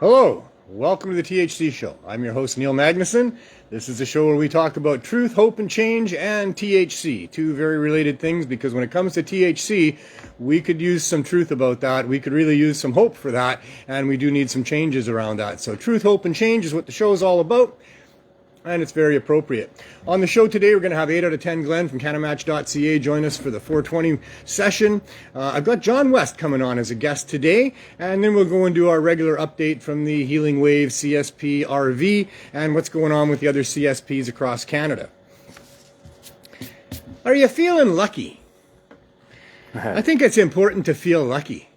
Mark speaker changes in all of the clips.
Speaker 1: Hello, welcome to the THC Show. I'm your host, Neil Magnuson. This is a show where we talk about truth, hope, and change, and THC. Two very related things, because when it comes to THC, we could use some truth about that. We could really use some hope for that, and we do need some changes around that. So truth, hope, and change is what the show is all about, and it's very appropriate. On the show today, we're going to have 8 out of 10 Glenn from CannaMatch.ca join us for the 420 session. I've got John West coming on as a guest today, and then we'll go and do our regular update from the Healing Wave CSP RV and what's going on with the other CSPs across Canada. Are you feeling lucky? I think it's important to feel lucky.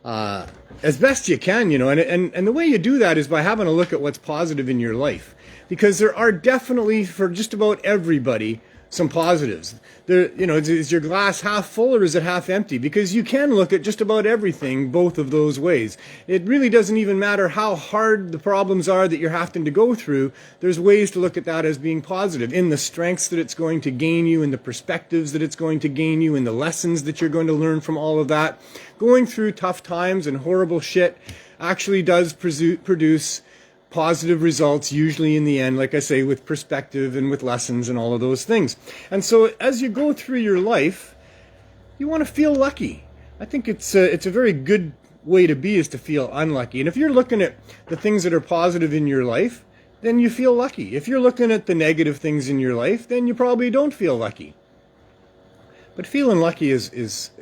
Speaker 1: As best you can, and the way you do that is by having a look at what's positive in your life. Because there are definitely, for just about everybody, some positives. Is your glass half full or is it half empty? Because you can look at just about everything both of those ways. It really doesn't even matter how hard the problems are that you're having to go through. There's ways to look at that as being positive, in the strengths that it's going to gain you, in the perspectives that it's going to gain you, in the lessons that you're going to learn from all of that. Going through tough times and horrible shit actually does produce positive results, usually in the end, like I say, with perspective and with lessons and all of those things. And so as you go through your life, you want to feel lucky. I think it's a very good way to be, is to feel unlucky. And if you're looking at the things that are positive in your life, then you feel lucky. If you're looking at the negative things in your life, then you probably don't feel lucky. But feeling lucky is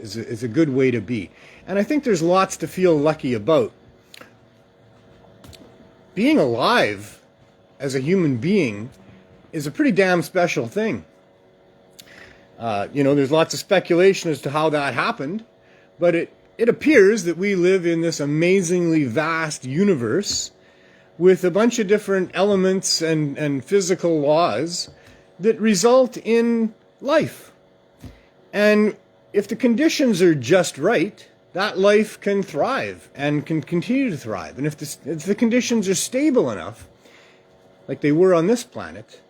Speaker 1: a good way to be. And I think there's lots to feel lucky about. Being alive as a human being is a pretty damn special thing. There's lots of speculation as to how that happened, but it appears that we live in this amazingly vast universe with a bunch of different elements and physical laws that result in life. And if the conditions are just right, that life can thrive and can continue to thrive. And if the conditions are stable enough, like they were on this planet,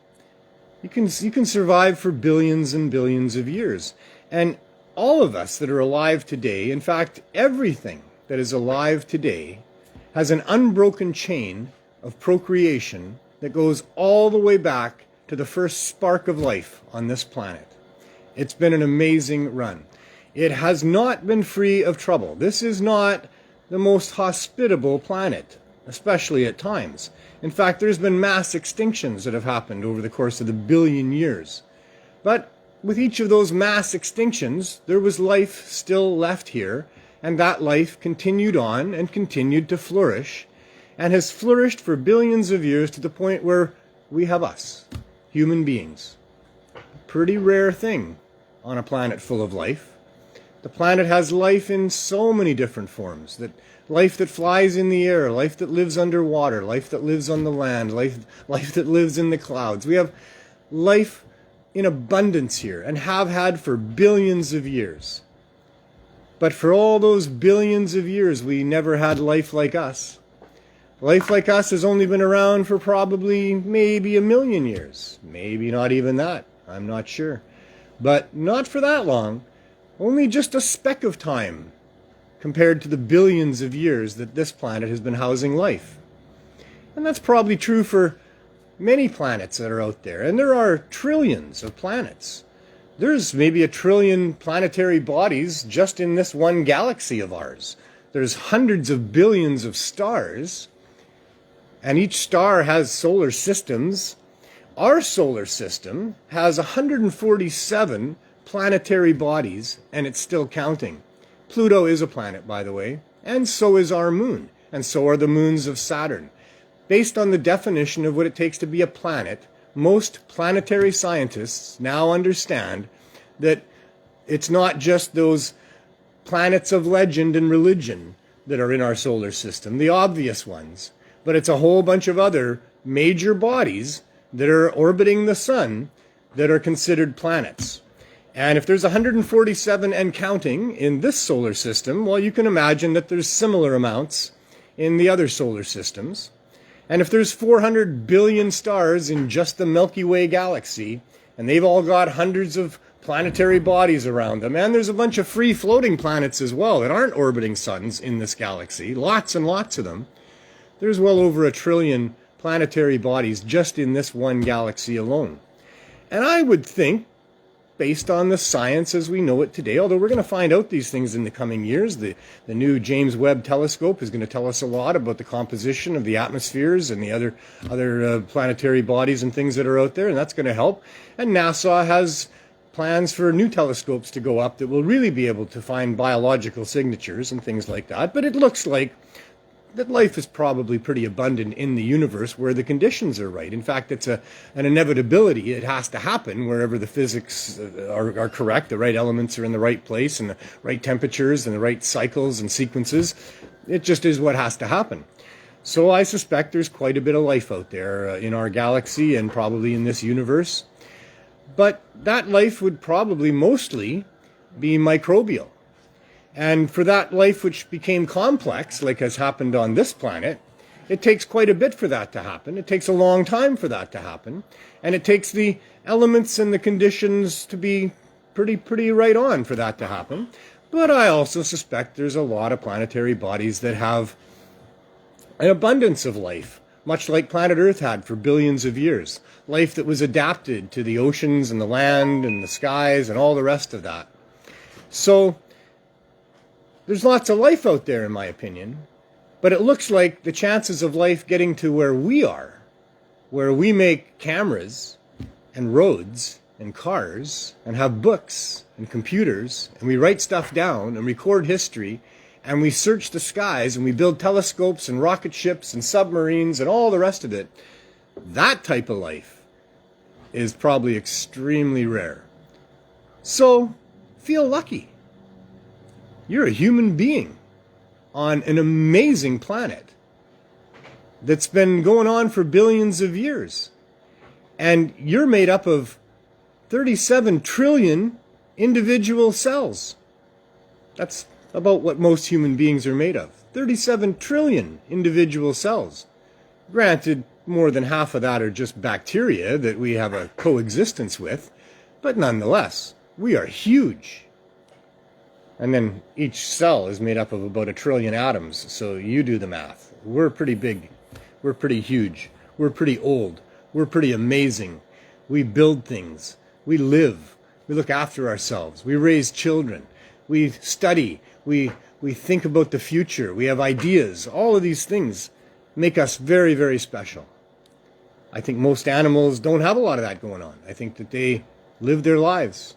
Speaker 1: you can survive for billions and billions of years. And all of us that are alive today, in fact, everything that is alive today, has an unbroken chain of procreation that goes all the way back to the first spark of life on this planet. It's been an amazing run. It has not been free of trouble. This is not the most hospitable planet, especially at times. In fact, there's been mass extinctions that have happened over the course of the billion years. But with each of those mass extinctions, there was life still left here, and that life continued on and continued to flourish, and has flourished for billions of years to the point where we have us, human beings. A pretty rare thing on a planet full of life. The planet has life in so many different forms. Life that flies in the air, life that lives underwater, life that lives on the land, life that lives in the clouds. We have life in abundance here, and have had for billions of years. But for all those billions of years, we never had life like us. Life like us has only been around for probably maybe 1 million years. Maybe not even that. I'm not sure. But not for that long. Only just a speck of time compared to the billions of years that this planet has been housing life. And that's probably true for many planets that are out there. And there are trillions of planets. There's maybe 1 trillion planetary bodies just in this one galaxy of ours. There's hundreds of billions of stars, and each star has solar systems. Our solar system has 147 planetary bodies, and it's still counting. Pluto is a planet, by the way, and so is our moon, and so are the moons of Saturn. Based on the definition of what it takes to be a planet, most planetary scientists now understand that it's not just those planets of legend and religion that are in our solar system, the obvious ones, but it's a whole bunch of other major bodies that are orbiting the sun that are considered planets. And if there's 147 and counting in this solar system, well, you can imagine that there's similar amounts in the other solar systems. And if there's 400 billion stars in just the Milky Way galaxy, and they've all got hundreds of planetary bodies around them, and there's a bunch of free-floating planets as well that aren't orbiting suns in this galaxy, lots and lots of them, There's well over 1 trillion planetary bodies just in this one galaxy alone. And I would think, based on the science as we know it today, although we're going to find out these things in the coming years, the new James Webb telescope is going to tell us a lot about the composition of the atmospheres and the other planetary bodies and things that are out there, and that's going to help. And NASA has plans for new telescopes to go up that will really be able to find biological signatures and things like that. But it looks like that life is probably pretty abundant in the universe where the conditions are right. In fact, it's an inevitability. It has to happen wherever the physics are correct, the right elements are in the right place, and the right temperatures, and the right cycles and sequences. It just is what has to happen. So I suspect there's quite a bit of life out there in our galaxy and probably in this universe. But that life would probably mostly be microbial. And for that life which became complex, like has happened on this planet, it takes quite a bit for that to happen. It takes a long time for that to happen. And it takes the elements and the conditions to be pretty right on for that to happen. But I also suspect there's a lot of planetary bodies that have an abundance of life, much like planet Earth had for billions of years. Life that was adapted to the oceans and the land and the skies and all the rest of that. So there's lots of life out there, in my opinion, but it looks like the chances of life getting to where we are, where we make cameras and roads and cars and have books and computers and we write stuff down and record history and we search the skies and we build telescopes and rocket ships and submarines and all the rest of it, that type of life is probably extremely rare. So feel lucky. You're a human being on an amazing planet that's been going on for billions of years. And you're made up of 37 trillion individual cells. That's about what most human beings are made of. 37 trillion individual cells. Granted, more than half of that are just bacteria that we have a coexistence with, but nonetheless, we are huge. And then each cell is made up of about 1 trillion atoms, so you do the math. We're pretty big. We're pretty huge. We're pretty old. We're pretty amazing. We build things. We live. We look after ourselves. We raise children. We study. We think about the future. We have ideas. All of these things make us very, very special. I think most animals don't have a lot of that going on. I think that they live their lives.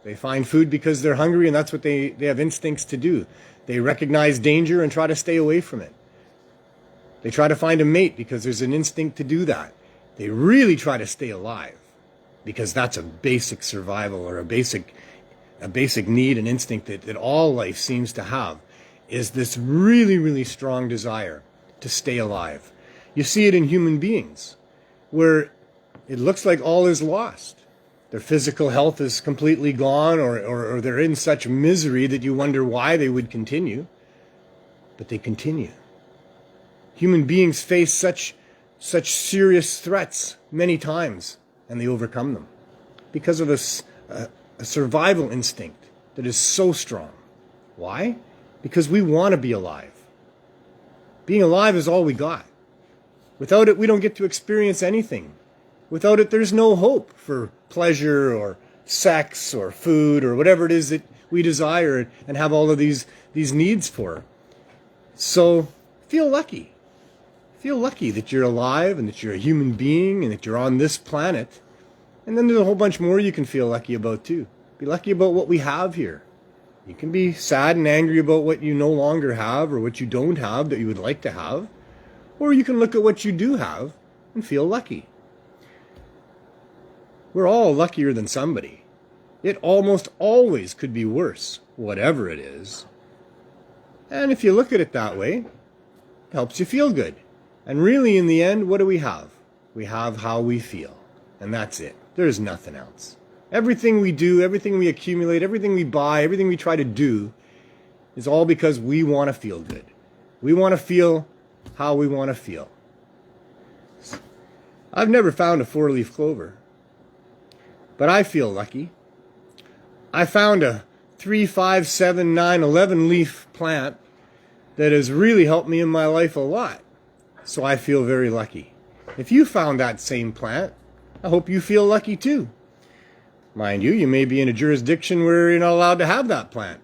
Speaker 1: They find food because they're hungry, and that's what they have instincts to do. They recognize danger and try to stay away from it. They try to find a mate because there's an instinct to do that. They really try to stay alive because that's a basic survival or a basic need and instinct that all life seems to have, is this really, really strong desire to stay alive. You see it in human beings where it looks like all is lost. Their physical health is completely gone, or they're in such misery that you wonder why they would continue. But they continue. Human beings face such serious threats many times, and they overcome them because of a survival instinct that is so strong. Why? Because we want to be alive. Being alive is all we got. Without it, we don't get to experience anything. Without it, there's no hope for pleasure or sex or food or whatever it is that we desire and have all of these needs for. So feel lucky. Feel lucky that you're alive and that you're a human being and that you're on this planet. And then there's a whole bunch more you can feel lucky about too. Be lucky about what we have here. You can be sad and angry about what you no longer have or what you don't have that you would like to have. Or you can look at what you do have and feel lucky. We're all luckier than somebody. It almost always could be worse, whatever it is. And if you look at it that way, it helps you feel good. And really, in the end, what do we have? We have how we feel. And that's it. There's nothing else. Everything we do, everything we accumulate, everything we buy, everything we try to do is all because we want to feel good. We want to feel how we want to feel. I've never found a 4-leaf clover. But I feel lucky. I found a 3, 5, 7, 9, 11 leaf plant that has really helped me in my life a lot. So I feel very lucky. If you found that same plant, I hope you feel lucky too. Mind you, you may be in a jurisdiction where you're not allowed to have that plant.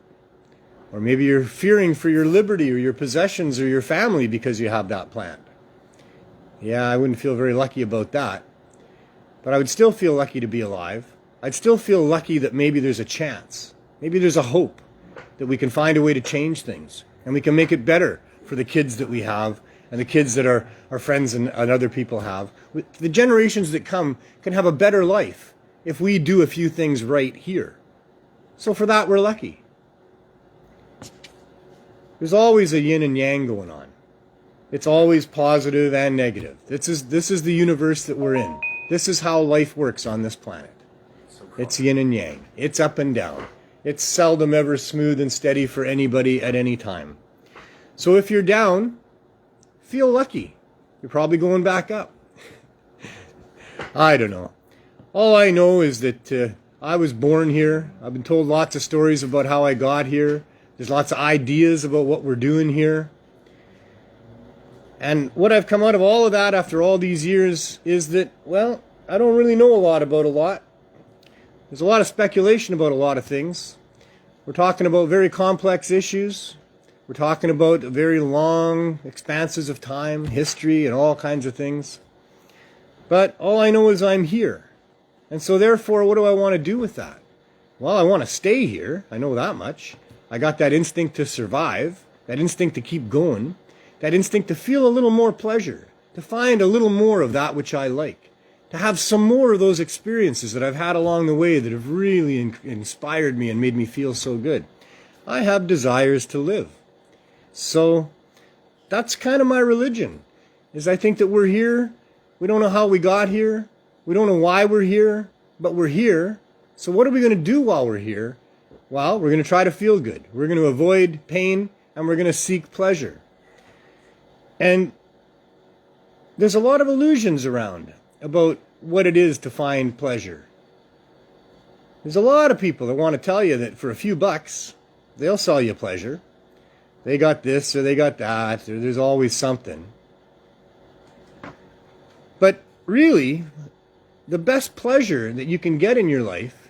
Speaker 1: Or maybe you're fearing for your liberty or your possessions or your family because you have that plant. Yeah, I wouldn't feel very lucky about that. But I would still feel lucky to be alive. I'd still feel lucky that maybe there's a chance. Maybe there's a hope that we can find a way to change things. And we can make it better for the kids that we have and the kids that our friends and other people have. The generations that come can have a better life if we do a few things right here. So for that, we're lucky. There's always a yin and yang going on. It's always positive and negative. This is the universe that we're in. This is how life works on this planet. It's yin and yang. It's up and down. It's seldom ever smooth and steady for anybody at any time. So if you're down, feel lucky. You're probably going back up. I don't know. All I know is that I was born here. I've been told lots of stories about how I got here. There's lots of ideas about what we're doing here. And what I've come out of all of that after all these years is that, well, I don't really know a lot about a lot. There's a lot of speculation about a lot of things. We're talking about very complex issues. We're talking about very long expanses of time, history, and all kinds of things. But all I know is I'm here. And so therefore, what do I want to do with that? Well, I want to stay here. I know that much. I got that instinct to survive, that instinct to keep going, that instinct to feel a little more pleasure, to find a little more of that which I like, to have some more of those experiences that I've had along the way that have really inspired me and made me feel so good. I have desires to live. So that's kind of my religion, is I think that we're here. We don't know how we got here. We don't know why we're here, but we're here. So what are we going to do while we're here? Well, we're going to try to feel good. We're going to avoid pain, and we're going to seek pleasure. And there's a lot of illusions around about what it is to find pleasure. There's a lot of people that want to tell you that for a few bucks, they'll sell you pleasure. They got this or they got that, or there's always something. But really, the best pleasure that you can get in your life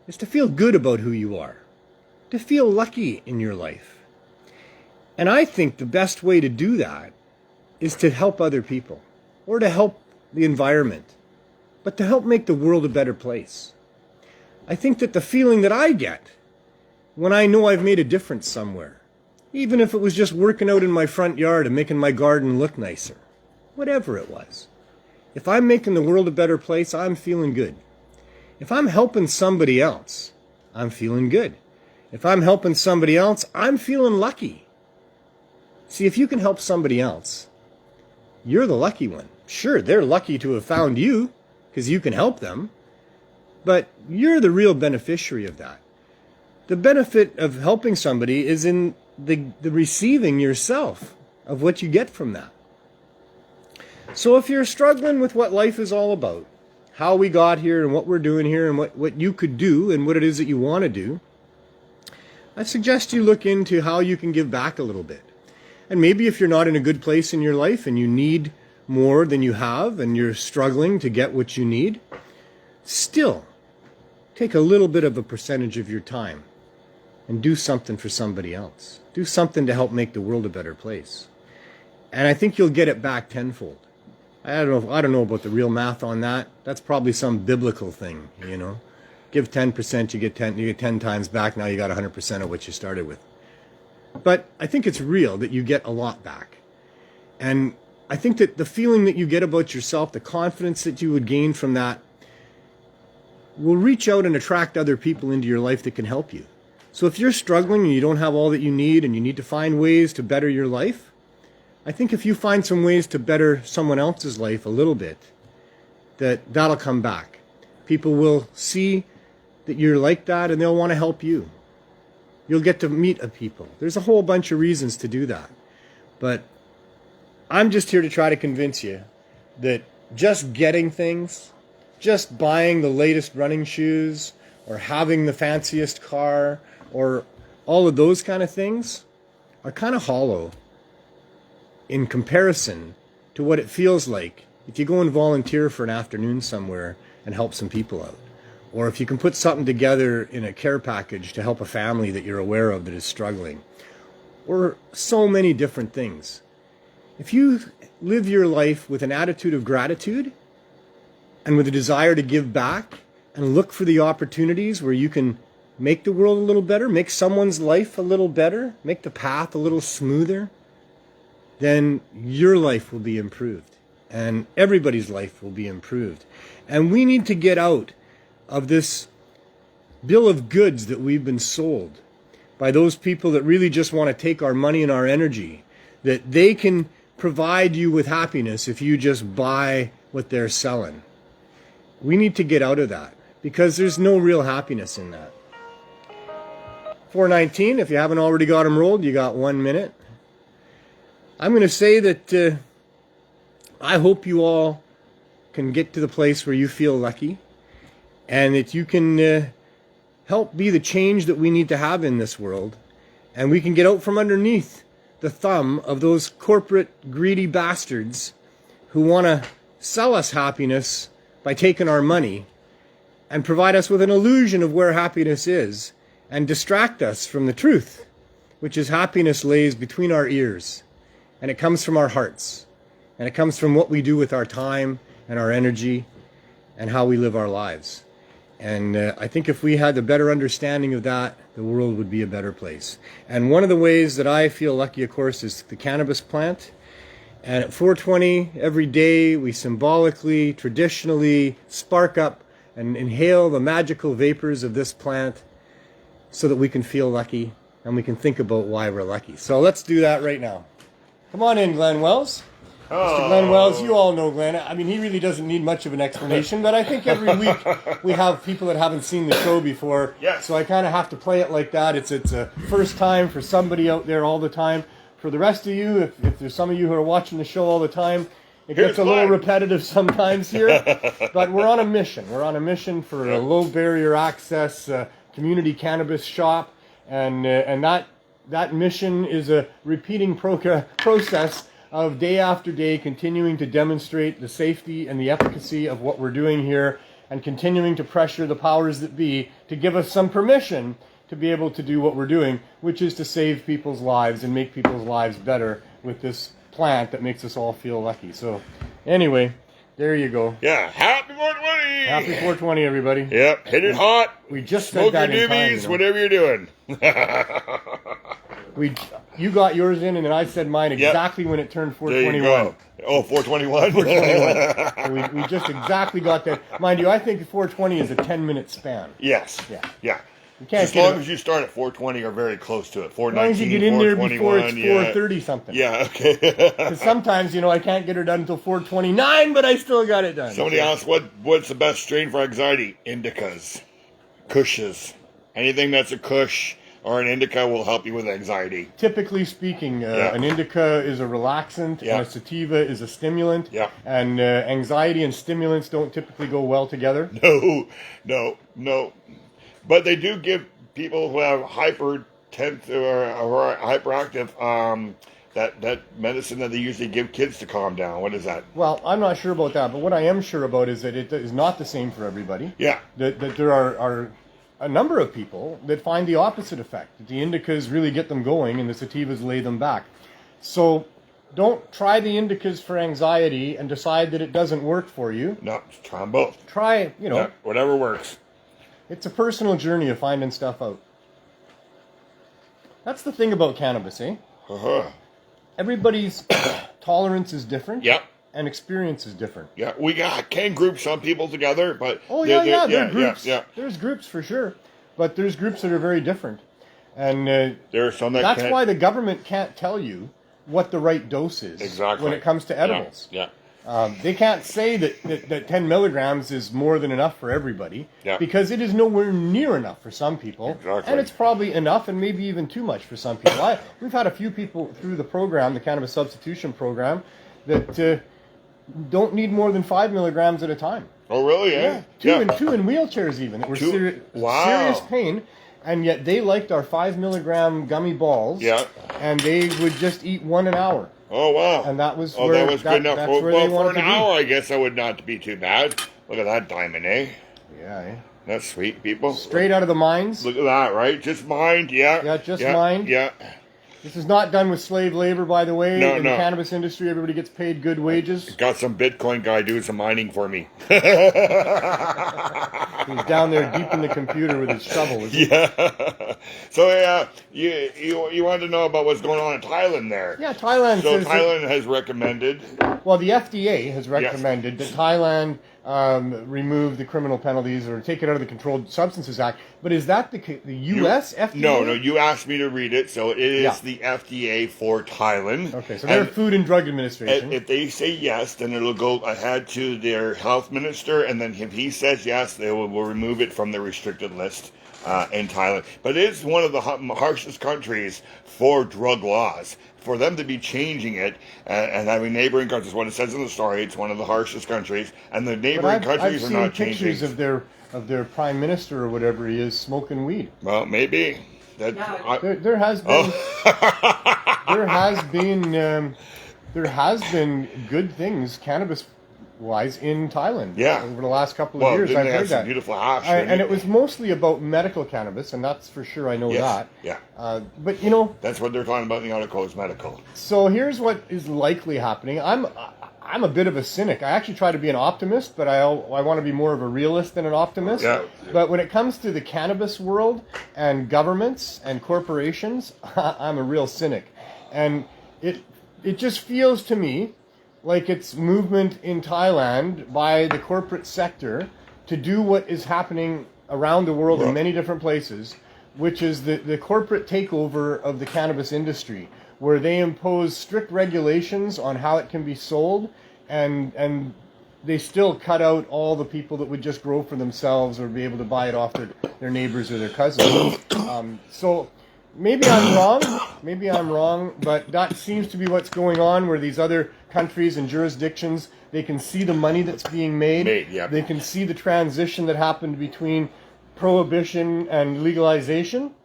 Speaker 1: is to feel good about who you are, to feel lucky in your life. And I think the best way to do that is to help other people, or to help the environment, but to help make the world a better place. I think that the feeling that I get when I know I've made a difference somewhere, even if it was just working out in my front yard and making my garden look nicer, whatever it was, if I'm making the world a better place, I'm feeling good. If I'm helping somebody else, I'm feeling good. If I'm helping somebody else, I'm feeling lucky. See, if you can help somebody else, you're the lucky one. Sure, they're lucky to have found you because you can help them, but you're the real beneficiary of that. The benefit of helping somebody is in the receiving yourself of what you get from that. So if you're struggling with what life is all about, how we got here and what we're doing here and what you could do and what it is that you want to do, I suggest you look into how you can give back a little bit. And maybe if you're not in a good place in your life and you need more than you have and you're struggling to get what you need, still take a little bit of a percentage of your time and do something for somebody else. Do something to help make the world a better place. And I think you'll get it back tenfold. I don't know about the real math on that. That's probably some biblical thing, you know. Give 10%, you get 10 times back. Now you got 100% of what you started with. But I think it's real that you get a lot back. And I think that the feeling that you get about yourself, the confidence that you would gain from that, will reach out and attract other people into your life that can help you. So if you're struggling and you don't have all that you need and you need to find ways to better your life, I think if you find some ways to better someone else's life a little bit, that'll come back. People will see that you're like that and they'll want to help you. You'll get to meet people. There's a whole bunch of reasons to do that. But I'm just here to try to convince you that just getting things, just buying the latest running shoes or having the fanciest car or all of those kind of things are kind of hollow in comparison to what it feels like if you go and volunteer for an afternoon somewhere and help some people out. Or if you can put something together in a care package to help a family that you're aware of that is struggling. Or so many different things. If you live your life with an attitude of gratitude and with a desire to give back and look for the opportunities where you can make the world a little better, make someone's life a little better, make the path a little smoother, then your life will be improved and everybody's life will be improved. And we need to get out of this bill of goods that we've been sold by those people that really just want to take our money and our energy, that they can provide you with happiness if you just buy what they're selling. We need to get out of that because there's no real happiness in that. 419, if you haven't already got them rolled, you got 1 minute. I'm going to say that I hope you all can get to the place where you feel lucky and that you can help be the change that we need to have in this world, and we can get out from underneath the thumb of those corporate greedy bastards who want to sell us happiness by taking our money and provide us with an illusion of where happiness is and distract us from the truth, which is happiness lays between our ears, and it comes from our hearts, and it comes from what we do with our time and our energy and how we live our lives. And I think if we had a better understanding of that, the world would be a better place. And one of the ways that I feel lucky, of course, is the cannabis plant. And at 420 every day, we symbolically, traditionally spark up and inhale the magical vapors of this plant so that we can feel lucky and we can think about why we're lucky. So let's do that right now. Come on in, Glenn Wells.
Speaker 2: Oh.
Speaker 1: Mr. Glenn Wells, you all know Glenn. I mean, he really doesn't need much of an explanation, but I think every week we have people that haven't seen the show before.
Speaker 2: Yes.
Speaker 1: So I kind of have to play it like that. It's a first time for somebody out there all the time. For the rest of you, if there's some of you who are watching the show all the time, it gets a little repetitive sometimes here. But we're on a mission. We're on a mission for a low barrier access community cannabis shop. And that mission is a repeating process of day after day continuing to demonstrate the safety and the efficacy of what we're doing here and continuing to pressure the powers that be to give us some permission to be able to do what we're doing, which is to save people's lives and make people's lives better with this plant that makes us all feel lucky. So anyway, there you go.
Speaker 2: Yeah, happy 420!
Speaker 1: Happy 420, everybody.
Speaker 2: Yep, hit it hot.
Speaker 1: We just
Speaker 2: smoke
Speaker 1: said that
Speaker 2: your
Speaker 1: in time,
Speaker 2: doobies, whatever you're doing.
Speaker 1: You got yours in, and then I said mine exactly when it turned 421.
Speaker 2: There you go. Oh, 421?
Speaker 1: 421. So we just exactly got that. Mind you, I think 420 is a 10-minute span.
Speaker 2: Yes.
Speaker 1: Yeah.
Speaker 2: You can't as long as you start at 420 or very close to it. 419,
Speaker 1: as long as you get in there before it's 430 something.
Speaker 2: Yeah, okay.
Speaker 1: Because sometimes, I can't get her done until 429, but I still got it done.
Speaker 2: Somebody asked, what's the best strain for anxiety? Indicas. Kushes. Anything that's a kush or an indica will help you with anxiety.
Speaker 1: Typically speaking, an indica is a relaxant and a sativa is a stimulant.
Speaker 2: Yeah.
Speaker 1: And anxiety and stimulants don't typically go well together.
Speaker 2: No. But they do give people who have hyperactive that medicine that they usually give kids to calm down. What is that?
Speaker 1: Well, I'm not sure about that, but what I am sure about is that it is not the same for everybody.
Speaker 2: Yeah.
Speaker 1: That there are a number of people that find the opposite effect. That the indicas really get them going and the sativas lay them back. So don't try the indicas for anxiety and decide that it doesn't work for you.
Speaker 2: No, try them both.
Speaker 1: Try,
Speaker 2: whatever works.
Speaker 1: It's a personal journey of finding stuff out. That's the thing about cannabis, eh?
Speaker 2: Uh-huh.
Speaker 1: Everybody's tolerance is different.
Speaker 2: Yep.
Speaker 1: And experience is different.
Speaker 2: Yeah, we can group some people together, but...
Speaker 1: there are groups. Yeah. There's groups for sure. But there's groups that are very different. And
Speaker 2: there are some
Speaker 1: that's why the government can't tell you what the right dose is when it comes to edibles.
Speaker 2: Yeah.
Speaker 1: They can't say that 10 milligrams is more than enough for everybody because it is nowhere near enough for some people.
Speaker 2: Exactly.
Speaker 1: And it's probably enough and maybe even too much for some people. We've had a few people through the program, the Cannabis Substitution Program, that don't need more than 5 milligrams at a time.
Speaker 2: Oh, really?
Speaker 1: Yeah. Two in wheelchairs even that were serious pain. And yet they liked our 5 milligram gummy balls.
Speaker 2: Yeah.
Speaker 1: and they would just eat one an hour.
Speaker 2: Oh, wow.
Speaker 1: And that was
Speaker 2: that was good enough.
Speaker 1: that's
Speaker 2: Well,
Speaker 1: where they
Speaker 2: for
Speaker 1: wanted
Speaker 2: an
Speaker 1: to be.
Speaker 2: hour, I guess that would not be too bad. Look at that diamond, eh?
Speaker 1: Yeah, eh?
Speaker 2: That's sweet, people.
Speaker 1: Straight out of the mines.
Speaker 2: Look at that, right? Just mined, yeah.
Speaker 1: Yeah, just mined.
Speaker 2: Yeah.
Speaker 1: This is not done with slave labor, by the way.
Speaker 2: No,
Speaker 1: In the cannabis industry, everybody gets paid good wages.
Speaker 2: Got some Bitcoin guy doing some mining for me.
Speaker 1: He's down there deep in the computer with his shovel.
Speaker 2: Yeah. So, you wanted to know about what's going on in Thailand there.
Speaker 1: Yeah, Thailand
Speaker 2: So
Speaker 1: says
Speaker 2: Thailand has recommended.
Speaker 1: well, the FDA has recommended that Thailand remove the criminal penalties or take it out of the Controlled Substances Act. But is that the U.S. FDA?
Speaker 2: No, you asked me to read it, so it is the FDA for Thailand.
Speaker 1: Okay, so they're Food and Drug Administration.
Speaker 2: If they say yes, then it'll go ahead to their health minister, and then if he says yes, they will remove it from the restricted list in Thailand. But it is one of the harshest countries for drug laws. For them to be changing it and having neighboring countries, what it says in the story, it's one of the harshest countries, and the neighboring countries are not changing.
Speaker 1: I've seen pictures of their prime minister or whatever he is smoking weed.
Speaker 2: Well, maybe
Speaker 1: there has been there has been good things cannabis-wise in Thailand.
Speaker 2: Yeah.
Speaker 1: Over the last couple of years, I've heard that.
Speaker 2: Beautiful hash,
Speaker 1: and it was mostly about medical cannabis, and that's for sure. I know that.
Speaker 2: Yeah.
Speaker 1: But
Speaker 2: that's what they're talking about in the article is medical.
Speaker 1: So here's what is likely happening. I'm a bit of a cynic. I actually try to be an optimist, but I want to be more of a realist than an optimist.
Speaker 2: Yeah.
Speaker 1: But when it comes to the cannabis world and governments and corporations, I'm a real cynic. And it just feels to me like it's movement in Thailand by the corporate sector to do what is happening around the world in many different places, which is the corporate takeover of the cannabis industry, where they impose strict regulations on how it can be sold, and they still cut out all the people that would just grow for themselves or be able to buy it off their neighbors or their cousins. So maybe I'm wrong, but that seems to be what's going on, where these other countries and jurisdictions, they can see the money that's being made. They can see the transition that happened between prohibition and legalization.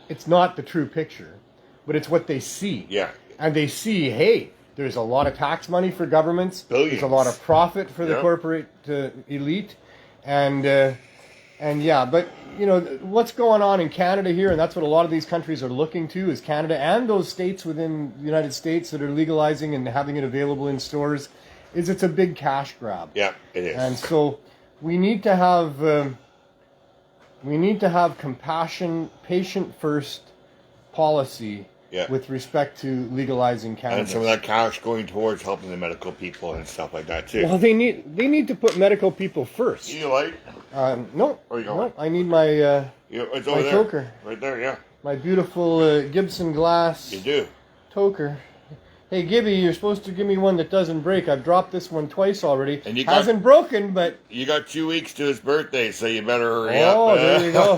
Speaker 1: It's not the true picture, but it's what they see.
Speaker 2: Yeah.
Speaker 1: And they see, hey, there's a lot of tax money for governments.
Speaker 2: Billions.
Speaker 1: There's a lot of profit for the corporate elite. And but what's going on in Canada here, and that's what a lot of these countries are looking to, is Canada and those states within the United States that are legalizing and having it available in stores, is it's a big cash grab.
Speaker 2: Yeah, it is.
Speaker 1: And so we need to have compassion, patient first policy with respect to legalizing cannabis.
Speaker 2: And some of that cash going towards helping the medical people and stuff like that too.
Speaker 1: Well, they need to put medical people first.
Speaker 2: You like?
Speaker 1: No.
Speaker 2: Where are you going?
Speaker 1: No, I need my
Speaker 2: it's over there.
Speaker 1: toker.
Speaker 2: Right there, yeah.
Speaker 1: My beautiful Gibson glass.
Speaker 2: You do.
Speaker 1: Toker. Hey, Gibby, you're supposed to give me one that doesn't break. I've dropped this one twice already. And hasn't broken, but...
Speaker 2: You got 2 weeks to his birthday, so you better hurry up.
Speaker 1: Oh, there you go.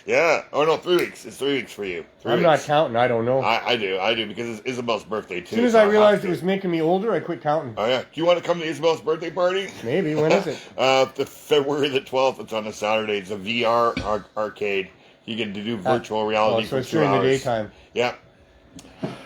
Speaker 2: Yeah. Oh, no, 3 weeks. It's 3 weeks for you.
Speaker 1: I'm not counting. I don't know.
Speaker 2: I do, because it's Isabel's birthday, too.
Speaker 1: As soon as I realized it was making me older, I quit counting.
Speaker 2: Oh, yeah. Do you want to come to Isabel's birthday party?
Speaker 1: Maybe. When is it?
Speaker 2: The February the 12th. It's on a Saturday. It's a VR arcade. You get to do virtual reality for 2 hours.
Speaker 1: So it's during the daytime.
Speaker 2: Yeah.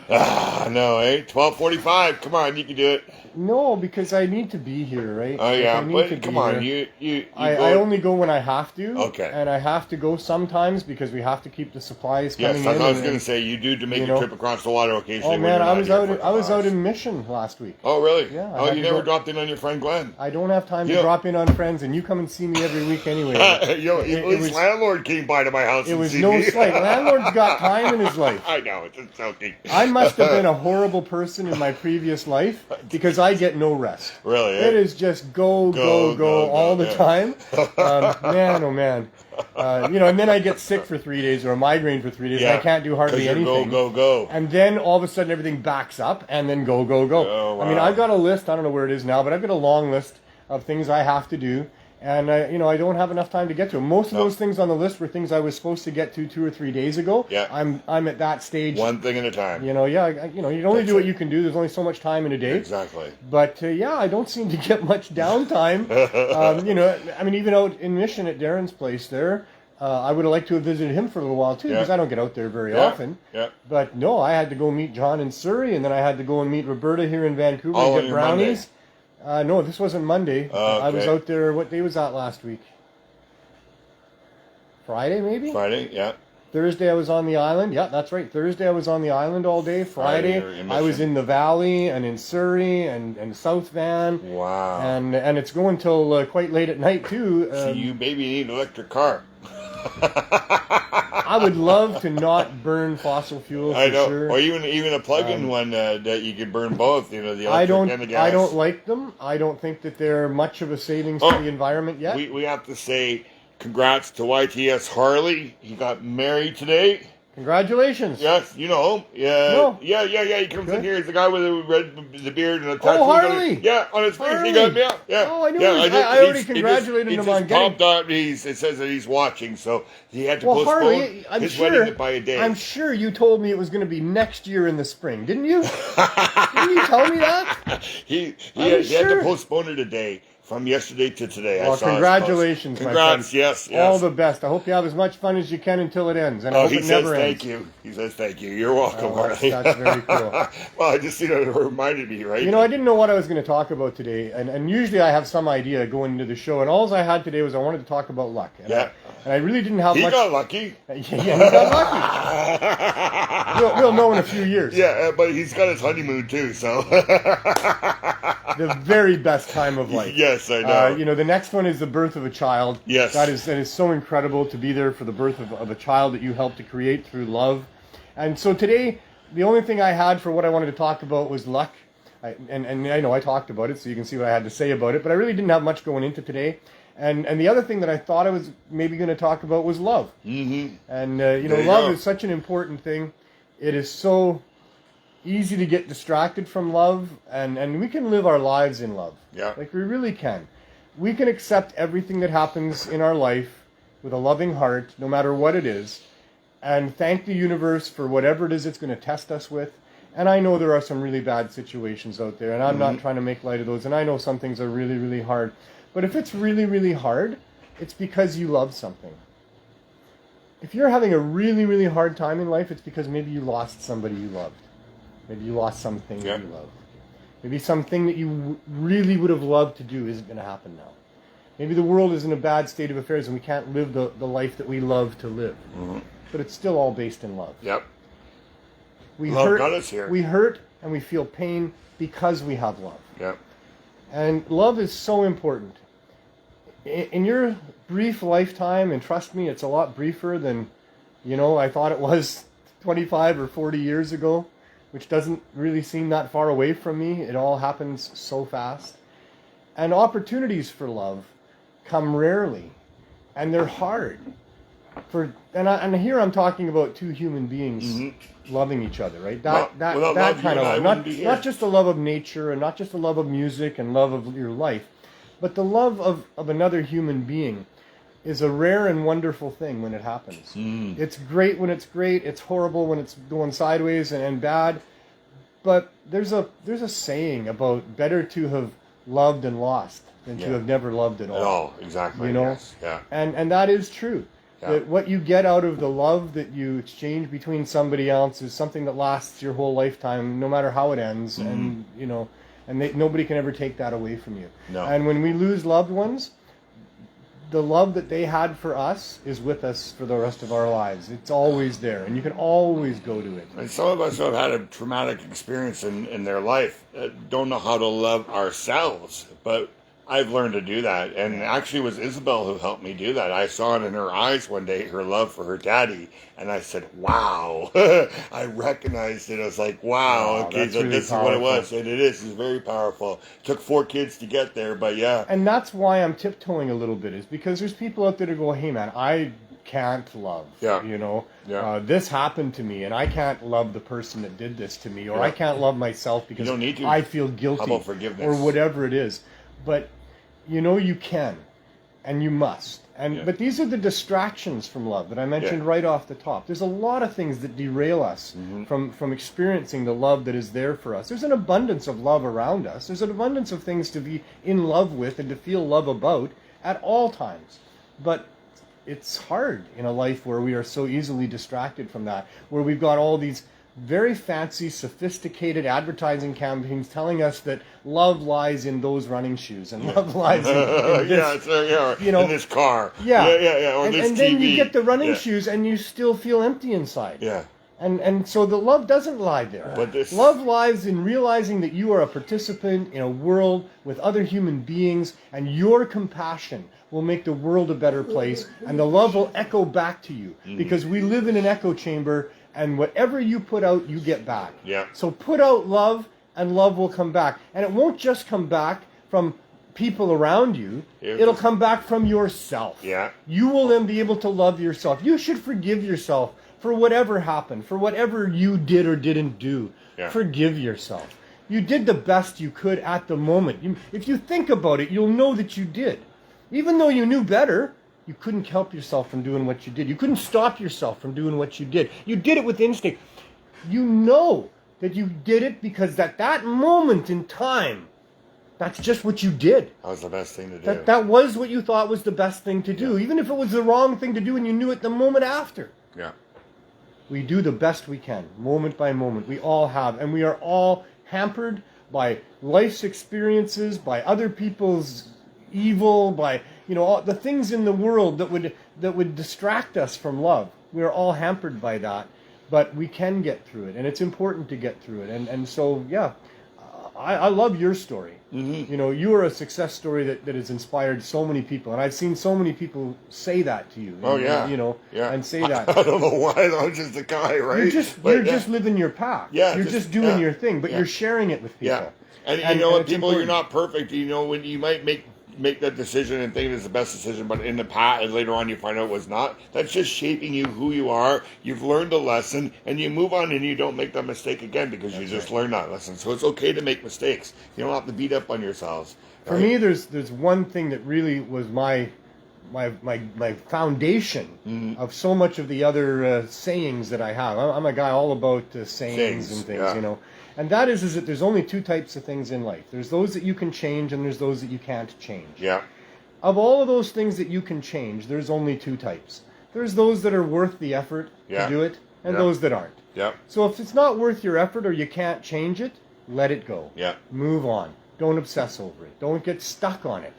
Speaker 2: No, 12:45. Come on, you can do it.
Speaker 1: No, because I need to be here, right?
Speaker 2: Oh yeah, but come on,
Speaker 1: I only go when I have to.
Speaker 2: Okay.
Speaker 1: And I have to go sometimes because we have to keep the supplies coming in.
Speaker 2: Yes, I was going to say you do to make a trip across the water occasionally.
Speaker 1: Oh man, I was out in Mission last week.
Speaker 2: Oh really?
Speaker 1: Yeah.
Speaker 2: Oh, you never dropped in on your friend Glenn.
Speaker 1: I don't have time to drop in on friends, and you come and see me every week anyway.
Speaker 2: His landlord came by to my house.
Speaker 1: It was no slight. Landlord's got time in his life.
Speaker 2: I know, it's joking.
Speaker 1: I must have been a horrible person in my previous life because I get no rest.
Speaker 2: Really?
Speaker 1: It is just go all the time. Man, oh man. And then I get sick for 3 days or a migraine for 3 days. And I can't do hardly anything.
Speaker 2: Go.
Speaker 1: And then all of a sudden everything backs up and then go.
Speaker 2: Oh, wow.
Speaker 1: I mean, I've got a list. I don't know where it is now, but I've got a long list of things I have to do. And I don't have enough time to get to them. Most of those things on the list were things I was supposed to get to 2 or 3 days ago.
Speaker 2: Yeah.
Speaker 1: I'm at that stage.
Speaker 2: One thing at a time.
Speaker 1: You can only do what you can do. There's only so much time in a day.
Speaker 2: Exactly.
Speaker 1: But I don't seem to get much downtime. I mean, even out in Mission at Darren's place there, I would have liked to have visited him for a little while too, because I don't get out there very often.
Speaker 2: Yeah.
Speaker 1: But no, I had to go meet John in Surrey, and then I had to go and meet Roberta here in Vancouver
Speaker 2: All
Speaker 1: and
Speaker 2: on
Speaker 1: get
Speaker 2: your
Speaker 1: brownies. No, this wasn't Monday. I was
Speaker 2: Okay.
Speaker 1: out there. What day was that last week? Friday, maybe?
Speaker 2: Friday, yeah.
Speaker 1: Thursday I was on the island. Yeah, that's right. Thursday I was on the island all day. Friday I was in the Valley and in Surrey and South Van.
Speaker 2: Wow.
Speaker 1: And it's going till quite late at night too.
Speaker 2: So you maybe need an electric car.
Speaker 1: I would love to not burn fossil fuel for
Speaker 2: I know,
Speaker 1: sure.
Speaker 2: or even a plug-in one that you could burn both. You know, the electric and the gas.
Speaker 1: I don't like them. I don't think that they're much of a savings to the environment yet.
Speaker 2: We have to say congrats to YTS Harley. He got married today.
Speaker 1: Congratulations.
Speaker 2: Yes, you know him. Yeah,
Speaker 1: No.
Speaker 2: yeah. He comes in here. He's the guy with the beard and the tattoo.
Speaker 1: Oh, Harley.
Speaker 2: On his face.
Speaker 1: Harley.
Speaker 2: He got me out. Yeah.
Speaker 1: Oh, I knew.
Speaker 2: Yeah,
Speaker 1: I already congratulated him on getting.
Speaker 2: Popped out. It says that he's watching, so he had to postpone
Speaker 1: Harley,
Speaker 2: his wedding by a day.
Speaker 1: I'm sure you told me it was going to be next year in the spring, didn't you? Didn't you tell me that?
Speaker 2: He had to postpone it a day. From yesterday to today.
Speaker 1: Well, congratulations, my friend.
Speaker 2: Yes.
Speaker 1: All the best. I hope you have as much fun as you can until it ends. And I hope
Speaker 2: he
Speaker 1: it
Speaker 2: says
Speaker 1: never
Speaker 2: thank
Speaker 1: ends.
Speaker 2: you. He says thank you. You're welcome, Harley.
Speaker 1: That's very cool.
Speaker 2: Well, I just, it reminded me, right?
Speaker 1: You know, I didn't know what I was going to talk about today. And usually I have some idea going into the show. And all I had today was I wanted to talk about luck. And I really didn't have much.
Speaker 2: He got lucky.
Speaker 1: Yeah, he got lucky. We'll know in a few years.
Speaker 2: Yeah, but he's got his honeymoon too, so.
Speaker 1: The very best time of life.
Speaker 2: Yes, I know.
Speaker 1: You know, the next one is the birth of a child.
Speaker 2: Yes.
Speaker 1: That is so incredible to be there for the birth of a child that you helped to create through love. And so today, the only thing I had for what I wanted to talk about was luck. And I know I talked about it, so you can see what I had to say about it, but I really didn't have much going into today. And the other thing that I thought I was maybe going to talk about was love. Mm-hmm. And, love is such an important thing. It is so easy to get distracted from love, and we can live our lives in love.
Speaker 2: Yeah.
Speaker 1: Like, we really can. We can accept everything that happens in our life with a loving heart, no matter what it is, and thank the universe for whatever it is it's going to test us with. And I know there are some really bad situations out there, and I'm not trying to make light of those, and I know some things are really, really hard. But if it's really, really hard, it's because you love something. If you're having a really, really hard time in life, it's because maybe you lost somebody you loved. Maybe you lost something that you loved. Maybe something that you really would have loved to do isn't going to happen now. Maybe the world is in a bad state of affairs and we can't live the life that we love to live. Mm-hmm. But it's still all based in love.
Speaker 2: Yep.
Speaker 1: Love
Speaker 2: got us here.
Speaker 1: We hurt and we feel pain because we have love.
Speaker 2: Yep.
Speaker 1: And love is so important. In your brief lifetime, and trust me, it's a lot briefer than, I thought it was 25 or 40 years ago, which doesn't really seem that far away from me. It all happens so fast. And opportunities for love come rarely, and they're hard. And here I'm talking about two human beings loving each other, right? That kind of love. Not just the love of nature, and not just the love of music and love of your life, but the love of another human being is a rare and wonderful thing when it happens. It's great when it's great. It's horrible when it's going sideways and bad. But there's a saying about better to have loved and lost than to have never loved at all.
Speaker 2: Oh, exactly. Yes. Yeah.
Speaker 1: And that is true. Yeah. That what you get out of the love that you exchange between somebody else is something that lasts your whole lifetime, no matter how it ends. And nobody can ever take that away from you.
Speaker 2: No.
Speaker 1: And when we lose loved ones, the love that they had for us is with us for the rest of our lives. It's always there, and you can always go to it.
Speaker 2: And some of us who have had a traumatic experience in their life don't know how to love ourselves, but I've learned to do that. And actually it was Isabel who helped me do that. I saw it in her eyes one day, her love for her daddy, and I said, wow. I recognized it. I was like, wow, okay, so really this powerful. Is what it was. And it is. It's very powerful. It took 4 kids to get there, but yeah.
Speaker 1: And that's why I'm tiptoeing a little bit, is because there's people out there that go, hey man, I can't love, this happened to me, and I can't love the person that did this to me, or I can't love myself because I feel guilty.
Speaker 2: How about forgiveness?
Speaker 1: Or whatever it is. But you can, and you must. But these are the distractions from love that I mentioned right off the top. There's a lot of things that derail us from experiencing the love that is there for us. There's an abundance of love around us. There's an abundance of things to be in love with and to feel love about at all times. But it's hard in a life where we are so easily distracted from that, where we've got all these very fancy, sophisticated advertising campaigns telling us that love lies in those running shoes and love lies in this,
Speaker 2: in this car. Or this
Speaker 1: and
Speaker 2: TV.
Speaker 1: then you get the running shoes and you still feel empty inside.
Speaker 2: Yeah.
Speaker 1: And so the love doesn't lie there. Love lies in realizing that you are a participant in a world with other human beings, and your compassion will make the world a better place, and the love will echo back to you. Because we live in an echo chamber, and whatever you put out, you get back.
Speaker 2: Yeah.
Speaker 1: So put out love, and love will come back. And it won't just come back from people around you. It'll come back from yourself.
Speaker 2: Yeah.
Speaker 1: You will then be able to love yourself. You should forgive yourself for whatever happened, for whatever you did or didn't do.
Speaker 2: Yeah.
Speaker 1: Forgive yourself. You did the best you could at the moment. If you think about it, you'll know that you did. Even though you knew better, you couldn't help yourself from doing what you did. You couldn't stop yourself from doing what you did. You did it with instinct. You know that you did it because at that moment in time, that's just what you did.
Speaker 2: That was the best thing to do.
Speaker 1: That was what you thought was the best thing to do, even if it was the wrong thing to do and you knew it the moment after.
Speaker 2: Yeah.
Speaker 1: We do the best we can, moment by moment. We all have. And we are all hampered by life's experiences, by other people's evil, by all the things in the world that would distract us from love. We are all hampered by that. But we can get through it. And it's important to get through it. And so, yeah, I love your story.
Speaker 2: Mm-hmm.
Speaker 1: You are a success story that has inspired so many people, and I've seen so many people say that to you. And say that.
Speaker 2: I don't know why. I'm just a guy, right?
Speaker 1: You're just living your path.
Speaker 2: Yeah,
Speaker 1: you're just doing your thing, but you're sharing it with people.
Speaker 2: Yeah, and you know what, people,
Speaker 1: important.
Speaker 2: you're not perfect. When you might make that decision and think it's the best decision, but in the past, and later on you find out it was not. That's just shaping you, who you are. You've learned a lesson, and you move on, and you don't make that mistake again because you just learned that lesson. So it's okay to make mistakes. You don't have to beat up on yourselves. Right?
Speaker 1: For me, there's one thing that really was my foundation of so much of the other sayings that I have. I'm a guy all about sayings and things, And that is that there's only two types of things in life. There's those that you can change, and there's those that you can't change.
Speaker 2: Yeah.
Speaker 1: Of all of those things that you can change, there's only two types. There's those that are worth the effort to do it, and those that aren't.
Speaker 2: Yeah.
Speaker 1: So if it's not worth your effort or you can't change it, let it go.
Speaker 2: Yeah.
Speaker 1: Move on. Don't obsess over it. Don't get stuck on it.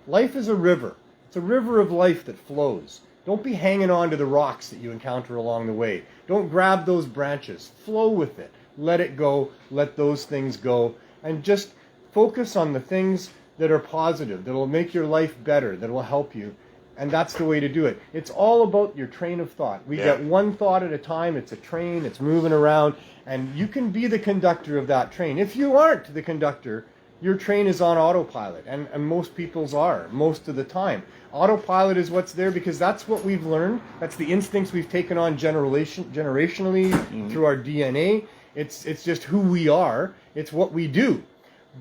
Speaker 1: Life is a river. It's a river of life that flows. Don't be hanging on to the rocks that you encounter along the way. Don't grab those branches. Flow with it. Let it go. Let those things go. And just focus on the things that are positive, that will make your life better, that will help you. And that's the way to do it. It's all about your train of thought. We get one thought at a time. It's a train. It's moving around. And you can be the conductor of that train. If you aren't the conductor, your train is on autopilot. And most people's are, most of the time. Autopilot is what's there because that's what we've learned. That's the instincts we've taken on generationally through our DNA. It's just who we are. It's what we do.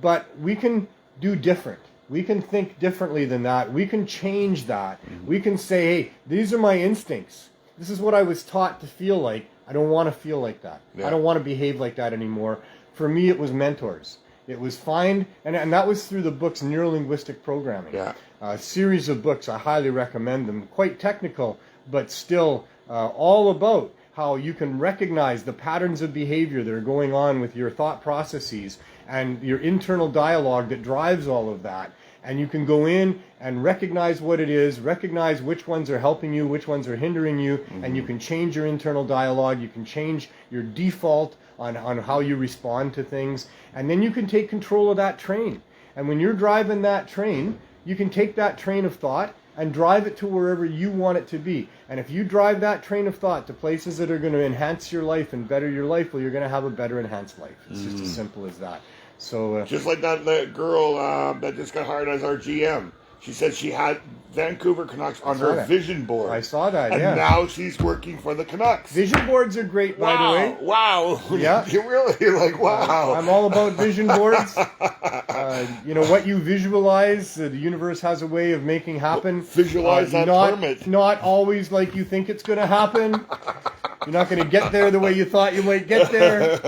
Speaker 1: But we can do different. We can think differently than that. We can change that. We can say, hey, these are my instincts. This is what I was taught to feel like. I don't want to feel like that.
Speaker 2: Yeah.
Speaker 1: I don't want to behave like that anymore. For me, it was mentors. It was and that was through the books Neuro-Linguistic Programming.
Speaker 2: Yeah.
Speaker 1: A series of books. I highly recommend them. Quite technical, but still all about how you can recognize the patterns of behavior that are going on with your thought processes and your internal dialogue that drives all of that. And you can go in and recognize what it is, recognize which ones are helping you, which ones are hindering you, and you can change your internal dialogue. You can change your default on how you respond to things. And then you can take control of that train. And when you're driving that train, you can take that train of thought and drive it to wherever you want it to be. And if you drive that train of thought to places that are going to enhance your life and better your life, well, you're going to have a better enhanced life. It's just as simple as that. So
Speaker 2: just like that girl that just got hired as our GM. She said she had Vancouver Canucks on her vision board.
Speaker 1: I saw that,
Speaker 2: and now she's working for the Canucks.
Speaker 1: Vision boards are great, by the way.
Speaker 2: Wow.
Speaker 1: Yeah.
Speaker 2: You're like, wow.
Speaker 1: I'm all about vision boards. What you visualize, the universe has a way of making happen.
Speaker 2: Visualize that permit.
Speaker 1: Not always like you think it's going to happen. You're not going to get there the way you thought you might get there.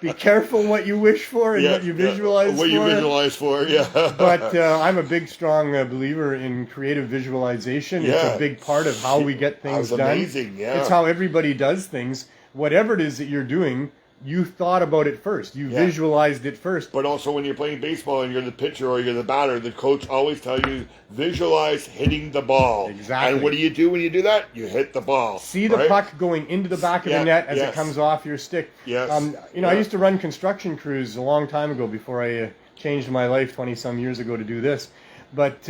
Speaker 1: Be careful what you wish for and what you visualize for.
Speaker 2: What you visualize for, yeah.
Speaker 1: But I'm a big, strong believer in creative visualization.
Speaker 2: Yeah.
Speaker 1: It's a big part of how we get things done.
Speaker 2: Amazing, yeah.
Speaker 1: It's how everybody does things. Whatever it is that you're doing, you thought about it first. You visualized it first.
Speaker 2: But also when you're playing baseball and you're the pitcher or you're the batter, the coach always tells you, visualize hitting the ball.
Speaker 1: Exactly.
Speaker 2: And what do you do when you do that? You hit the ball.
Speaker 1: See the puck going into the back of the net as it comes off your stick.
Speaker 2: Yes.
Speaker 1: I used to run construction crews a long time ago before I changed my life 20-some years ago to do this. But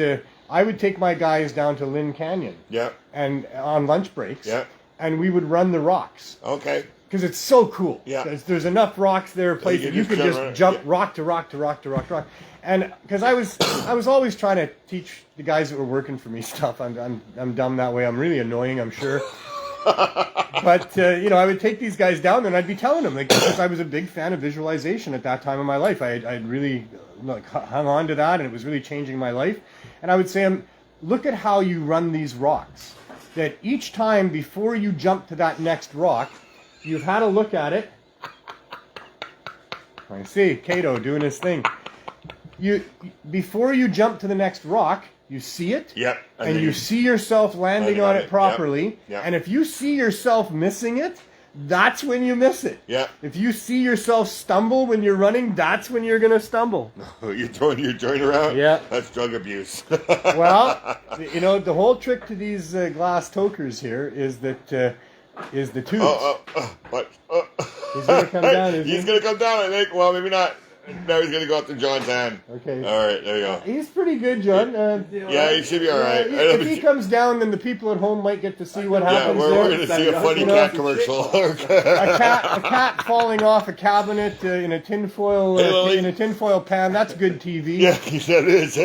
Speaker 1: I would take my guys down to Lynn Canyon.
Speaker 2: Yeah.
Speaker 1: And on lunch breaks.
Speaker 2: Yeah.
Speaker 1: And we would run the rocks.
Speaker 2: Okay.
Speaker 1: Because it's so cool.
Speaker 2: Yeah.
Speaker 1: There's enough rocks there, places you could just jump rock to rock to rock to rock to rock. And because I was always trying to teach the guys that were working for me stuff. I'm dumb that way. I'm really annoying, I'm sure. But I would take these guys down there and I'd be telling them, like, because I was a big fan of visualization at that time of my life. I'd really hung on to that, and it was really changing my life. And I would say, look at how you run these rocks. That each time before you jump to that next rock, you've had a look at it. I see Cato doing his thing. Before you jump to the next rock, you see it.
Speaker 2: Yep.
Speaker 1: And you see yourself landing on it properly.
Speaker 2: Yep.
Speaker 1: And if you see yourself missing it, that's when you miss it.
Speaker 2: Yeah.
Speaker 1: If you see yourself stumble when you're running, that's when you're going to stumble.
Speaker 2: You're throwing your joint around?
Speaker 1: Yeah.
Speaker 2: That's drug abuse.
Speaker 1: Well, the whole trick to these glass tokers here is that is the tubes.
Speaker 2: But
Speaker 1: he's going to come down, isn't he?
Speaker 2: He's going to come down, I think. Well, maybe not. Now he's going to go up to John's hand.
Speaker 1: Okay.
Speaker 2: All right, there you go.
Speaker 1: He's pretty good, John.
Speaker 2: Yeah, he should be all right.
Speaker 1: If he comes down, then the people at home might get to see what happens.
Speaker 2: Yeah, we're going to see a funny cat commercial.
Speaker 1: a cat falling off a cabinet in a tinfoil pan. That's good TV.
Speaker 2: Yeah, that is.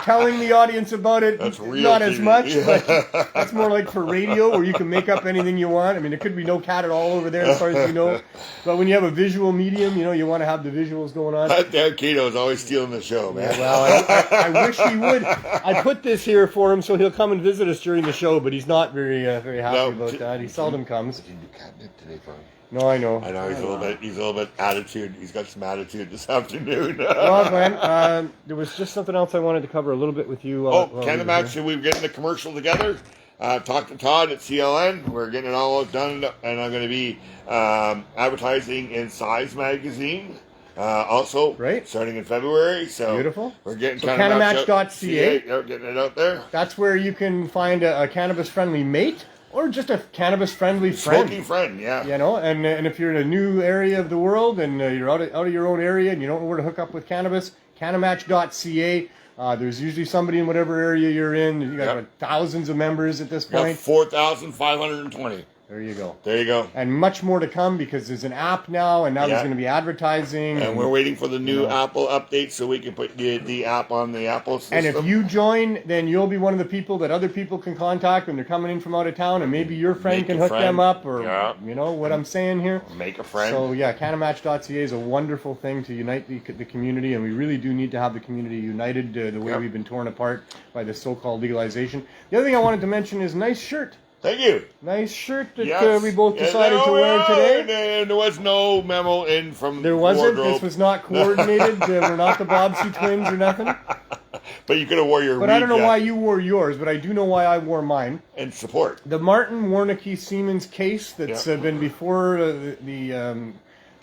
Speaker 1: Telling the audience about it,
Speaker 2: that's real
Speaker 1: not
Speaker 2: TV.
Speaker 1: As much, but that's more like for radio, where you can make up anything you want. I mean, there could be no cat at all over there, as far as you know. But when you have a visual medium, you want to have the visuals going on.
Speaker 2: That damn Cato is always stealing the show, man.
Speaker 1: Yeah, well, I wish he would. I put this here for him so he'll come and visit us during the show, but he's not very happy about that. He seldom comes.
Speaker 2: Did you do catnip today for him?
Speaker 1: No, I know.
Speaker 2: I know he's a little bit attitude. He's got some attitude this afternoon.
Speaker 1: Well, Glenn, there was just something else I wanted to cover a little bit with you.
Speaker 2: CannaMatch, we're getting the commercial together. Talk to Todd at CLN. We're getting it all done, and I'm going to be advertising in Size magazine. Also, starting in February. So
Speaker 1: beautiful.
Speaker 2: We're getting
Speaker 1: CannaMatch.ca.
Speaker 2: Getting it out there.
Speaker 1: That's where you can find a cannabis-friendly mate. Or just a cannabis-friendly friend.
Speaker 2: Smoking friend, yeah.
Speaker 1: And if you're in a new area of the world and you're out of your own area and you don't know where to hook up with cannabis, CannaMatch.ca. There's usually somebody in whatever area you're in. You got thousands of members at this point.
Speaker 2: 4,520.
Speaker 1: There you go.
Speaker 2: There you go.
Speaker 1: And much more to come because there's an app now, and now there's going to be advertising.
Speaker 2: And we're waiting for the new Apple update so we can put the app on the Apple system.
Speaker 1: And if you join, then you'll be one of the people that other people can contact when they're coming in from out of town, and maybe your friend can hook them up, or what I'm saying here.
Speaker 2: Make a friend.
Speaker 1: So CannaMatch.ca is a wonderful thing to unite the community, and we really do need to have the community united the way we've been torn apart by this so-called legalization. The other thing I wanted to mention is nice shirt.
Speaker 2: Thank you.
Speaker 1: Nice shirt that we both decided to wear today.
Speaker 2: There was no memo in from
Speaker 1: There wasn't. This was not coordinated. We're not the Bobbsey twins or nothing.
Speaker 2: But you could have wore your.
Speaker 1: But I don't know why you wore yours, but I do know why I wore mine.
Speaker 2: And support.
Speaker 1: The Martin Warnke Siemens case that's been before it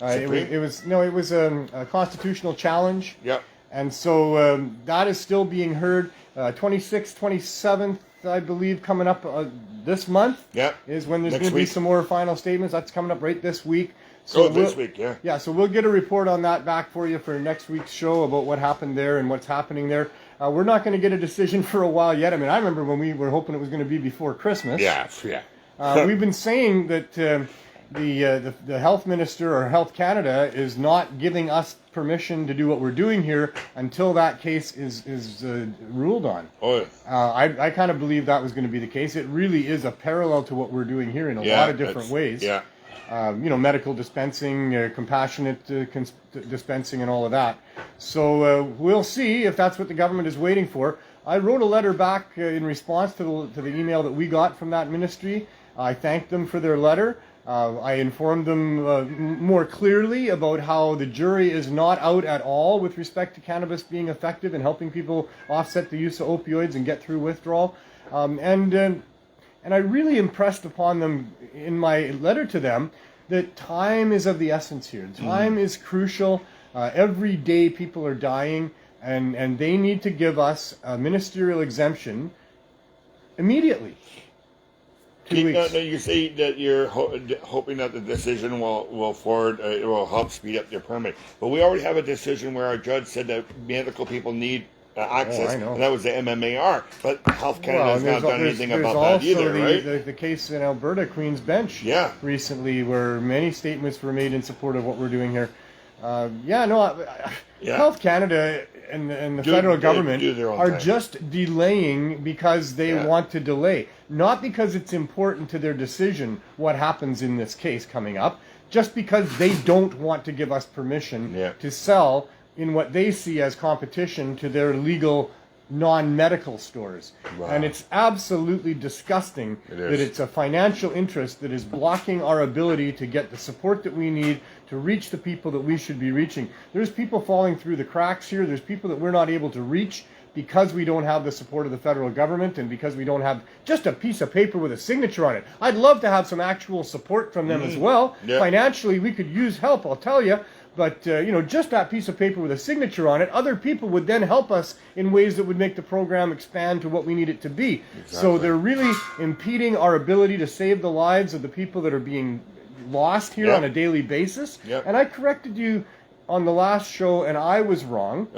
Speaker 1: was a constitutional challenge.
Speaker 2: Yep.
Speaker 1: And so that is still being heard. 26th, 27th, I believe, coming up this month is when there's going to be some more final statements. That's coming up right this week. So
Speaker 2: this week, yeah.
Speaker 1: Yeah, so we'll get a report on that back for you for next week's show about what happened there and what's happening there. We're not going to get a decision for a while yet. I mean, I remember when we were hoping it was going to be before Christmas.
Speaker 2: Yeah.
Speaker 1: We've been saying that the health minister or Health Canada is not giving us permission to do what we're doing here until that case is ruled on.
Speaker 2: Oh, yeah.
Speaker 1: I kind of believe that was going to be the case. It really is a parallel to what we're doing here in a lot of different ways.
Speaker 2: Yeah.
Speaker 1: Medical dispensing, compassionate dispensing, and all of that. So we'll see if that's what the government is waiting for. I wrote a letter back in response to the email that we got from that ministry. I thanked them for their letter. I informed them more clearly about how the jury is not out at all with respect to cannabis being effective in helping people offset the use of opioids and get through withdrawal. And I really impressed upon them in my letter to them that time is of the essence here. Time is crucial. Every day people are dying, and they need to give us a ministerial exemption immediately. 2 weeks.
Speaker 2: No, you say that you're hoping that the decision will help speed up your permit. But we already have a decision where our judge said that medical people need access, and that was the MMAR. But Health Canada has not done anything about that either, right?
Speaker 1: The case in Alberta, Queen's Bench, recently, where many statements were made in support of what we're doing here. Health Canada and the federal government are just delaying because they want to delay. Not because it's important to their decision what happens in this case coming up, just because they don't want to give us permission to sell in what they see as competition to their legal non-medical stores. Wow. And it's absolutely disgusting that it's a financial interest that is blocking our ability to get the support that we need to reach the people that we should be reaching. There's people falling through the cracks here. There's people that we're not able to reach because we don't have the support of the federal government and because we don't have just a piece of paper with a signature on it. I'd love to have some actual support from them as well. Financially, we could use help, I'll tell you. But, just that piece of paper with a signature on it, other people would then help us in ways that would make the program expand to what we need it to be. Exactly. So they're really impeding our ability to save the lives of the people that are being lost here on a daily basis. And I corrected you on the last show, and I was wrong.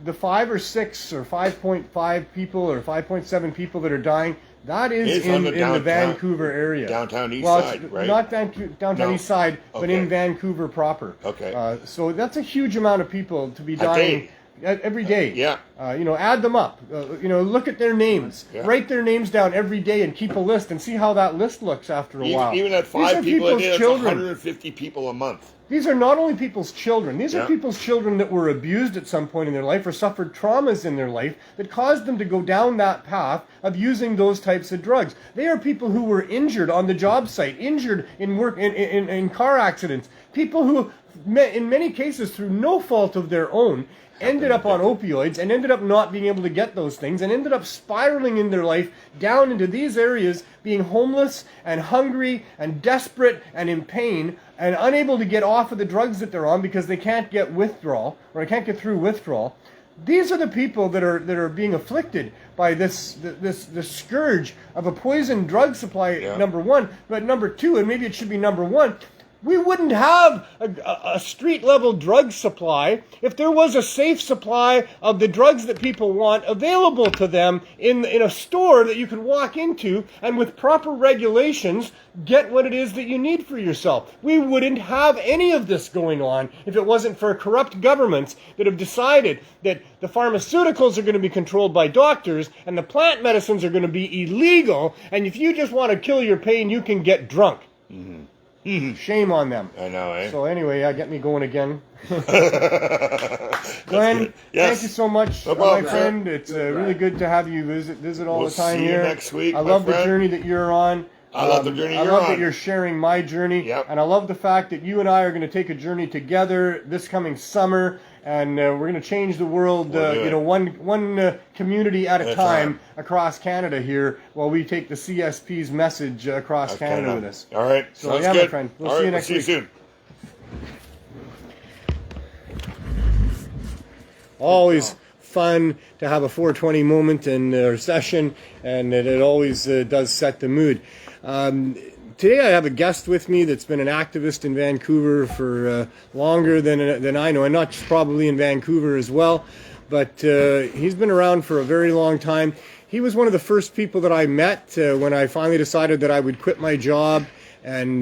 Speaker 1: The 5 or 6 or 5.5 people or 5.7 people that are dying, that is in the Vancouver area.
Speaker 2: Downtown east side, right?
Speaker 1: Not downtown east side, but in Vancouver proper.
Speaker 2: Okay.
Speaker 1: So that's a huge amount of people to be dying every day. Add them up. Look at their names. Write their names down every day and keep a list and see how that list looks after a while.
Speaker 2: Even at 5 people a day, that's 150 people a month.
Speaker 1: These are not only people's children. These are people's children that were abused at some point in their life or suffered traumas in their life that caused them to go down that path of using those types of drugs. They are people who were injured on the job site, injured in work in car accidents, people who, in many cases, through no fault of their own, ended up on opioids and ended up not being able to get those things and ended up spiraling in their life down into these areas, being homeless and hungry and desperate and in pain and unable to get off of the drugs that they're on because they can't get withdrawal or can't get through withdrawal. These are the people that are being afflicted by this scourge of a poison drug supply, number one. But number two, and maybe it should be number one, we wouldn't have a street-level drug supply if there was a safe supply of the drugs that people want available to them in a store that you could walk into and with proper regulations get what it is that you need for yourself. We wouldn't have any of this going on if it wasn't for corrupt governments that have decided that the pharmaceuticals are going to be controlled by doctors and the plant medicines are going to be illegal, and if you just want to kill your pain, you can get drunk. Mm-hmm. Shame on them.
Speaker 2: I know, eh?
Speaker 1: So anyway, get me going again. Glenn, thank you so much, my friend. It's really good to have you visit all the time here.
Speaker 2: We'll see you next week,
Speaker 1: I love the journey that you're on.
Speaker 2: I love the journey you're on.
Speaker 1: I love that you're sharing my journey. And I love the fact that you and I are going to take a journey together this coming summer. And we're going to change the world, one community at a time across Canada here, while we take the CSP's message across Canada with us.
Speaker 2: All right.
Speaker 1: So
Speaker 2: Sounds good.
Speaker 1: my friend. We'll see you next week.
Speaker 2: See you soon.
Speaker 1: Always fun to have a 420 moment in our session, and it always does set the mood. Today I have a guest with me that's been an activist in Vancouver for longer than I know, and not just probably in Vancouver as well, but he's been around for a very long time. He was one of the first people that I met when I finally decided that I would quit my job and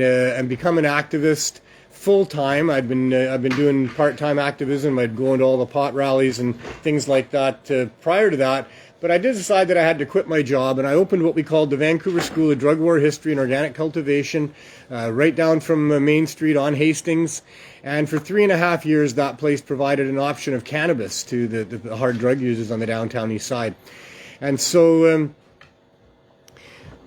Speaker 1: become an activist full-time. I've been doing part-time activism. I'd go into all the pot rallies and things like that prior to that. But I did decide that I had to quit my job, and I opened what we called the Vancouver School of Drug War History and Organic Cultivation, right down from Main Street on Hastings. And for 3.5 years, that place provided an option of cannabis to the hard drug users on the downtown east side. And so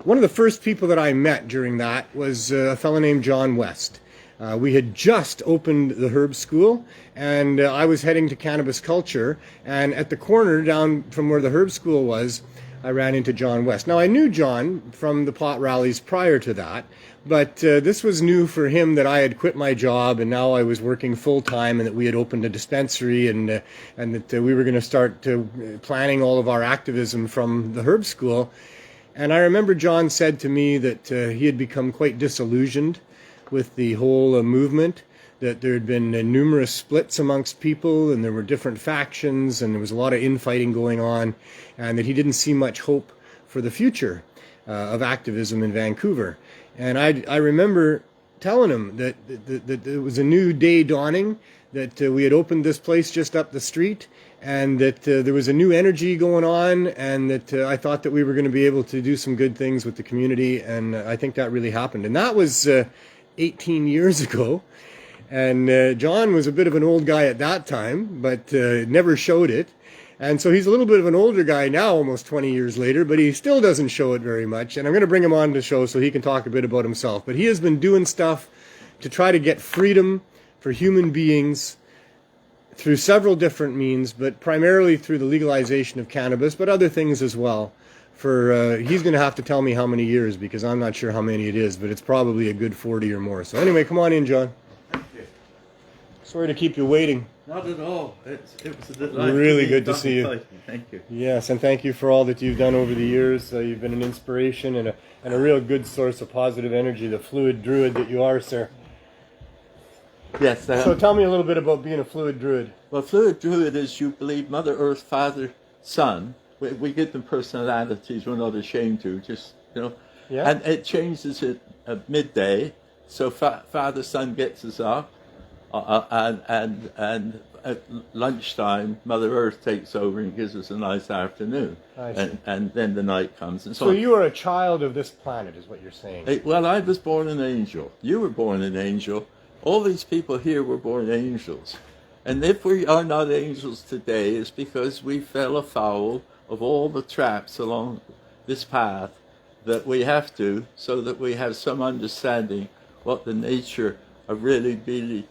Speaker 1: one of the first people that I met during that was a fellow named John West. We had just opened the herb school, and I was heading to cannabis culture, and at the corner down from where the herb school was, I ran into John West. Now, I knew John from the pot rallies prior to that, but this was new for him, that I had quit my job and now I was working full-time, and that we had opened a dispensary, and that we were going to start planning all of our activism from the herb school. And I remember John said to me that he had become quite disillusioned with the whole movement, that there had been numerous splits amongst people, and there were different factions, and there was a lot of infighting going on, and that he didn't see much hope for the future of activism in Vancouver. And I remember telling him that it was a new day dawning, that we had opened this place just up the street, and that there was a new energy going on, and that I thought that we were going to be able to do some good things with the community, and I think that really happened. And that was 18 years ago. And John was a bit of an old guy at that time, but never showed it. And so he's a little bit of an older guy now, almost 20 years later, but he still doesn't show it very much. And I'm going to bring him on the show so he can talk a bit about himself. But he has been doing stuff to try to get freedom for human beings through several different means, but primarily through the legalization of cannabis, but other things as well. He's going to have to tell me how many years, because I'm not sure how many it is, but it's probably a good 40 or more. So anyway, come on in, John. Sorry to keep you waiting.
Speaker 3: Not at all. It was a delight.
Speaker 1: Really good to see you.
Speaker 3: Thank you.
Speaker 1: Yes, and thank you for all that you've done over the years. You've been an inspiration and a real good source of positive energy, the fluid druid that you are, sir.
Speaker 3: Yes.
Speaker 1: So tell me a little bit about being a fluid druid.
Speaker 3: Well, fluid druid is, you believe, Mother Earth, Father, Son. We give them personalities we're not ashamed to, just,
Speaker 1: Yeah.
Speaker 3: And it changes at midday. So Father, Son gets us up. And at lunchtime, Mother Earth takes over and gives us a nice afternoon. And then the night comes. And
Speaker 1: so you are a child of this planet, is what you're saying.
Speaker 3: Well, I was born an angel. You were born an angel. All these people here were born angels. And if we are not angels today, it's because we fell afoul of all the traps along this path that we have to, so that we have some understanding what the nature of really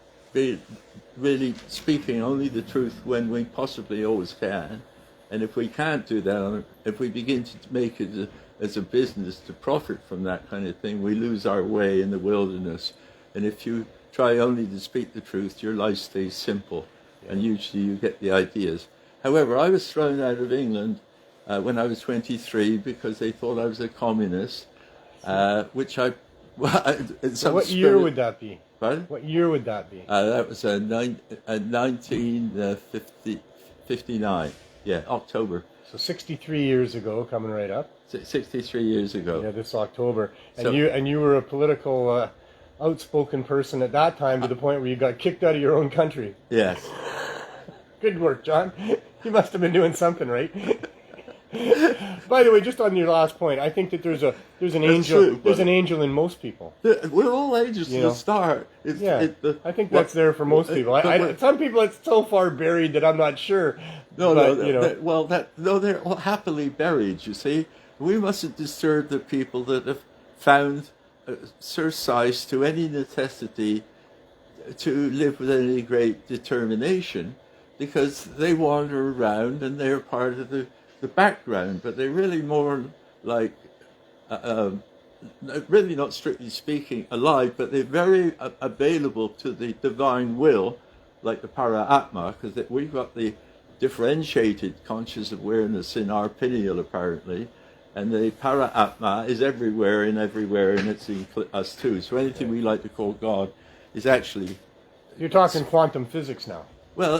Speaker 3: speaking only the truth when we possibly always can. And if we can't do that, if we begin to make it as a business to profit from that kind of thing, we lose our way in the wilderness. And if you try only to speak the truth, your life stays simple, and usually you get the ideas. However, I was thrown out of England when I was 23 because they thought I was a communist, which I...
Speaker 1: So what year would that be?
Speaker 3: Pardon?
Speaker 1: What year would that be?
Speaker 3: That was 1959. Yeah, October.
Speaker 1: So 63 years ago, coming right up.
Speaker 3: 63 years ago.
Speaker 1: Yeah, this October. And you were a political outspoken person at that time, to the point where you got kicked out of your own country.
Speaker 3: Yes.
Speaker 1: Good work, John. You must have been doing something right. By the way, just on your last point, I think that there's an angel.
Speaker 3: True,
Speaker 1: there's an angel in most people.
Speaker 3: We're all angels to the start.
Speaker 1: I think that's there for most people. Some people, it's so far buried that I'm not sure.
Speaker 3: They're all happily buried. You see, we mustn't disturb the people that have found surcease to any necessity to live with any great determination, because they wander around and they're part of the background, but they're really more like, really not strictly speaking alive, but they're very available to the divine will, like the para-atma, because we've got the differentiated conscious awareness in our pineal, apparently, and the para-atma is everywhere, and it's in us too. So anything we like to call God is actually...
Speaker 1: You're talking quantum physics now.
Speaker 3: Well,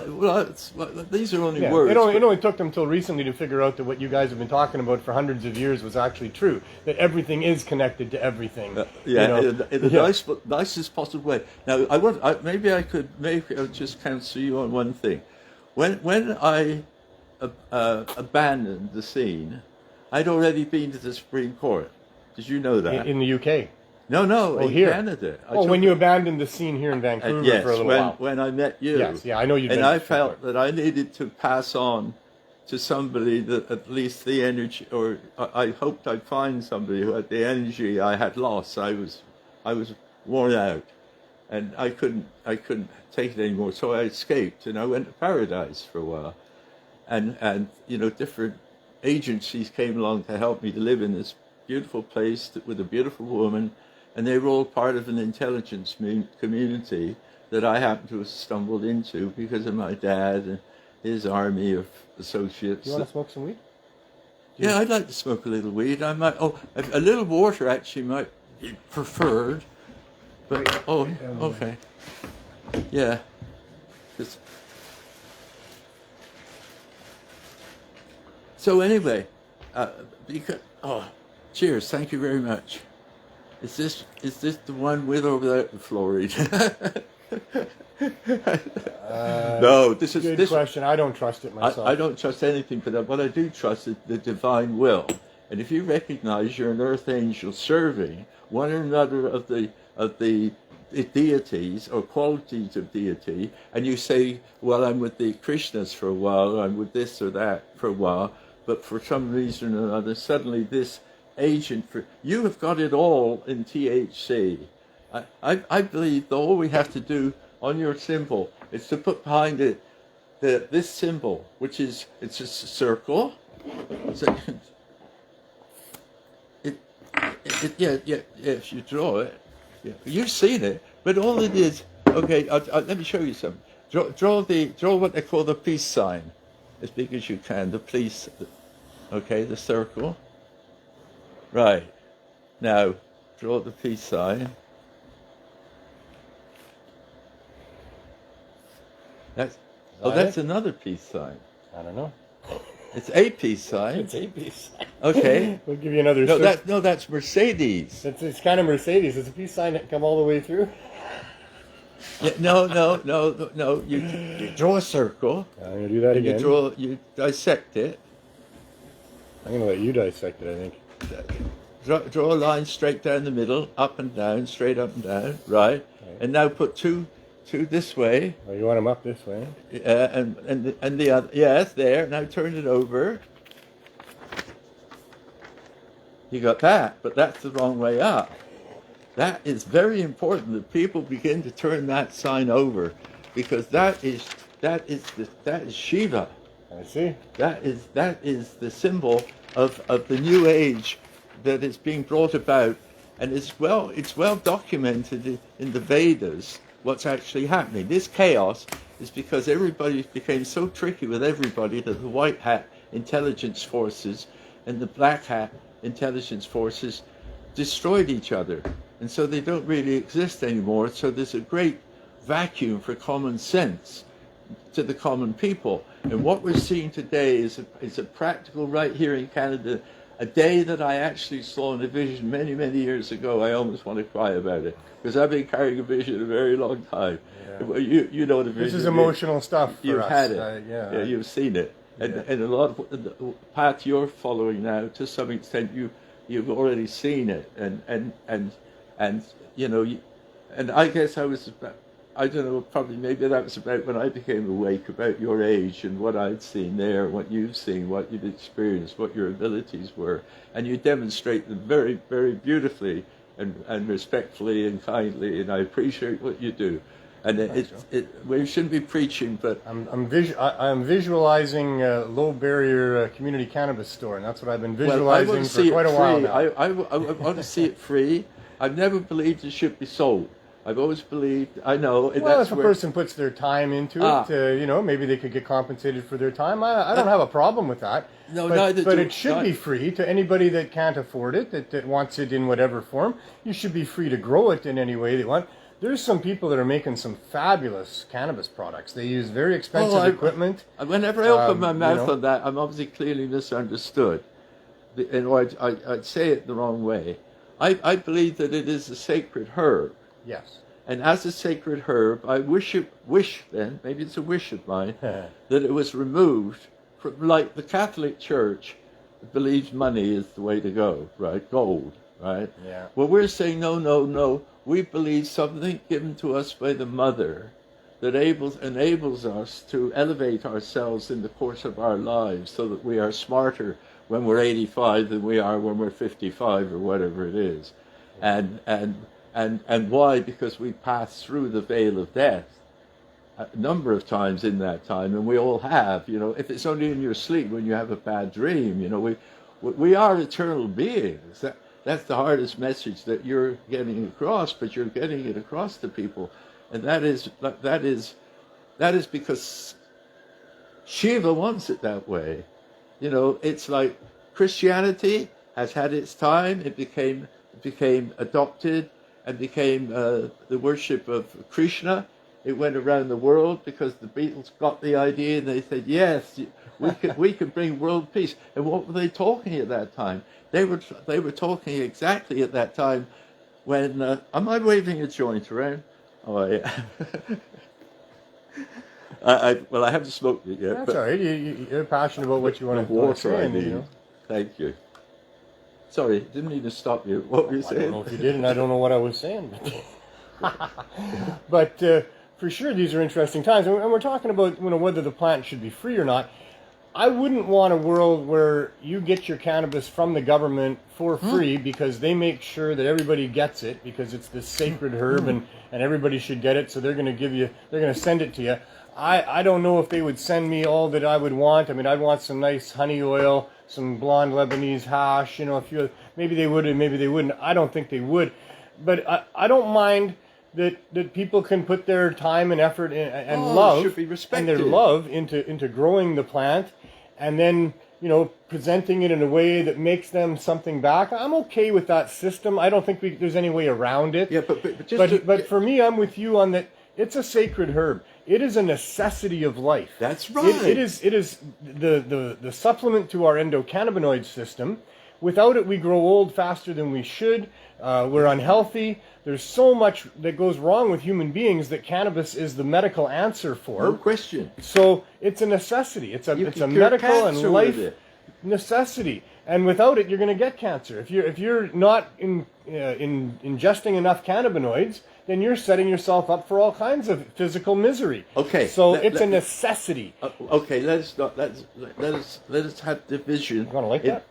Speaker 3: these are only words.
Speaker 1: It only took them till recently to figure out that what you guys have been talking about for hundreds of years was actually true. That everything is connected to everything.
Speaker 3: In the nicest possible way. Now, maybe I'll just counsel you on one thing. When I abandoned the scene, I'd already been to the Supreme Court. Did you know that?
Speaker 1: In the UK?
Speaker 3: No, in
Speaker 1: here.
Speaker 3: Canada.
Speaker 1: When you abandoned the scene here in Vancouver for a little while.
Speaker 3: When I met you.
Speaker 1: Yes, I know you.
Speaker 3: And I felt that I needed to pass on to somebody that at least the energy, or I hoped I'd find somebody who had the energy I had lost. I was worn out, and I couldn't take it anymore. So I escaped, and I went to paradise for a while, and different agencies came along to help me to live in this beautiful place with a beautiful woman, and they were all part of an intelligence community that I happened to have stumbled into because of my dad and his army of associates.
Speaker 1: You want to smoke some weed?
Speaker 3: Yeah, I'd like to smoke a little weed. I might. Oh, a little water actually might be preferred. But okay. Yeah. So anyway, cheers. Thank you very much. Is this the one with or without the fluoride? No, this is
Speaker 1: good question. I don't trust it myself.
Speaker 3: I don't trust anything, but what I do trust is the divine will. And if you recognize you're an earth angel serving one or another of the deities or qualities of deity, and you say, well, I'm with the Krishnas for a while, or I'm with this or that for a while, but for some reason or another, suddenly this agent you have got it all in THC. I believe that all we have to do on your symbol is to put behind it this symbol, which is it's a circle. If you draw it, you've seen it. But all it is, okay. Let me show you something. Draw what they call the peace sign, as big as you can. The peace, okay, the circle. Right. Now, draw the peace sign. That's another peace sign.
Speaker 1: I don't know.
Speaker 3: It's a peace sign.
Speaker 1: It's a peace sign.
Speaker 3: Okay.
Speaker 1: We'll give you another.
Speaker 3: That's Mercedes.
Speaker 1: It's kind of Mercedes. It's a peace sign that come all the way through.
Speaker 3: Yeah, no. You draw a circle.
Speaker 1: I'm gonna do that again.
Speaker 3: You dissect it.
Speaker 1: I'm gonna let you dissect it, I think.
Speaker 3: Draw a line straight down the middle, up and down, straight up and down, right? And now put two this way.
Speaker 1: Oh, you want them up this way?
Speaker 3: And the other, yes, there. Now turn it over. You got that, but that's the wrong way up. That is very important that people begin to turn that sign over, because that is Shiva.
Speaker 1: I see.
Speaker 3: That is the symbol of the new age that is being brought about, and it's well documented in the Vedas what's actually happening. This chaos is because everybody became so tricky with everybody that the white hat intelligence forces and the black hat intelligence forces destroyed each other, and so they don't really exist anymore. So there's a great vacuum for common sense to the common people. And what we're seeing today is a practical, right here in Canada, a day that I actually saw in a vision many, many years ago. I almost want to cry about it, because I've been carrying a vision a very long time. Yeah. You know the vision.
Speaker 1: This is emotional stuff for
Speaker 3: You've
Speaker 1: us.
Speaker 3: had it. You've seen it. And a lot of the path you're following now, to some extent, you've already seen it. And you know, and I guess I don't know, probably maybe that was about when I became awake about your age and what I'd seen there, what you've seen, what you've experienced, what your abilities were. And you demonstrate them very, very beautifully and respectfully and kindly, and I appreciate what you do. And we shouldn't be preaching, but
Speaker 1: I'm visualizing a low barrier community cannabis store, and that's what I've been visualizing for quite a while now.
Speaker 3: I want to see it free. I've never believed it should be sold. I've always believed, I know.
Speaker 1: Well, if a person puts their time into it, maybe they could get compensated for their time. I don't have a problem with that.
Speaker 3: No,
Speaker 1: but it should be free to anybody that can't afford it, that wants it in whatever form. You should be free to grow it in any way they want. There's some people that are making some fabulous cannabis products. They use very expensive equipment.
Speaker 3: Whenever I open my mouth on that, I'm obviously clearly misunderstood. I'd say it the wrong way. I believe that it is a sacred herb.
Speaker 1: Yes.
Speaker 3: And as a sacred herb, I wish then, maybe it's a wish of mine, that it was removed from, like the Catholic Church believes money is the way to go, right? Gold, right?
Speaker 1: Yeah.
Speaker 3: Well, we're saying, no. We believe something given to us by the Mother that enables us to elevate ourselves in the course of our lives so that we are smarter when we're 85 than we are when we're 55 or whatever it is. And why? Because we pass through the veil of death a number of times in that time, and we all have, if it's only in your sleep when you have a bad dream, we are eternal beings. That's the hardest message that you're getting across, but you're getting it across to people. And that is because Shiva wants it that way. It's like Christianity has had its time. It became adopted and became the worship of Krishna. It went around the world because the Beatles got the idea and they said, yes, we can bring world peace. And what were they talking at that time? They were talking exactly at that time when am I waving a joint around? Oh, yeah. I haven't smoked it yet.
Speaker 1: That's all right. You're passionate about what you want to say.
Speaker 3: I mean. Thank you. Sorry, didn't mean to stop you. What were you saying?
Speaker 1: I don't know if you did, and I don't know what I was saying. But for sure, these are interesting times. And we're talking about whether the plant should be free or not. I wouldn't want a world where you get your cannabis from the government for free because they make sure that everybody gets it because it's this sacred herb and everybody should get it. So they're going to send it to you. I don't know if they would send me all that I would want. I mean, I'd want some nice honey oil, some blonde Lebanese hash, maybe they would and maybe they wouldn't. I don't think they would. But I don't mind that people can put their time and effort and love
Speaker 3: should be respected.
Speaker 1: And their love into growing the plant and then, presenting it in a way that makes them something back. I'm okay with that system. I don't think there's any way around it.
Speaker 3: Yeah,
Speaker 1: but for me, I'm with you on that. It's a sacred herb. It is a necessity of life.
Speaker 3: That's right.
Speaker 1: It is the supplement to our endocannabinoid system. Without it, we grow old faster than we should. We're unhealthy. There's so much that goes wrong with human beings that cannabis is the medical answer for.
Speaker 3: No question.
Speaker 1: So it's a necessity. It's a medical and life necessity. And without it, you're going to get cancer. If you're not ingesting enough cannabinoids, then you're setting yourself up for all kinds of physical misery.
Speaker 3: Okay.
Speaker 1: So it's a necessity.
Speaker 3: Okay. Let us have division.
Speaker 1: You want to like that?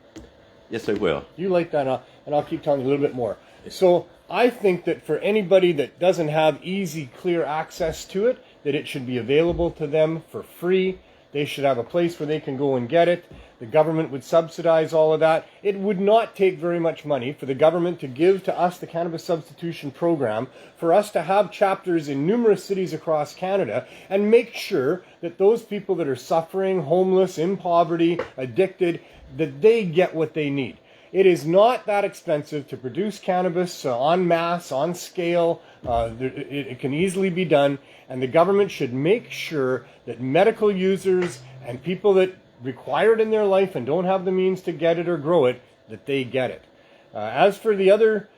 Speaker 3: Yes, I will.
Speaker 1: You like that, and I'll keep telling you a little bit more. So I think that for anybody that doesn't have easy, clear access to it, that it should be available to them for free. They should have a place where they can go and get it. The government would subsidize all of that. It would not take very much money for the government to give to us the Cannabis Substitution Program, for us to have chapters in numerous cities across Canada and make sure that those people that are suffering, homeless, in poverty, addicted, that they get what they need. It is not that expensive to produce cannabis en masse, on scale. It can easily be done, and the government should make sure that medical users and people that require it in their life and don't have the means to get it or grow it, that they get it. As for the other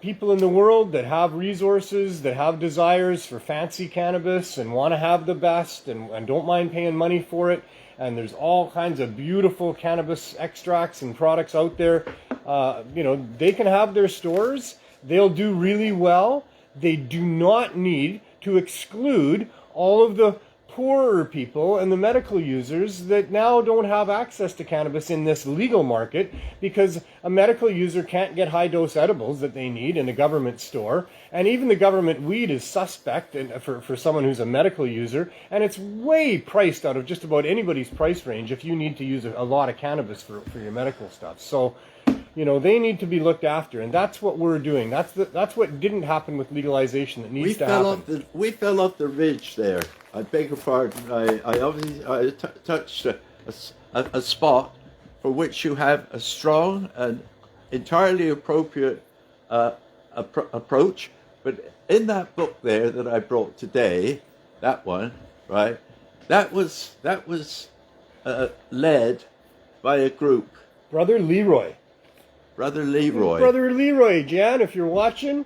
Speaker 1: people in the world that have resources, that have desires for fancy cannabis and want to have the best and don't mind paying money for it, and there's all kinds of beautiful cannabis extracts and products out there. They can have their stores. They'll do really well. They do not need to exclude all of the poorer people and the medical users that now don't have access to cannabis in this legal market, because a medical user can't get high-dose edibles that they need in a government store, and even the government weed is suspect for someone who's a medical user, and it's way priced out of just about anybody's price range if you need to use a lot of cannabis for your medical stuff. So they need to be looked after, and that's what we're doing. That's what didn't happen with legalization that needs to happen.
Speaker 3: We fell off the ridge there. I beg your pardon. I obviously touched a spot for which you have a strong and entirely appropriate approach. But in that book there that I brought today, that one, right? That was led by a group.
Speaker 1: Brother Leroy, Jan, if you're watching.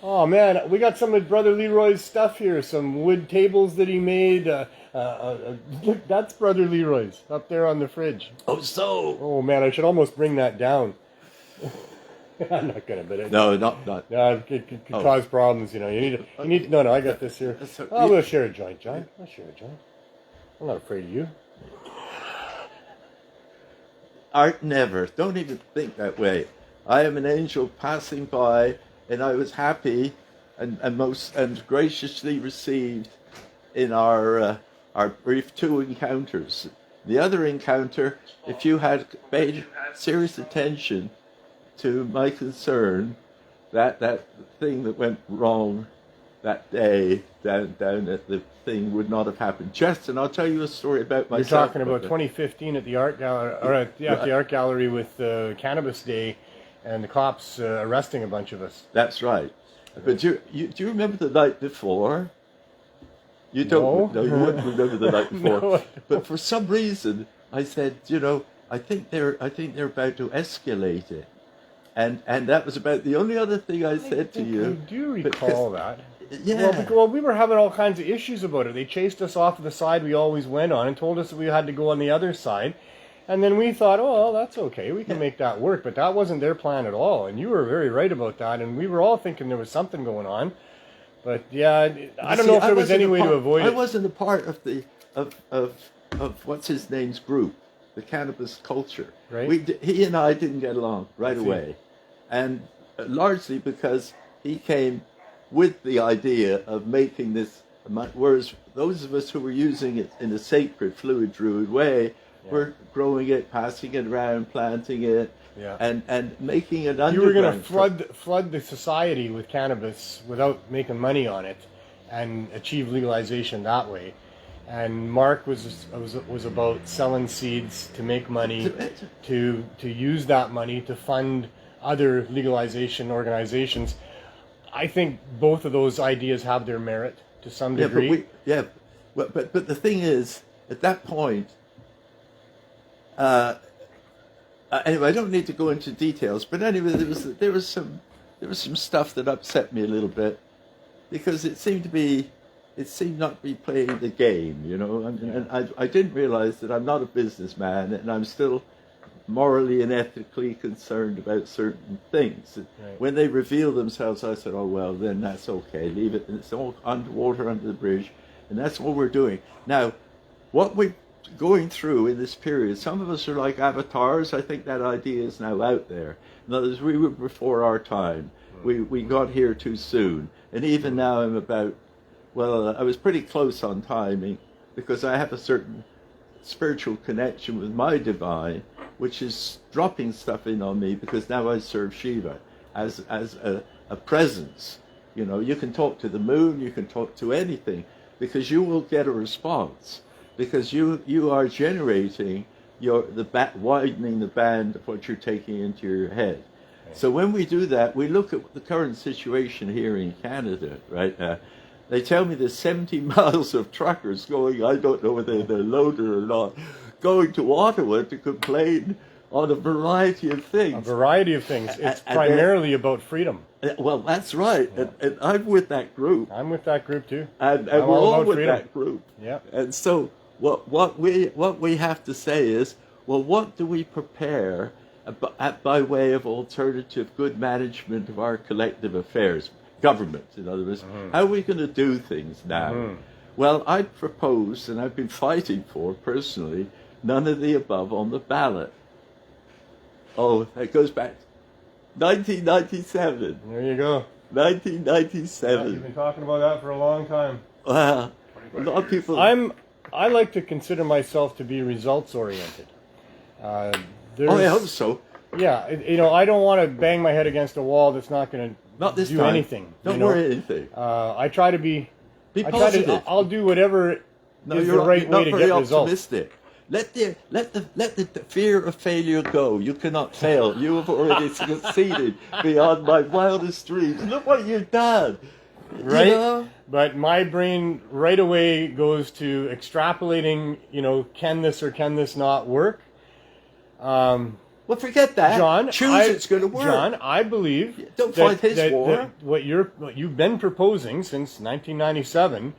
Speaker 1: Oh man, we got some of Brother Leroy's stuff here. Some wood tables that he made. Look, that's Brother Leroy's up there on the fridge.
Speaker 3: Oh, so.
Speaker 1: Oh man, I should almost bring that down. I'm not gonna, but
Speaker 3: No, not.
Speaker 1: no, it could cause problems. You need to. No, I got this here.
Speaker 3: So
Speaker 1: We'll share a joint, John. I'll share a joint. I'm not afraid of you.
Speaker 3: Art never. Don't even think that way. I am an angel passing by, and I was happy and graciously received in our brief 2 encounters. The other encounter, if you had paid serious attention to my concern, that thing that went wrong that day down at the thing would not have happened. Justin, I'll tell you a story about myself.
Speaker 1: You're talking about 2015 at the art gallery, or at the art gallery with Cannabis Day, and the cops arresting a bunch of us.
Speaker 3: That's right. But do you remember the night before? You don't. No, you wouldn't remember the night before.
Speaker 1: No.
Speaker 3: But for some reason, I said, I think they're about to escalate it, and that was about the only other thing I said to you.
Speaker 1: I do recall that.
Speaker 3: Yeah.
Speaker 1: Well, we were having all kinds of issues about it. They chased us off of the side we always went on and told us that we had to go on the other side. And then we thought, oh, well, that's okay. We can make that work. But that wasn't their plan at all. And you were very right about that. And we were all thinking there was something going on. But yeah, I don't know if there was any way to avoid it.
Speaker 3: I wasn't a part of the of what's his name's group, the cannabis culture.
Speaker 1: Right.
Speaker 3: He and I didn't get along right away, and largely because he came with the idea of making this, whereas those of us who were using it in a sacred, fluid, druid way were growing it, passing it around, planting it, and making an underground.
Speaker 1: You were going to flood the society with cannabis without making money on it, and achieve legalization that way. And Mark was about selling seeds to make money, to use that money to fund other legalization organizations. I think both of those ideas have their merit to some degree.
Speaker 3: But the thing is, at that point, anyway, I don't need to go into details. But anyway, there was some stuff that upset me a little bit, because it seemed not to be playing the game, And I didn't realize that I'm not a businessman, and I'm still morally and ethically concerned about certain things.
Speaker 1: Right.
Speaker 3: When they reveal themselves, I said, oh, well, then that's okay. Leave it. It's all underwater under the bridge. And that's what we're doing. Now, what we're going through in this period, some of us are like avatars. I think that idea is now out there. In other words, we were before our time. We got here too soon. And even now I'm I was pretty close on timing, because I have a certain spiritual connection with my divine, which is dropping stuff in on me, because now I serve Shiva as a presence. You can talk to the moon, you can talk to anything, because you will get a response, because you are generating widening the band of what you're taking into your head. Okay. So when we do that, we look at the current situation here in Canada right now. They tell me there's 70 miles of truckers going, I don't know whether they're loaded or not, going to Ottawa to complain on a variety of things.
Speaker 1: It's primarily about freedom.
Speaker 3: Well, that's right. Yeah. And I'm with that group.
Speaker 1: I'm with that group too.
Speaker 3: And we're all with freedom. That group.
Speaker 1: Yeah.
Speaker 3: And so what we have to say is, well, what do we prepare by way of alternative good management of our collective affairs? Government, in other words. How are we going to do things now? Well, I propose, and I've been fighting for, personally, none of the above on the ballot. Oh, that goes back to 1997.
Speaker 1: There you go.
Speaker 3: 1997.
Speaker 1: You've been talking about that for a long time.
Speaker 3: Well, a lot of people...
Speaker 1: I like to consider myself to be results-oriented.
Speaker 3: I hope so.
Speaker 1: Yeah, I don't want to bang my head against a wall that's not going to do anything.
Speaker 3: Don't worry anything.
Speaker 1: I try to be
Speaker 3: positive.
Speaker 1: I'll do whatever is the right way to get results.
Speaker 3: Let the fear of failure go. You cannot fail. You have already succeeded beyond my wildest dreams. Look what you've done.
Speaker 1: Right? But my brain right away goes to extrapolating, can this or can this not work?
Speaker 3: Well, forget that.
Speaker 1: John,
Speaker 3: it's going to work.
Speaker 1: John, I believe
Speaker 3: don't fight his war.
Speaker 1: That what you've been proposing since 1997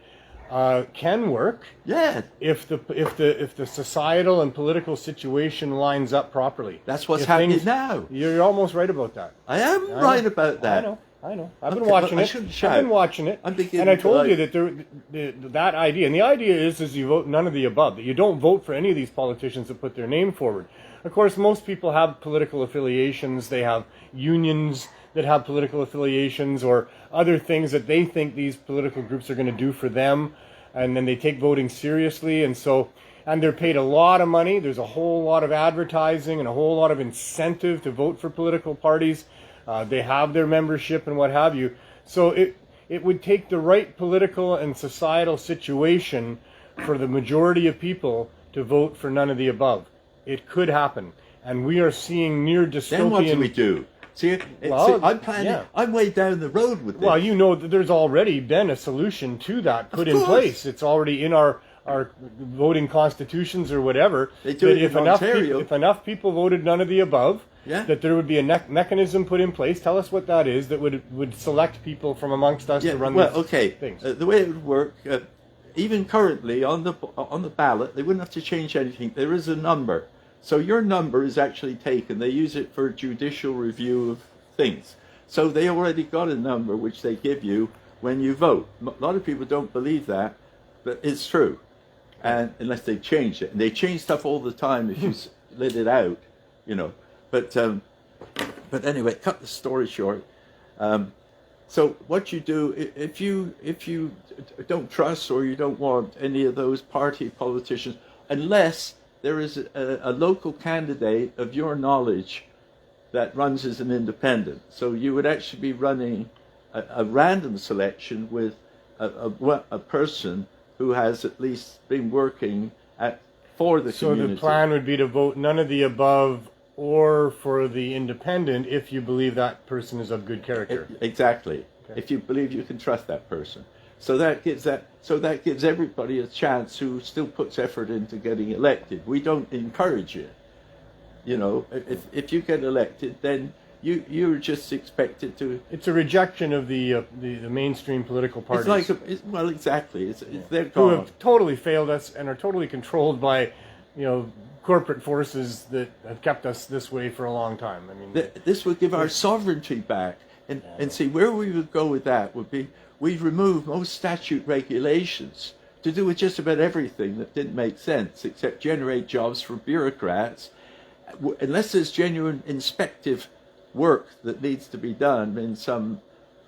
Speaker 1: can work
Speaker 3: Yeah,
Speaker 1: if the societal and political situation lines up properly.
Speaker 3: that's what's
Speaker 1: If
Speaker 3: happening
Speaker 1: things-
Speaker 3: now.
Speaker 1: You're almost right about that.
Speaker 3: I am
Speaker 1: I
Speaker 3: right
Speaker 1: know.
Speaker 3: about that.
Speaker 1: I know. I've been
Speaker 3: Okay,
Speaker 1: watching
Speaker 3: well, I
Speaker 1: it.
Speaker 3: shouldn't
Speaker 1: I've
Speaker 3: shout.
Speaker 1: been watching it.
Speaker 3: I'm beginning
Speaker 1: and I
Speaker 3: to
Speaker 1: told
Speaker 3: like-
Speaker 1: you that that idea, and the idea is you vote none of the above, that you don't vote for any of these politicians that put their name forward. Of course, most people have political affiliations. They have unions that have political affiliations or other things that they think these political groups are going to do for them, and then they take voting seriously, and they're paid a lot of money. There's a whole lot of advertising and a whole lot of incentive to vote for political parties. They have their membership and what have you. So it would take the right political and societal situation for the majority of people to vote for none of the above. It could happen. And we are seeing near dystopian...
Speaker 3: Then what do we do? See,
Speaker 1: Well,
Speaker 3: I'm planning.
Speaker 1: yeah.
Speaker 3: I'm way down the road with this.
Speaker 1: Well, you know that there's already been a solution to that put in
Speaker 3: course.
Speaker 1: place. It's already in our voting constitutions or whatever.
Speaker 3: They do
Speaker 1: that
Speaker 3: it in Ontario.
Speaker 1: if enough people voted none of the above,
Speaker 3: Yeah.
Speaker 1: that there would be a mechanism put in place. Tell us what that is that would select people from amongst us to run
Speaker 3: well,
Speaker 1: these
Speaker 3: okay.
Speaker 1: things.
Speaker 3: The way it would work, even currently on the ballot, they wouldn't have to change anything. There is a number, so your number is actually taken. They use it for judicial review of things. So they already got a number which they give you when you vote. A lot of people don't believe that, but it's true, and unless they change it, and they change stuff all the time if you let it out, you know. But anyway, cut the story short. So what you do, if you don't trust or you don't want any of those party politicians, unless there is a local candidate of your knowledge that runs as an independent. So you would actually be running a random selection with a person who has at least been working for the community.
Speaker 1: So the plan would be to vote none of the above or for the independent if you believe that person is of good character.
Speaker 3: Exactly.
Speaker 1: Okay.
Speaker 3: If you believe you can trust that person. So that gives everybody a chance who still puts effort into getting elected. We don't encourage it. You know, if you get elected, then you're just expected to.
Speaker 1: It's a rejection of the mainstream political parties.
Speaker 3: It's like well, exactly. They're
Speaker 1: who
Speaker 3: gone.
Speaker 1: have totally failed us and are totally controlled by, corporate forces that have kept us this way for a long time. I mean,
Speaker 3: This would give our sovereignty back, and see where we would go with that would be we'd remove most statute regulations to do with just about everything that didn't make sense, except generate jobs for bureaucrats. Unless there's genuine inspective work that needs to be done in some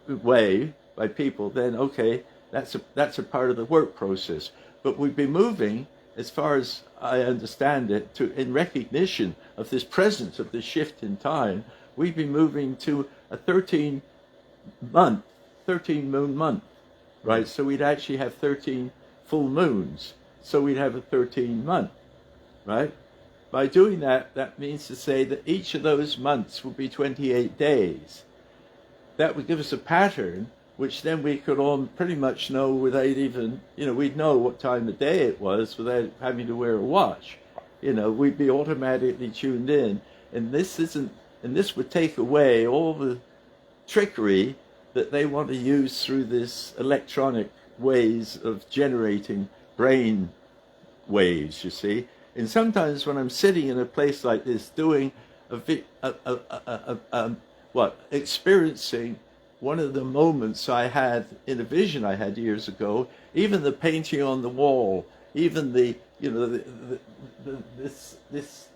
Speaker 3: way by people, then okay, that's a part of the work process. But we'd be moving, as far as I understand it, in recognition of this presence of this shift in time, we'd be moving to a 13 moon month, right? So we'd actually have 13 full moons. So we'd have a 13 month, right? By doing that, that means to say that each of those months would be 28 days. That would give us a pattern, which then we could all pretty much know without even, we'd know what time of day it was without having to wear a watch. We'd be automatically tuned in. And this would take away all the trickery that they want to use through this electronic ways of generating brain waves, you see. And sometimes when I'm sitting in a place like this doing experiencing one of the moments I had in a vision I had years ago, even the painting on the wall, even this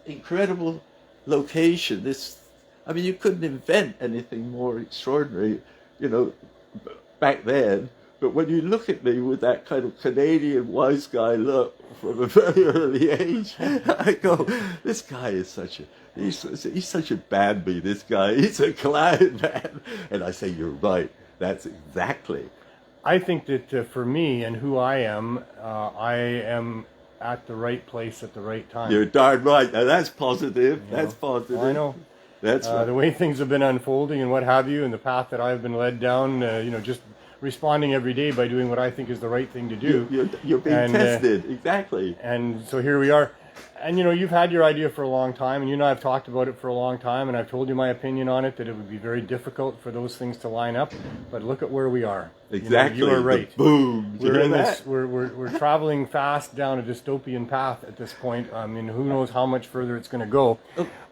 Speaker 3: incredible location, you couldn't invent anything more extraordinary, back then. But when you look at me with that kind of Canadian wise guy look from a very early age, I go, this guy is he's such a Bambi, this guy. He's a clown, man. And I say, you're right. That's exactly.
Speaker 1: I think that for me and who I am at the right place at the right time.
Speaker 3: You're darn right. Now that's positive. That's positive.
Speaker 1: I know.
Speaker 3: That's right.
Speaker 1: The way things have been unfolding and what have you, and the path that I've been led down, just responding every day by doing what I think is the right thing to do.
Speaker 3: You're being tested, exactly.
Speaker 1: And so here we are. And you know, you've had your idea for a long time, and you and I have talked about it for a long time, and I've told you my opinion on it, that it would be very difficult for those things to line up. But look at where we are.
Speaker 3: Exactly.
Speaker 1: You are right.
Speaker 3: The boom.
Speaker 1: We're in this. We're traveling fast down a dystopian path at this point. I mean, who knows how much further it's going to go?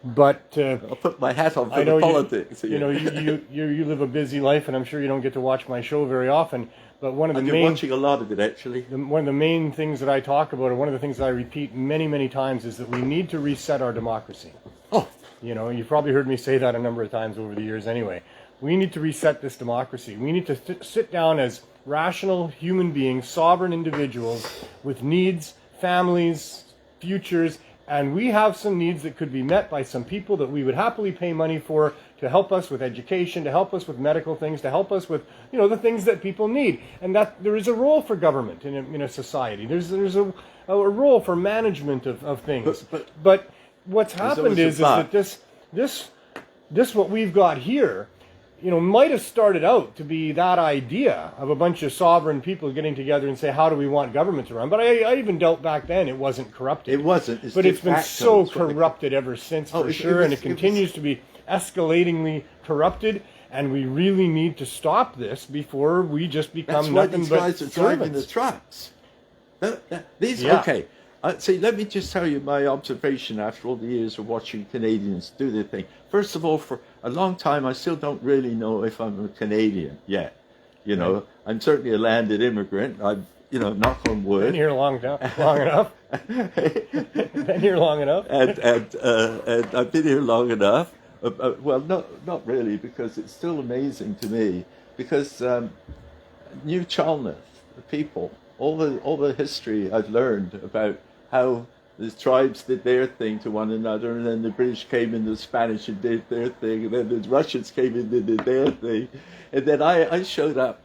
Speaker 1: But
Speaker 3: I'll put my hat on for
Speaker 1: I know
Speaker 3: the politics.
Speaker 1: You know, you live a busy life, and I'm sure you don't get to watch my show very often. But one of the
Speaker 3: I've been watching a lot of it, actually.
Speaker 1: One of the main things that I talk about, or one of the things that I repeat many, many times, is that we need to reset our democracy.
Speaker 3: Oh.
Speaker 1: You know, you've probably heard me say that a number of times over the years anyway. We need to reset this democracy. We need to sit down as rational human beings, sovereign individuals with needs, families, futures, and we have some needs that could be met by some people that we would happily pay money for, to help us with education, to help us with medical things, to help us with, you know, the things that people need. And that there is a role for government in a society. There's a role for management of things. But what's happened is that this what we've got here, you know, might have started out to be that idea of a bunch of sovereign people getting together and say, how do we want government to run? But I even doubt back then it wasn't corrupted.
Speaker 3: It wasn't.
Speaker 1: But it's been so corrupted ever since, for sure, and it continues to be escalatingly corrupted, and we really need to stop this before we just become nothing but
Speaker 3: That's why these guys are driving the trucks. Okay. See, let me just tell you my observation after all the years of watching Canadians do their thing. First of all, for a long time, I still don't really know if I'm a Canadian yet. You know, I'm certainly a landed immigrant. I've, you know, knock on wood.
Speaker 1: Been here long enough. Been here long enough.
Speaker 3: And I've been here long enough. Well, not really, because it's still amazing to me. Because New Chalmers, the people, all the history I've learned about how the tribes did their thing to one another, and then the British came in, the Spanish and did their thing, and then the Russians came in and did their thing. And then I showed up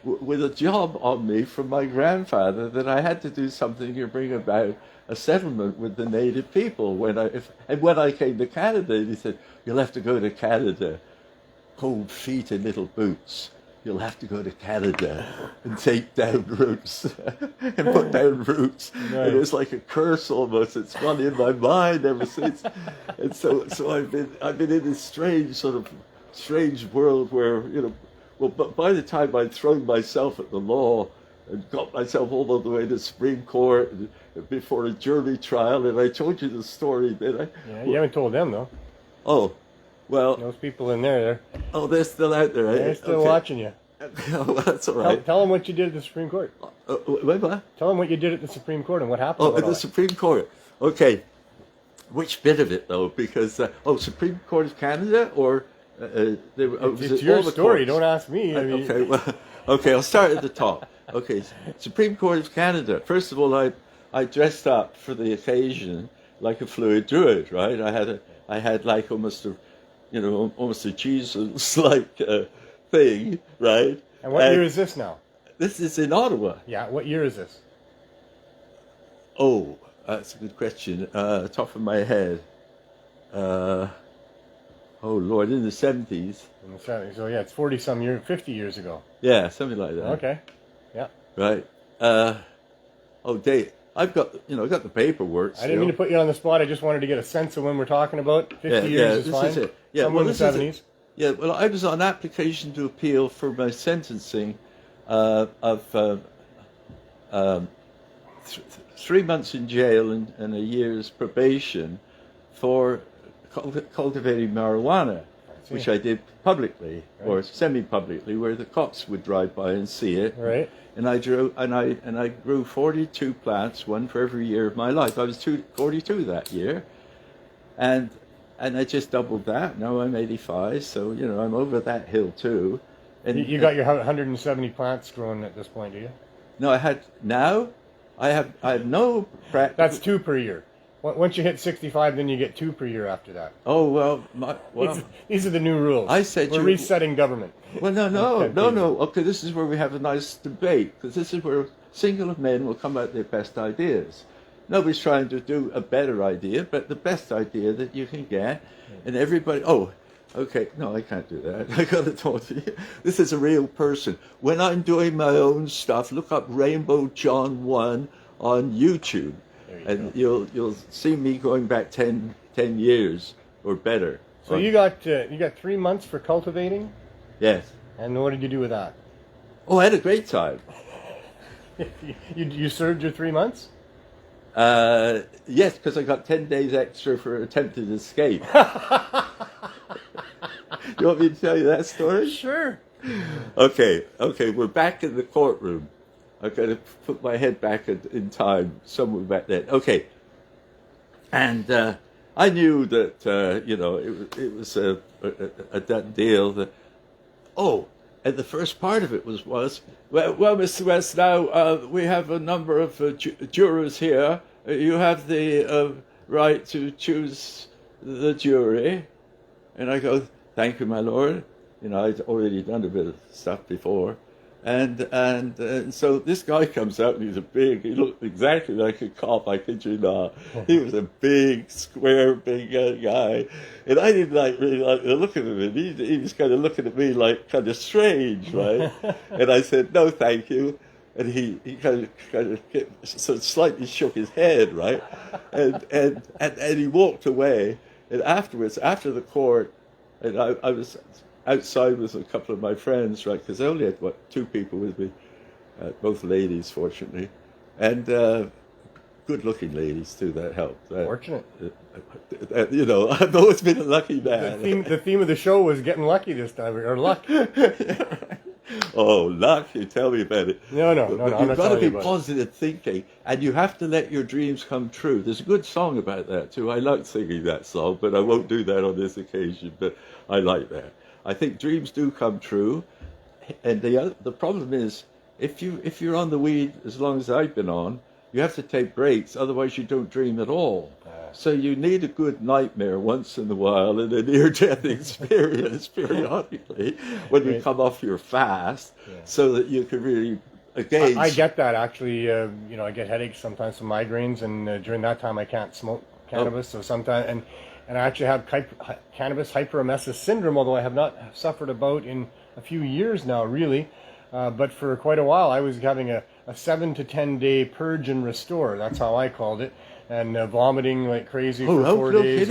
Speaker 3: with a job on me from my grandfather that I had to do something to bring about a settlement with the native people. When I came to Canada, he said, "You'll have to go to Canada, cold feet and little boots. You'll have to go to Canada and take down roots and put down roots." Right. And it's like a curse almost. It's gone in my mind ever since. And so I've been in this strange world where, you know, well, but by the time I'd thrown myself at the law and got myself all the way to the Supreme Court and before a jury trial, and I told you the story, did I?
Speaker 1: Yeah, you haven't told them though.
Speaker 3: Oh. Well,
Speaker 1: those people in there,
Speaker 3: they're still out there, right?
Speaker 1: They're still watching you.
Speaker 3: Oh, well, that's all right.
Speaker 1: Tell them what you did at the Supreme Court.
Speaker 3: What?
Speaker 1: Tell them what you did at the Supreme Court and what happened.
Speaker 3: Oh, at the Supreme Court. Okay. Which bit of it, though? Because, Supreme Court of Canada, or...
Speaker 1: it's your story, don't ask me. I mean...
Speaker 3: Okay, I'll start at the top. Okay, Supreme Court of Canada. First of all, I dressed up for the occasion like a fluid druid, right? I had like almost a Jesus-like thing, right?
Speaker 1: And what year is this now?
Speaker 3: This is in Ottawa.
Speaker 1: Yeah, what year is this?
Speaker 3: Oh, that's a good question. Top of my head. Oh, Lord, in the 70s.
Speaker 1: In the 70s, so yeah, it's 40-some years, 50 years ago.
Speaker 3: Yeah, something like that.
Speaker 1: Okay, yeah.
Speaker 3: Right. Dave, I've got the paperwork.
Speaker 1: I didn't mean to put you on the spot. I just wanted to get a sense of when we're talking about. 50 years is fine.
Speaker 3: Is it. Yeah,
Speaker 1: somewhere in the 70s.
Speaker 3: Yeah, well, I was on application to appeal for my sentencing of 3 months in jail and a year's probation for cultivating marijuana, which I did publicly, right, or semi-publicly, where the cops would drive by and see it.
Speaker 1: Right.
Speaker 3: And I grew 42 plants, one for every year of my life. I was 42 that year, and I just doubled that. Now I'm 85, so I'm over that hill too. And
Speaker 1: you got your 170 plants grown at this point, do you?
Speaker 3: No, I have no practice.
Speaker 1: That's 2 per year. Once you hit 65, then you get 2 per year after that.
Speaker 3: Oh, well.
Speaker 1: These are the new rules.
Speaker 3: I said
Speaker 1: we're resetting government.
Speaker 3: Well, no. Okay, this is where we have a nice debate, because this is where single men will come out with their best ideas. Nobody's trying to do a better idea, but the best idea that you can get, and everybody. Oh, okay. No, I can't do that. I got to talk to you. This is a real person. When I'm doing my own stuff, look up Rainbow John 1 on YouTube. And you'll see me going back 10 years or better.
Speaker 1: So you got 3 months for cultivating,
Speaker 3: Yes.
Speaker 1: and what did you do with that?
Speaker 3: Oh, I had a great time.
Speaker 1: You served your 3 months?
Speaker 3: Yes, because I got 10 days extra for attempted escape. You want me to tell you that story?
Speaker 1: Sure.
Speaker 3: Okay, we're back in the courtroom. I've got to put my head back in time, somewhere back then. Okay. And I knew that, it was a done deal. And the first part of it was well, Mr. West, now we have a number of jurors here. You have the right to choose the jury. And I go, thank you, my lord. I'd already done a bit of stuff before. And so this guy comes out, and he looked exactly like a cop, I kid you not. He was a big, square, big guy. And I didn't really like the look of him. And he was kind of looking at me like kind of strange, right? And I said, no, thank you. And he kind of so slightly shook his head, right? And he walked away. And afterwards, after the court, and I was outside with a couple of my friends, right? Because I only had, 2 people with me, both ladies, fortunately. And good-looking ladies, too, that helped.
Speaker 1: Fortunate.
Speaker 3: I've always been a lucky man.
Speaker 1: The theme of the show was getting lucky this time, or luck.
Speaker 3: Oh, luck, you tell me about it.
Speaker 1: No,
Speaker 3: You've got to be positive thinking, and you have to let your dreams come true. There's a good song about that, too. I like singing that song, but I won't do that on this occasion, but I like that. I think dreams do come true, and the problem is, if you're on the weed as long as I've been on, you have to take breaks, otherwise you don't dream at all. So you need a good nightmare once in a while and a near-death experience periodically when you come off your fast, so that you can really engage. I
Speaker 1: get that, actually. I get headaches sometimes from migraines, and during that time I can't smoke cannabis, so sometimes... And I actually have cannabis hyperemesis syndrome, although I have not suffered about in a few years now, really. But for quite a while, I was having a 7 to 10 day purge and restore. That's how I called it. And vomiting like crazy for 4 days.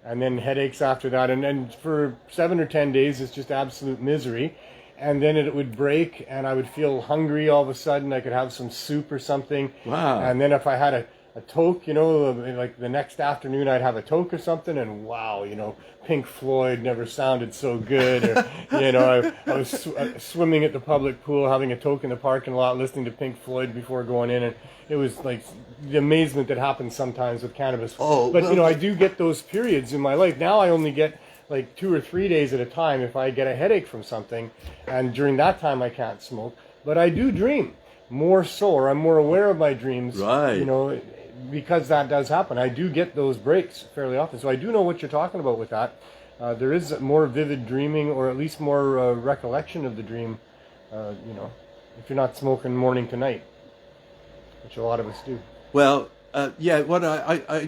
Speaker 1: And then headaches after that. And then for 7 or 10 days, it's just absolute misery. And then it would break, and I would feel hungry all of a sudden. I could have some soup or something. Wow. And then if I had a toke, like the next afternoon I'd have a toke or something, and wow, Pink Floyd never sounded so good. Or, I was swimming at the public pool, having a toke in the parking lot, listening to Pink Floyd before going in, and it was like the amazement that happens sometimes with cannabis. But I do get those periods in my life. Now I only get like 2 or 3 days at a time if I get a headache from something, and during that time I can't smoke. But I do dream more so, or I'm more aware of my dreams. Right. Because that does happen. I do get those breaks fairly often. So I do know what you're talking about with that. There is more vivid dreaming, or at least more recollection of the dream, if you're not smoking morning to night, which a lot of us do.
Speaker 3: Well, what
Speaker 4: I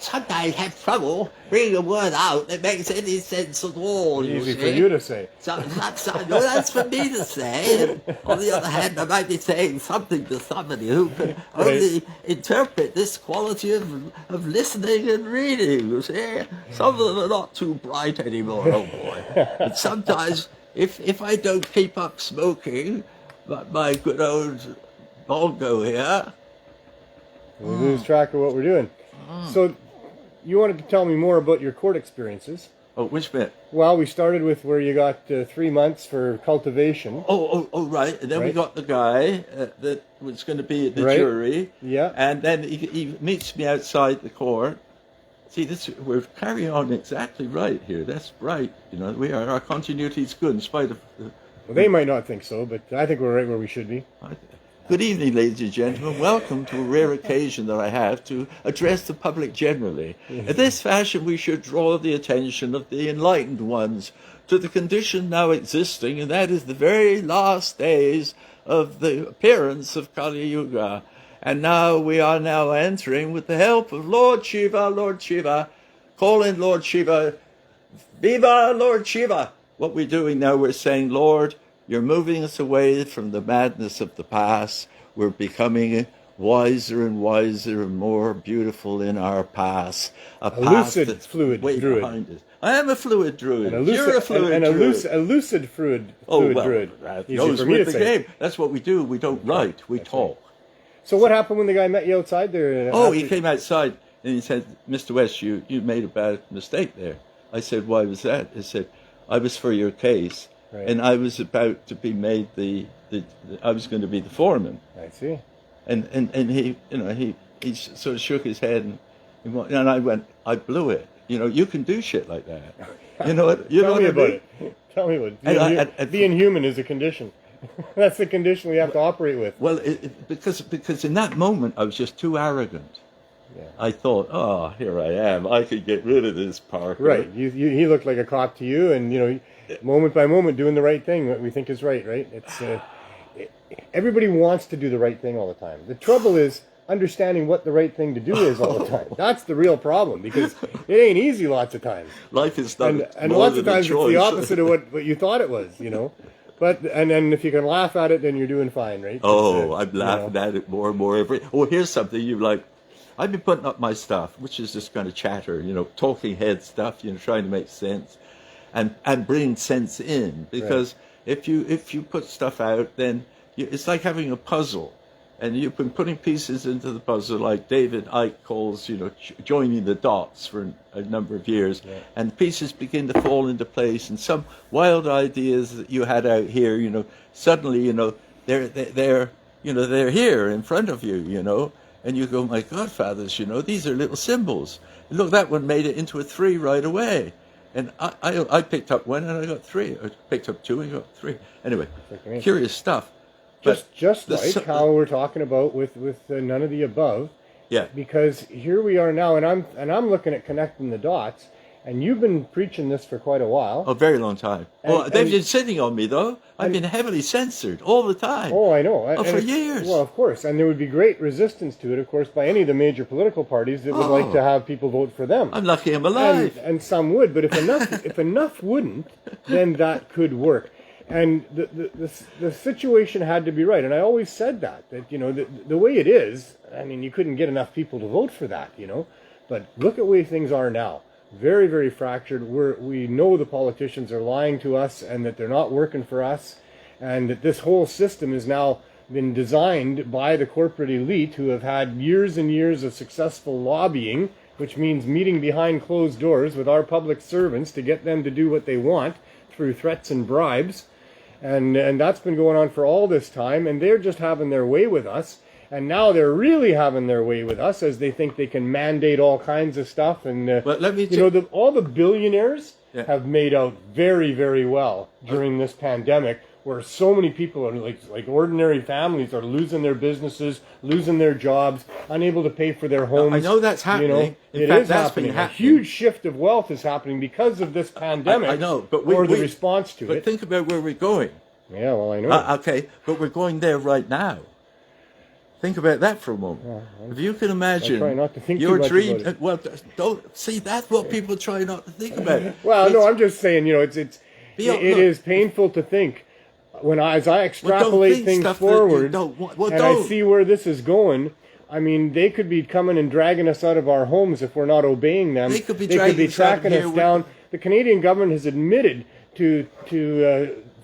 Speaker 4: sometimes have trouble bringing a word out that makes any sense at all.
Speaker 1: Easy for you to say.
Speaker 4: No, that's for me to say. And on the other hand, I might be saying something to somebody who can only interpret this quality of listening and reading. You see, some of them are not too bright anymore. Oh boy! And sometimes, if I don't keep up smoking, my good old Bongo here,
Speaker 1: we lose track of what we're doing. So, you wanted to tell me more about your court experiences.
Speaker 3: Oh, which bit?
Speaker 1: Well, we started with where you got 3 months for cultivation.
Speaker 3: Oh, right. And then we got the guy that was going to be at the jury.
Speaker 1: Yeah.
Speaker 3: And then he meets me outside the court. See, we're carrying on exactly right here. That's right. Our continuity is good in spite of...
Speaker 1: Well, they might not think so, but I think we're right where we should be.
Speaker 3: Good evening, ladies and gentlemen. Welcome to a rare occasion that I have to address the public generally. In this fashion, we should draw the attention of the enlightened ones to the condition now existing, and that is the very last days of the appearance of Kali Yuga. And now we are now entering, with the help of Lord Shiva, calling Lord Shiva, Viva Lord Shiva! What we're doing now, we're saying, Lord, You're moving us away from the madness of the past. We're becoming wiser and wiser and more beautiful in our past. A past
Speaker 1: lucid
Speaker 3: that's
Speaker 1: fluid
Speaker 3: way
Speaker 1: druid.
Speaker 3: behind us. I am a fluid druid.
Speaker 1: And
Speaker 3: You're a fluid druid.
Speaker 1: a lucid fluid druid.
Speaker 3: That
Speaker 1: Easy
Speaker 3: goes
Speaker 1: for me
Speaker 3: with
Speaker 1: to
Speaker 3: the
Speaker 1: say.
Speaker 3: game. That's what we do. We don't write. We talk.
Speaker 1: So what happened when the guy met you outside there?
Speaker 3: Oh, he came outside and he said, "Mr. West, you made a bad mistake there." I said, "Why was that?" He said, "I was for your case,
Speaker 1: Right.
Speaker 3: and I was about to be made I was going to be the foreman."
Speaker 1: I see.
Speaker 3: And he, he sort of shook his head, and I went, "I blew it. You can do shit like that. You know what?
Speaker 1: Tell me about it. Tell me about it. Being human is a condition. That's the condition we have to operate with.
Speaker 3: Well, because in that moment I was just too arrogant.
Speaker 1: Yeah.
Speaker 3: I thought, oh, here I am. I could get rid of this Parker.
Speaker 1: Right. He looked like a cop to you, and moment by moment doing the right thing, what we think is right. Right. It's everybody wants to do the right thing all the time. The trouble is understanding what the right thing to do is all the time. That's the real problem, because it ain't easy lots of times.
Speaker 3: Life is not
Speaker 1: And
Speaker 3: more
Speaker 1: lots
Speaker 3: than
Speaker 1: of times
Speaker 3: a
Speaker 1: it's the
Speaker 3: choice.
Speaker 1: opposite of what you thought it was. But then if you can laugh at it, then you're doing fine, right?
Speaker 3: Oh, I'm laughing at it more and more here's something you like. I've been putting up my stuff, which is this kind of chatter, talking head stuff, trying to make sense and bring sense in. Because if you put stuff out, then it's like having a puzzle. And you've been putting pieces into the puzzle, like David Icke calls, joining the dots for a number of years, and pieces begin to fall into place. And some wild ideas that you had out here, suddenly, they're here in front of you, and you go, my godfathers, these are little symbols. And look, that one made it into a 3 right away. And I picked up 1 and I got 3. I picked up 2 and I got 3. Anyway, curious stuff.
Speaker 1: Just like how we're talking about with none of the above.
Speaker 3: Yeah.
Speaker 1: Because here we are now, and I'm looking at connecting the dots, and you've been preaching this for quite a while.
Speaker 3: A very long time. They've been sitting on me though. I've been heavily censored all the time.
Speaker 1: Oh, I know.
Speaker 3: For years.
Speaker 1: Well, of course, and there would be great resistance to it, of course, by any of the major political parties that would like to have people vote for them.
Speaker 3: I'm lucky I'm alive.
Speaker 1: And some would, but if enough wouldn't, then that could work. And the situation had to be right. And I always said that the way it is, I mean, you couldn't get enough people to vote for that, But look at the way things are now. Very, very fractured. We know the politicians are lying to us and that they're not working for us. And that this whole system has now been designed by the corporate elite who have had years and years of successful lobbying, which means meeting behind closed doors with our public servants to get them to do what they want through threats and bribes. And that's been going on for all this time, and they're just having their way with us. And now they're really having their way with us as they think they can mandate all kinds of stuff. And all the billionaires have made out very, very well during this pandemic, where so many people are like ordinary families are losing their businesses, losing their jobs, unable to pay for their homes.
Speaker 3: I know that's happening.
Speaker 1: It is happening. A huge shift of wealth is happening because of this pandemic.
Speaker 3: I know, but
Speaker 1: the response to it.
Speaker 3: But think about where we're going.
Speaker 1: Yeah, well, I know.
Speaker 3: Okay, but we're going there right now. Think about that for a moment. If you can imagine,
Speaker 1: I try not to think
Speaker 3: your
Speaker 1: too much
Speaker 3: dream.
Speaker 1: about it.
Speaker 3: Well, don't see. That's what people try not to think about.
Speaker 1: Well, no, I'm just saying. it is painful to think. As I extrapolate things forward, I see where this is going, I mean, they could be coming and dragging us out of our homes if we're not obeying them.
Speaker 3: They could be
Speaker 1: tracking us down. The Canadian government has admitted to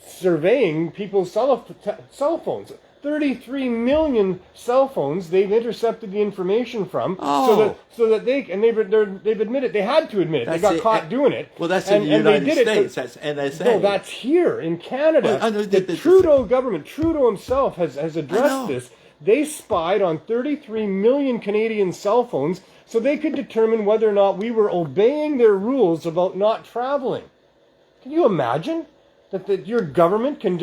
Speaker 1: surveying people's cell phones. 33 million cell phones they've intercepted the information from, so that they've admitted, they had to admit it. They got caught doing it.
Speaker 3: Well, that's in the United States. That's NSA.
Speaker 1: No, that's here in Canada.
Speaker 3: Well,
Speaker 1: the Trudeau government, Trudeau himself has addressed this. They spied on 33 million Canadian cell phones so they could determine whether or not we were obeying their rules about not traveling. Can you imagine that your government can?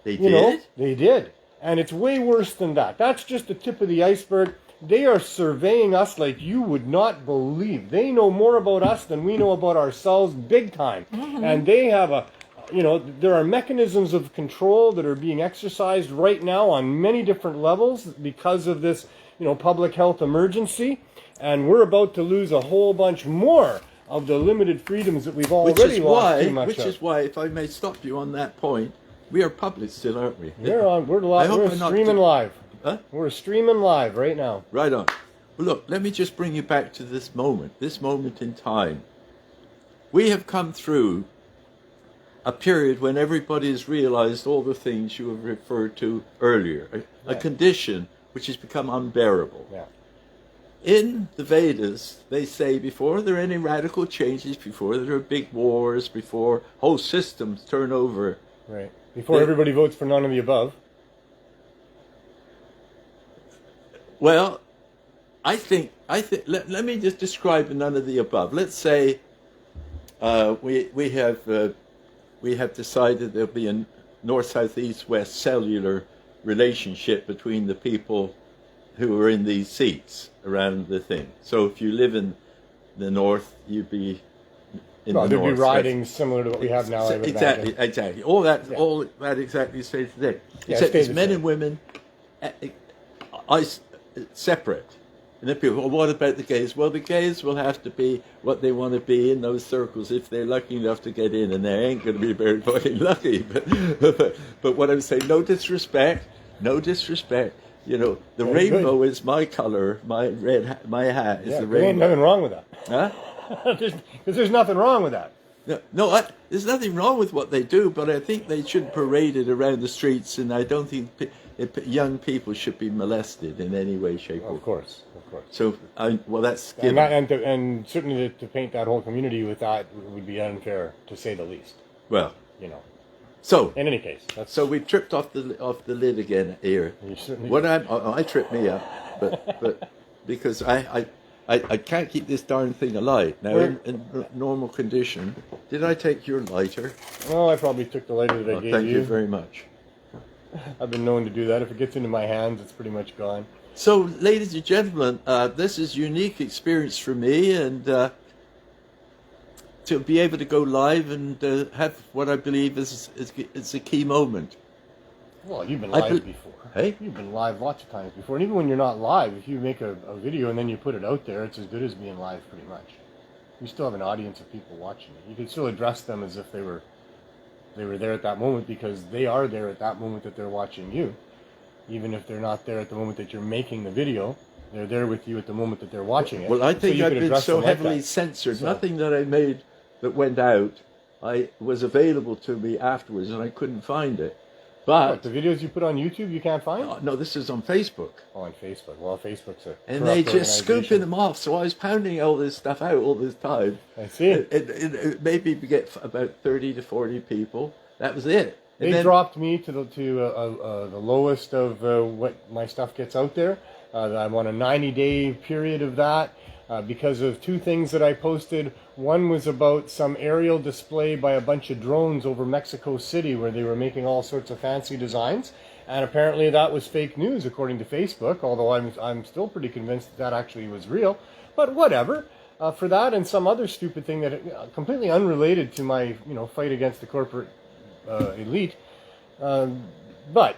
Speaker 3: They did?
Speaker 1: They did. And it's way worse than that. That's just the tip of the iceberg. They are surveying us like you would not believe. They know more about us than we know about ourselves, big time. Mm-hmm. And they have there are mechanisms of control that are being exercised right now on many different levels because of this, public health emergency. And we're about to lose a whole bunch more of the limited freedoms that we've already lost too much of.
Speaker 3: Which is why, if I may stop you on that point, We are public still, aren't we?
Speaker 1: We're on. We're
Speaker 3: I
Speaker 1: live.
Speaker 3: hope
Speaker 1: We're
Speaker 3: we're not
Speaker 1: streaming live.
Speaker 3: Huh?
Speaker 1: We're streaming live right now.
Speaker 3: Right on. Well, look, let me just bring you back to this moment in time. We have come through a period when everybody has realized all the things you have referred to earlier, a condition which has become unbearable.
Speaker 1: Yeah.
Speaker 3: In the Vedas, they say before there are any radical changes, before there are big wars, before whole systems turn over.
Speaker 1: Right. Before everybody votes for none of the above.
Speaker 3: Well, I think. Let me just describe none of the above. Let's say we have decided there'll be a north, south, east, west cellular relationship between the people who are in these seats around the thing. So if you live in the north, you'd be in the
Speaker 1: There'd
Speaker 3: north.
Speaker 1: be ridings similar to what we have now. I would
Speaker 3: Exactly. All that exactly stays today. Except it's men and women separate. And then people, well, what about the gays? Well, the gays will have to be what they want to be in those circles if they're lucky enough to get in, and they ain't going to be very fucking lucky. But what I'm saying, no disrespect. You know, the rainbow is my color. My hat is the rainbow.
Speaker 1: There ain't nothing wrong with that.
Speaker 3: Huh?
Speaker 1: Because there's nothing wrong with that.
Speaker 3: No, there's nothing wrong with what they do, but I think they should parade it around the streets, and I don't think young people should be molested in any way, shape, or form.
Speaker 1: Of course.
Speaker 3: So, that's given.
Speaker 1: And certainly to paint that whole community with that would be unfair, to say the least.
Speaker 3: Well,
Speaker 1: you know.
Speaker 3: So
Speaker 1: in any case,
Speaker 3: so we tripped off the lid again here.
Speaker 1: You certainly
Speaker 3: what I tripped me up, but because I can't keep this darn thing alight now in normal condition. Did I take your lighter?
Speaker 1: Well, I probably took the lighter that I gave you.
Speaker 3: Thank you very much.
Speaker 1: I've been known to do that. If it gets into my hands, it's pretty much gone.
Speaker 3: So, ladies and gentlemen, this is a unique experience for me, and to be able to go live and have what I believe is a key moment.
Speaker 1: Well, you've been live before.
Speaker 3: Hey?
Speaker 1: You've been live lots of times before. And even when you're not live, if you make a video and then you put it out there, it's as good as being live pretty much. You still have an audience of people watching it. You can still address them as if they were there at that moment, because they are there at that moment that they're watching you. Even if they're not there at the moment that you're making the video, they're there with you at the moment that they're watching it.
Speaker 3: Well, I think
Speaker 1: so
Speaker 3: I've been so heavily censored. So, nothing that I made that went out, I was available to me afterwards, and I couldn't find it. But
Speaker 1: the videos you put on YouTube, you can't find?
Speaker 3: No, this is on Facebook.
Speaker 1: Oh, on Facebook. Well, Facebook's a
Speaker 3: and they just scooping them off. So I was pounding all this stuff out all this time.
Speaker 1: I see.
Speaker 3: It made me get about 30 to 40 people. That was it.
Speaker 1: They dropped me to the lowest of what my stuff gets out there. I'm on a 90-day period of that because of two things that I posted. One was about some aerial display by a bunch of drones over Mexico City where they were making all sorts of fancy designs. And apparently that was fake news according to Facebook, although I'm still pretty convinced that actually was real. But whatever. For that and some other stupid thing that completely unrelated to my fight against the corporate elite, but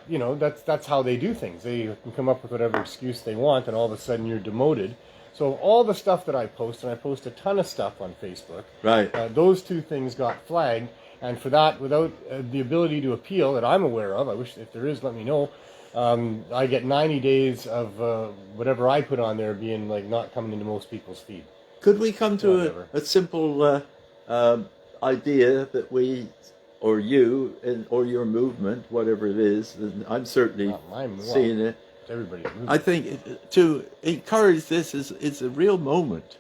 Speaker 1: that's how they do things. They can come up with whatever excuse they want, and all of a sudden you're demoted. So all the stuff that I post, and I post a ton of stuff on Facebook,
Speaker 3: right?
Speaker 1: Those two things got flagged, and for that, without the ability to appeal that I'm aware of, I wish if there is, let me know. I get 90 days of whatever I put on there being not coming into most people's feed.
Speaker 3: Could we come to a simple idea that we, or you, or your movement, whatever it is, and I'm certainly seeing it.
Speaker 1: Everybody's movement.
Speaker 3: I think to encourage this is a real moment.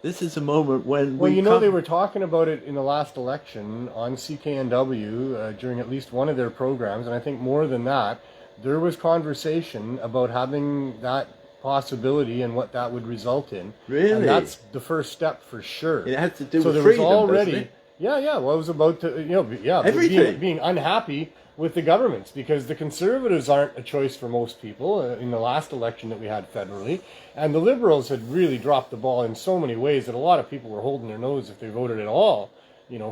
Speaker 3: This is a moment when
Speaker 1: they were talking about it in the last election on CKNW during at least one of their programs, and I think more than that, there was conversation about having that possibility and what that would result in.
Speaker 3: Really?
Speaker 1: And that's the first step for sure.
Speaker 3: It has to do
Speaker 1: so
Speaker 3: with
Speaker 1: there
Speaker 3: freedom,
Speaker 1: was already,
Speaker 3: doesn't it?
Speaker 1: Yeah. Well, it was about being unhappy with the governments, because the Conservatives aren't a choice for most people in the last election that we had federally, and the Liberals had really dropped the ball in so many ways that a lot of people were holding their nose if they voted at all,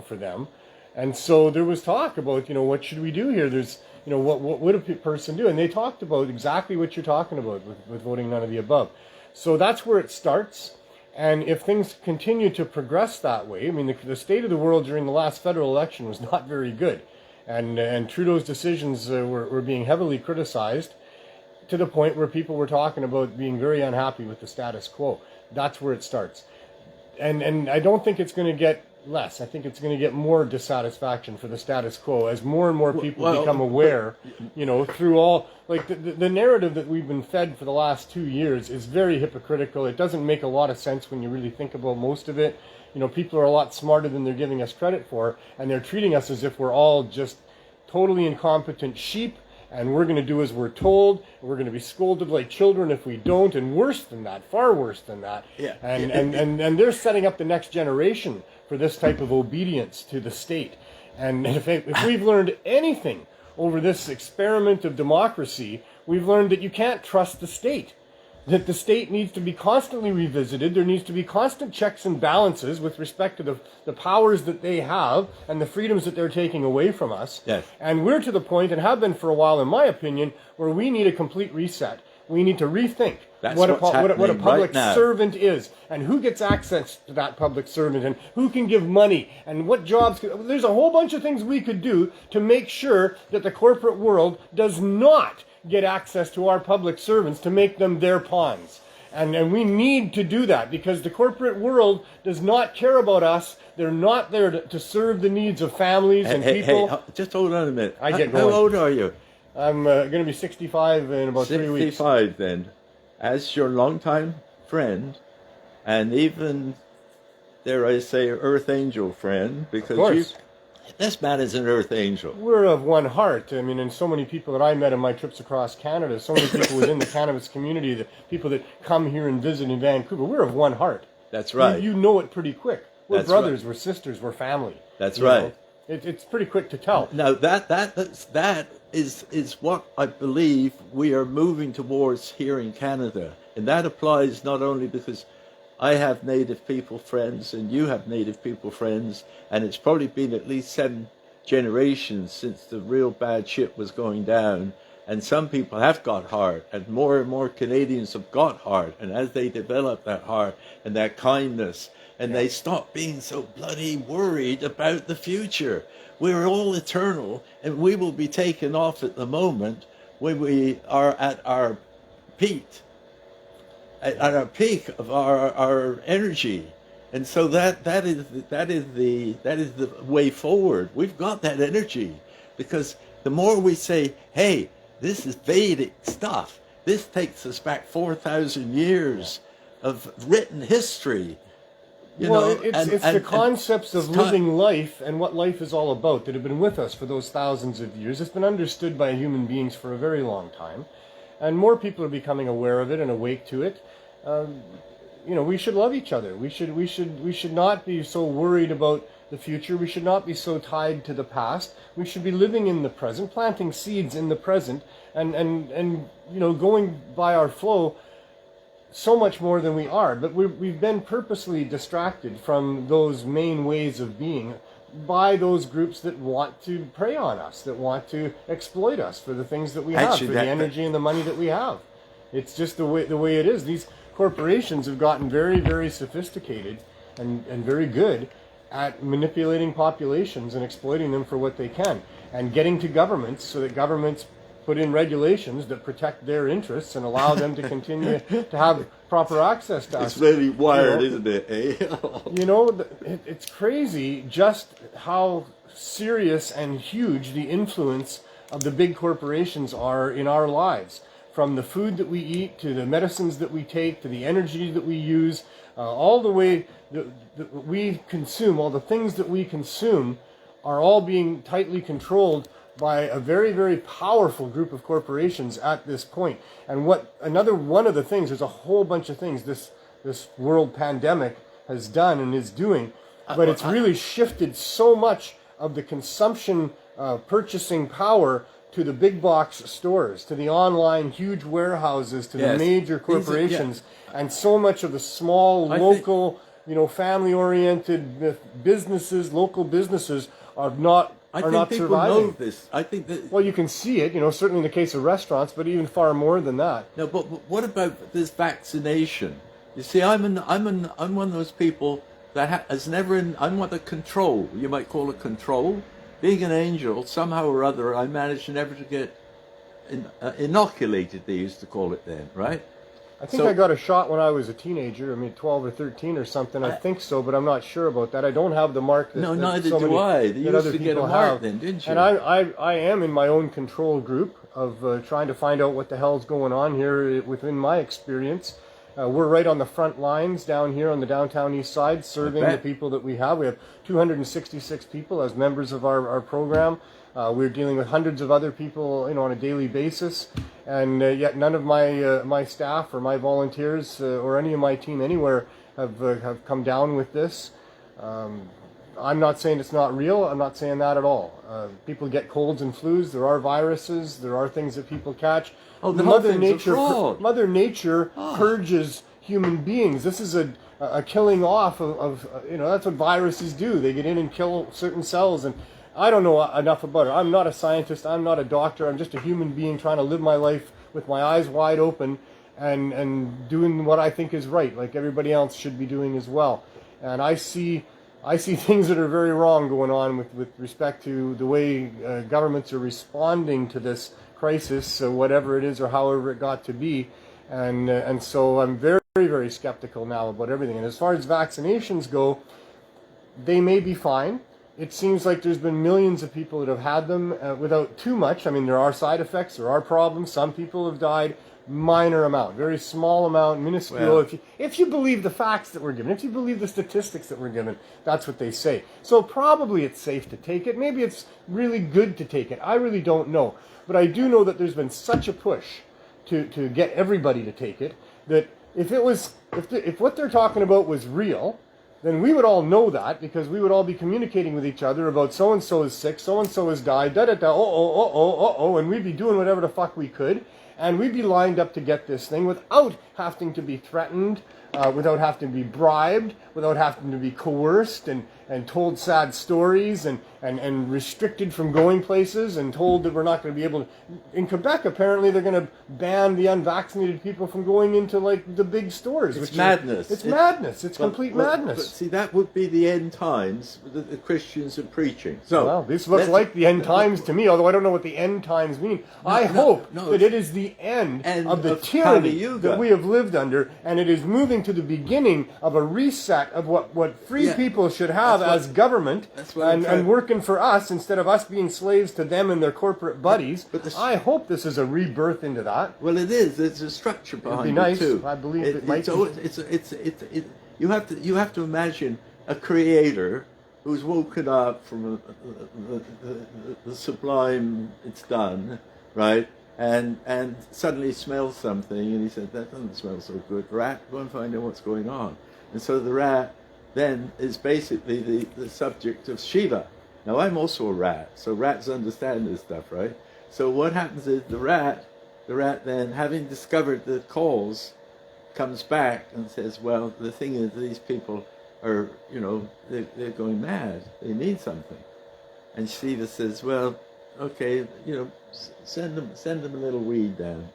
Speaker 1: for them. And so there was talk about, what should we do here? There's, what would a person do? And they talked about exactly what you're talking about with voting none of the above. So that's where it starts. And if things continue to progress that way, I mean, the state of the world during the last federal election was not very good. And Trudeau's decisions were being heavily criticized, to the point where people were talking about being very unhappy with the status quo. That's where it starts. And I don't think it's going to get less. I think it's going to get more dissatisfaction for the status quo as more and more people become aware, through all, like the narrative that we've been fed for the last 2 years is very hypocritical. It doesn't make a lot of sense when you really think about most of it. People are a lot smarter than they're giving us credit for, and they're treating us as if we're all just totally incompetent sheep, and we're going to do as we're told, and we're going to be scolded like children if we don't, and worse than that, far worse than that.
Speaker 3: Yeah.
Speaker 1: And they're setting up the next generation for this type of obedience to the state. And if we've learned anything over this experiment of democracy, we've learned that you can't trust the state. That the state needs to be constantly revisited. There needs to be constant checks and balances with respect to the powers that they have and the freedoms that they're taking away from us.
Speaker 3: Yes.
Speaker 1: And we're to the point, and have been for a while, in my opinion, where we need a complete reset. We need to rethink what a public servant is, and who gets access to that public servant, and who can give money, and what jobs. There's a whole bunch of things we could do to make sure that the corporate world does not get access to our public servants to make them their pawns. And we need to do that, because the corporate world does not care about us. They're not there to serve the needs of families and people.
Speaker 3: Hey, just hold on a minute.
Speaker 1: I get going.
Speaker 3: How old are you?
Speaker 1: I'm going to be 65 in about 3 weeks.
Speaker 3: 65 then. As your longtime friend, and even, dare I say, Earth Angel friend, because this man is an Earth Angel.
Speaker 1: We're of one heart. I mean, and so many people that I met in my trips across Canada, so many people within the cannabis community, the people that come here and visit in Vancouver, we're of one heart.
Speaker 3: That's right.
Speaker 1: You know it pretty quick. We're
Speaker 3: That's
Speaker 1: brothers,
Speaker 3: right.
Speaker 1: We're sisters, we're family.
Speaker 3: That's right.
Speaker 1: It's pretty quick to tell.
Speaker 3: Now that is what I believe we are moving towards here in Canada, and that applies not only because I have Native people friends and you have Native people friends, and it's probably been at least 7 generations since the real bad shit was going down, and some people have got heart, and more Canadians have got heart, and as they develop that heart and that kindness, and they stop being so bloody worried about the future. We're all eternal, and we will be taken off at the moment when we are at our peak, of our energy, and so that is the way forward. We've got that energy, because the more we say, "Hey, this is Vedic stuff. This takes us back 4,000 years of written history."
Speaker 1: It's the concepts of living life and what life is all about that have been with us for those thousands of years. It's been understood by human beings for a very long time, and more people are becoming aware of it and awake to it. We should love each other. We should not be so worried about the future. We should not be so tied to the past. We should be living in the present, planting seeds in the present, and going by our flow so much more than we are. But we've been purposely distracted from those main ways of being by those groups that want to prey on us, that want to exploit us for the things that we have, for the energy and the money that we have. It's just the way it is. These corporations have gotten very, very sophisticated and very good at manipulating populations and exploiting them for what they can, and getting to governments so that governments put in regulations that protect their interests and allow them to continue to have proper access to us.
Speaker 3: It's very wired, isn't it?
Speaker 1: It's crazy just how serious and huge the influence of the big corporations are in our lives. From the food that we eat, to the medicines that we take, to the energy that we use, all the way that we consume, all the things that we consume are all being tightly controlled by a very, very powerful group of corporations at this point. And another one of the things, there's a whole bunch of things this world pandemic has done and is doing, but it's really shifted so much of the consumption purchasing power to the big box stores, to the online huge warehouses, to the major corporations, and so much of the small, local, family-oriented businesses, local businesses are not
Speaker 3: people
Speaker 1: surviving.
Speaker 3: know this. I think that.
Speaker 1: Well, you can see it, certainly in the case of restaurants, but even far more than that.
Speaker 3: No, but what about this vaccination? You see, I'm one of those people that has never. I'm what a control. You might call it control, being an angel, somehow or other, I managed never to get inoculated, they used to call it then, right?
Speaker 1: I think I got a shot when I was a teenager. I mean, 12 or 13 or something. I think so, but I'm not sure about that. I don't have the mark that,
Speaker 3: no,
Speaker 1: that
Speaker 3: neither
Speaker 1: so
Speaker 3: do
Speaker 1: many,
Speaker 3: I.
Speaker 1: that
Speaker 3: You used
Speaker 1: other
Speaker 3: to get a
Speaker 1: people
Speaker 3: mark
Speaker 1: have.
Speaker 3: then, didn't you?
Speaker 1: And I am in my own control group of trying to find out what the hell's going on here within my experience. We're right on the front lines down here on the downtown east side, serving the people that we have. We have 266 people as members of our program. We're dealing with hundreds of other people, on a daily basis, and yet none of my staff or my volunteers or any of my team anywhere have come down with this. I'm not saying it's not real. I'm not saying that at all. People get colds and flus. There are viruses. There are things that people catch.
Speaker 3: Oh, the Mother Nature,
Speaker 1: Mother Nature purges human beings. This is a killing off of that's what viruses do. They get in and kill certain cells, and I don't know enough about it. I'm not a scientist. I'm not a doctor. I'm just a human being trying to live my life with my eyes wide open and doing what I think is right, like everybody else should be doing as well. And I see things that are very wrong going on with respect to the way governments are responding to this crisis, whatever it is or however it got to be. And so I'm very, very skeptical now about everything. And as far as vaccinations go, they may be fine. It seems like there's been millions of people that have had them without too much. I mean, there are side effects, there are problems. Some people have died. Minor amount, very small amount, minuscule. Well, if you believe the facts that we're given, if you believe the statistics that we're given, that's what they say. So probably it's safe to take it. Maybe it's really good to take it. I really don't know. But I do know that there's been such a push to get everybody to take it that if what they're talking about was real, then we would all know that, because we would all be communicating with each other about so-and-so is sick, so-and-so has died, da-da-da, and we'd be doing whatever the fuck we could. And we'd be lined up to get this thing without having to be threatened, without having to be bribed, without having to be coerced and told sad stories and restricted from going places and told that we're not going to be able to. In Quebec, apparently, they're going to ban the unvaccinated people from going into, like, the big stores.
Speaker 3: It's madness.
Speaker 1: It's madness. It's complete madness.
Speaker 3: But see, that would be the end times that the Christians are preaching. So,
Speaker 1: well, this looks like the end times to me, although I don't know what the end times mean. I hope that it is the end of the tyranny that we have lived under, and it is moving to the beginning of a reset of what free people should have as government, and working for us instead of us being slaves to them and their corporate buddies. I hope this is a rebirth into that.
Speaker 3: Well, it is. There's a structure behind
Speaker 1: It'd be nice.
Speaker 3: it too.
Speaker 1: I believe it might be.
Speaker 3: You have to imagine a creator who's woken up from the sublime. It's done, right? And suddenly smells something, and he said, "That doesn't smell so good. Rat, go and find out what's going on." And so the rat then is basically the subject of Shiva. Now, I'm also a rat, so rats understand this stuff, right? So what happens is the rat then, having discovered the cause, comes back and says, well, the thing is, these people are, they're going mad. They need something. And Shiva says, well, okay, send them a little weed down.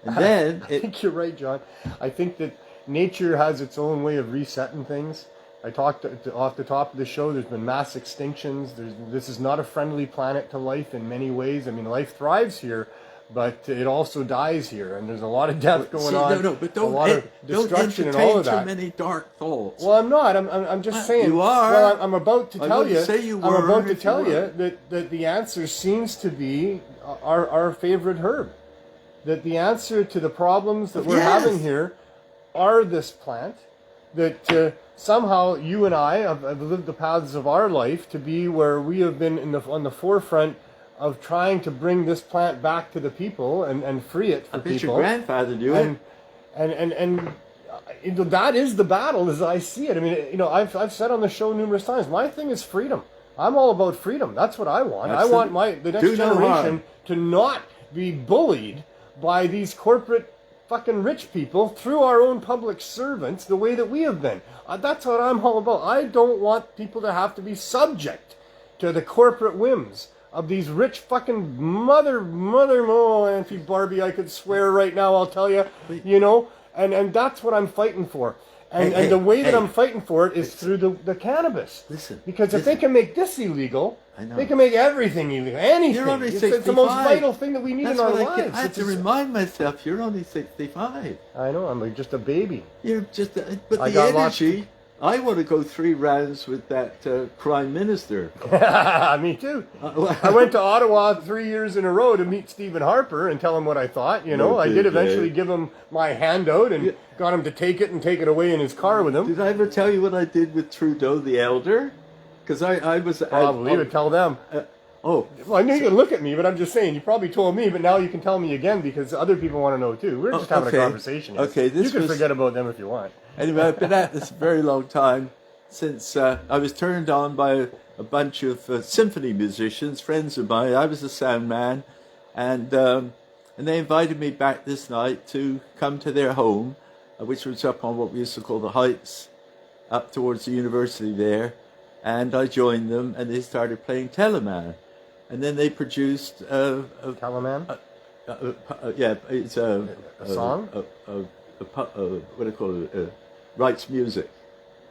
Speaker 3: And then
Speaker 1: I think you're right, John. I think that nature has its own way of resetting things. I talked off the top of the show, there's been mass extinctions. This is not a friendly planet to life in many ways. I mean, life thrives here, but it also dies here, and there's a lot of death going on.
Speaker 3: But don't,
Speaker 1: a lot of destruction and all of that.
Speaker 3: Too many dark thoughts.
Speaker 1: Well, I'm not. I'm just saying.
Speaker 3: You are.
Speaker 1: Well, I'm about to tell you.
Speaker 3: Say you were.
Speaker 1: I'm about to tell you that the answer seems to be our favorite herb. That the answer to the problems that we're having here are this plant. That somehow you and I have lived the paths of our life to be where we have been on the forefront of trying to bring this plant back to the people and free it for people. I bet
Speaker 3: your grandfather do it.
Speaker 1: And that is the battle as I see it. I mean, I've said on the show numerous times, my thing is freedom. I'm all about freedom. That's what I want. I want the next generation to not be bullied by these corporate fucking rich people through our own public servants the way that we have been. That's what I'm all about. I don't want people to have to be subject to the corporate whims of these rich fucking mother, Auntie Barbie, I could swear right now, I'll tell you, and that's what I'm fighting for. And the way that I'm fighting for it is through the cannabis.
Speaker 3: Listen.
Speaker 1: Because if they can make this illegal,
Speaker 3: I know.
Speaker 1: they can make everything illegal. Anything.
Speaker 3: You're only
Speaker 1: It's
Speaker 3: 65.
Speaker 1: the most vital thing that we need
Speaker 3: That's
Speaker 1: in our
Speaker 3: what
Speaker 1: lives.
Speaker 3: I have to remind myself, you're only 65.
Speaker 1: I know, I'm like just a baby.
Speaker 3: You're just, but
Speaker 1: I
Speaker 3: the
Speaker 1: got lots
Speaker 3: energy, I want to go 3 rounds with that Prime Minister.
Speaker 1: Me too. I went to Ottawa 3 years in a row to meet Stephen Harper and tell him what I thought. You know,
Speaker 3: No
Speaker 1: I did
Speaker 3: big,
Speaker 1: eventually
Speaker 3: eh?
Speaker 1: give him my handout and got him to take it and take it away in his car with him.
Speaker 3: Did I ever tell you what I did with Trudeau the Elder? Because I was...
Speaker 1: Probably, but tell them.
Speaker 3: Oh.
Speaker 1: Well, I knew you could look at me, but I'm just saying, you probably told me, but now you can tell me again because other people want to know too. We're just having a conversation.
Speaker 3: Okay,
Speaker 1: you can forget about them if you want.
Speaker 3: Anyway, I've been at this a very long time since I was turned on by a bunch of symphony musicians, friends of mine. I was a sound man, and they invited me back this night to come to their home, which was up on what we used to call the Heights, up towards the university there, and I joined them, and they started playing Teleman. And then they produced
Speaker 1: Teleman?
Speaker 3: Yeah, it's a
Speaker 1: song?
Speaker 3: What do you call it? Writes music.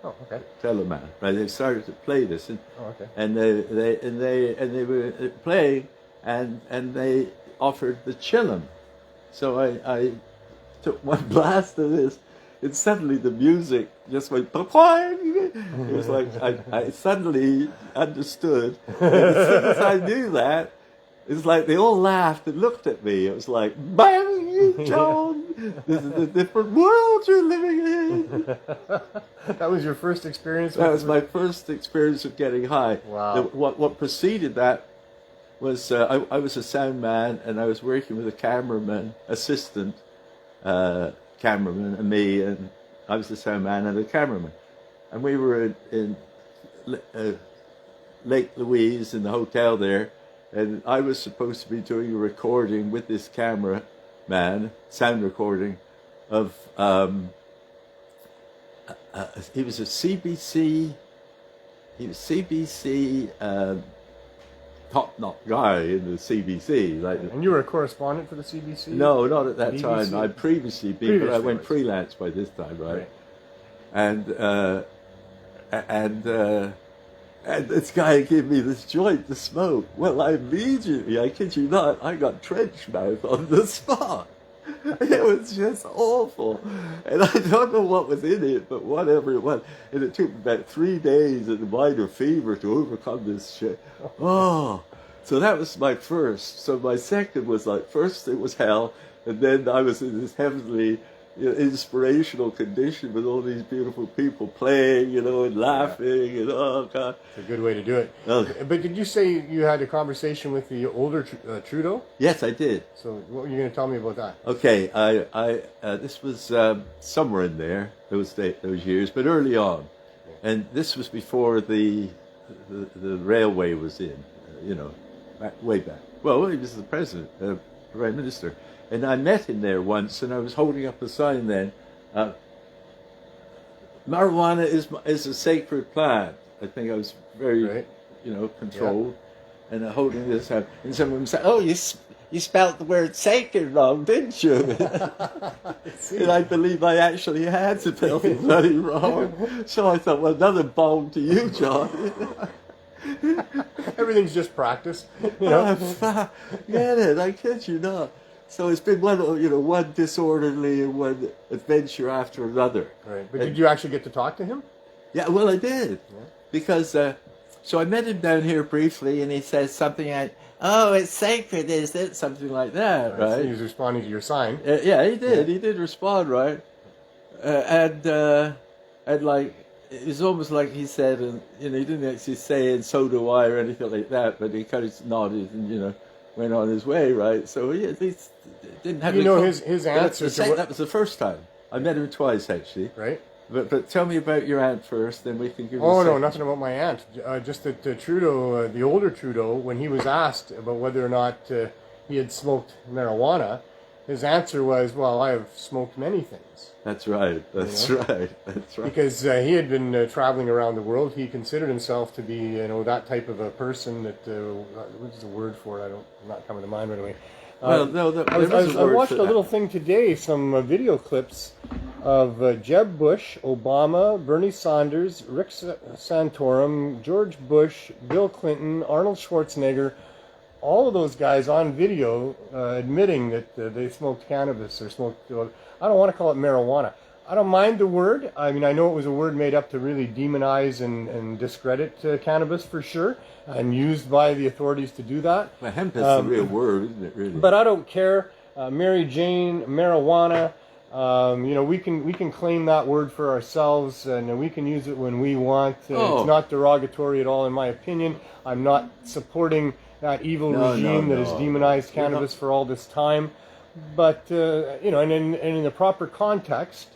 Speaker 1: Oh, okay.
Speaker 3: Teleman. Right? They started to play this, and
Speaker 1: okay.
Speaker 3: and they were playing, and they offered the chillum. So I took one blast of this, and suddenly the music just went. It was like I suddenly understood. And as soon as I knew that, it's like they all laughed and looked at me. It was like, "Bang, John! This is a different world you're living in."
Speaker 1: That was your first experience?
Speaker 3: That was my first experience of getting high.
Speaker 1: Wow.
Speaker 3: What preceded that was I was a sound man, and I was working with a cameraman, assistant cameraman, and me, and I was the sound man and the cameraman. And we were in Lake Louise in the hotel there, and I was supposed to be doing a recording with this camera man, sound recording, of he was a CBC top-notch guy in the CBC. Like,
Speaker 1: and you were a correspondent for the CBC?
Speaker 3: No, not at that
Speaker 1: BBC?
Speaker 3: time. I'd previously been, but I went freelance by this time, right? And this guy gave me this joint to smoke. Well, I kid you not, I got trench mouth on the spot. It was just awful. And I don't know what was in it, but whatever it was. And it took about 3 days of minor fever to overcome this shit. Oh, so that was my first. So my second was like, first it was hell, and then I was in this heavenly, inspirational condition with all these beautiful people playing, and laughing, and oh God.
Speaker 1: It's a good way to do it.
Speaker 3: Okay.
Speaker 1: But did you say you had a conversation with the older Trudeau?
Speaker 3: Yes, I did.
Speaker 1: So what were you going to tell me about that?
Speaker 3: Okay, I this was somewhere in there, those years, but early on. And this was before the railway was in, way back. Well, he was the president, prime minister. And I met him there once, and I was holding up a sign then. Marijuana is a sacred plant. I think I was very, controlled, and holding this up. And someone said, "Oh, you spelt the word sacred wrong, didn't you?" And I believe I actually had spelled it bloody wrong. So I thought, well, another bomb to you, John.
Speaker 1: Everything's just practice,
Speaker 3: Get it? I kid you not. So it's been one disorderly and one adventure after another.
Speaker 1: Right. But did you actually get to talk to him?
Speaker 3: Yeah, well, I did. Yeah. Because, so I met him down here briefly, and he says something like, "Oh, it's sacred, is it?" Something like that, right?
Speaker 1: So he was responding to your sign.
Speaker 3: Yeah, he did. Yeah. He did respond, right? And like, it was almost like he said, and he didn't actually say, "And so do I," or anything like that, but he kind of nodded and, went on his way, right? So he at least didn't have.
Speaker 1: His answer.
Speaker 3: That was the first time. I met him twice, actually.
Speaker 1: Right.
Speaker 3: But tell me about your aunt first, then we can give.
Speaker 1: Oh no, nothing about my aunt. Just that Trudeau, the older Trudeau, when he was asked about whether or not he had smoked marijuana, his answer was, "Well, I have smoked many things."
Speaker 3: That's right. That's right.
Speaker 1: Because he had been traveling around the world. He considered himself to be, that type of a person that, what's the word for it? I'm not coming to mind right away.
Speaker 3: Well, no,
Speaker 1: I watched a little thing today, some video clips of Jeb Bush, Obama, Bernie Sanders, Rick Santorum, George Bush, Bill Clinton, Arnold Schwarzenegger, all of those guys on video admitting that they smoked cannabis or smoked, I don't want to call it marijuana. I don't mind the word. I mean, I know it was a word made up to really demonize and discredit cannabis for sure, and used by the authorities to do that.
Speaker 3: Well, hemp is the real word, isn't it, really?
Speaker 1: But I don't care. Mary Jane, marijuana, we can claim that word for ourselves, and we can use it when we want. It's not derogatory at all, in my opinion. I'm not supporting that evil regime that has demonized cannabis for all this time. But, and in the proper context,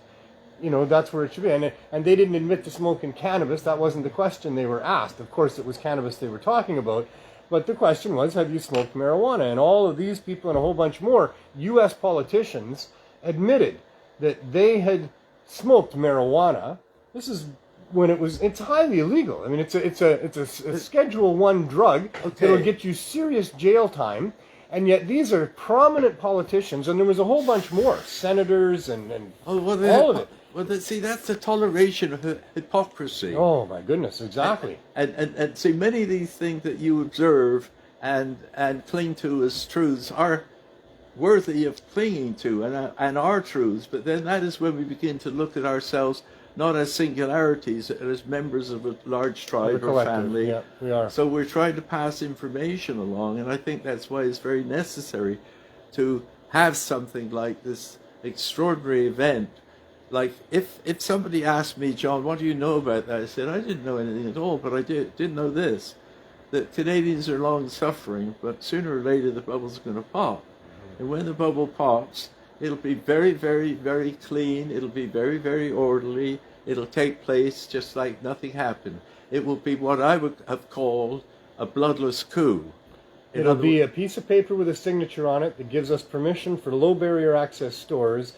Speaker 1: that's where it should be. And they didn't admit to smoking cannabis. That wasn't the question they were asked. Of course, it was cannabis they were talking about. But the question was, have you smoked marijuana? And all of these people and a whole bunch more U.S. politicians admitted that they had smoked marijuana. This is when it's highly illegal. I mean, it's a Schedule I drug that'll get you serious jail time. And yet these are prominent politicians, and there was a whole bunch more, senators and all of it.
Speaker 3: Well, see, that's the toleration of hypocrisy.
Speaker 1: Oh, my goodness, exactly.
Speaker 3: And see, many of these things that you observe and cling to as truths are worthy of clinging to and are truths, but then that is when we begin to look at ourselves not as singularities, but as members of a large tribe or family.
Speaker 1: Yeah, we are.
Speaker 3: So we're trying to pass information along, and I think that's why it's very necessary to have something like this extraordinary event. Like, if somebody asked me, John, what do you know about that? I said, I didn't know anything at all, but I did know this, that Canadians are long-suffering, but sooner or later the bubble's going to pop. And when the bubble pops, it'll be very, very, very clean. It'll be very, very orderly. It'll take place just like nothing happened. It will be what I would have called a bloodless coup.
Speaker 1: It'll be a piece of paper with a signature on it that gives us permission for low barrier access stores,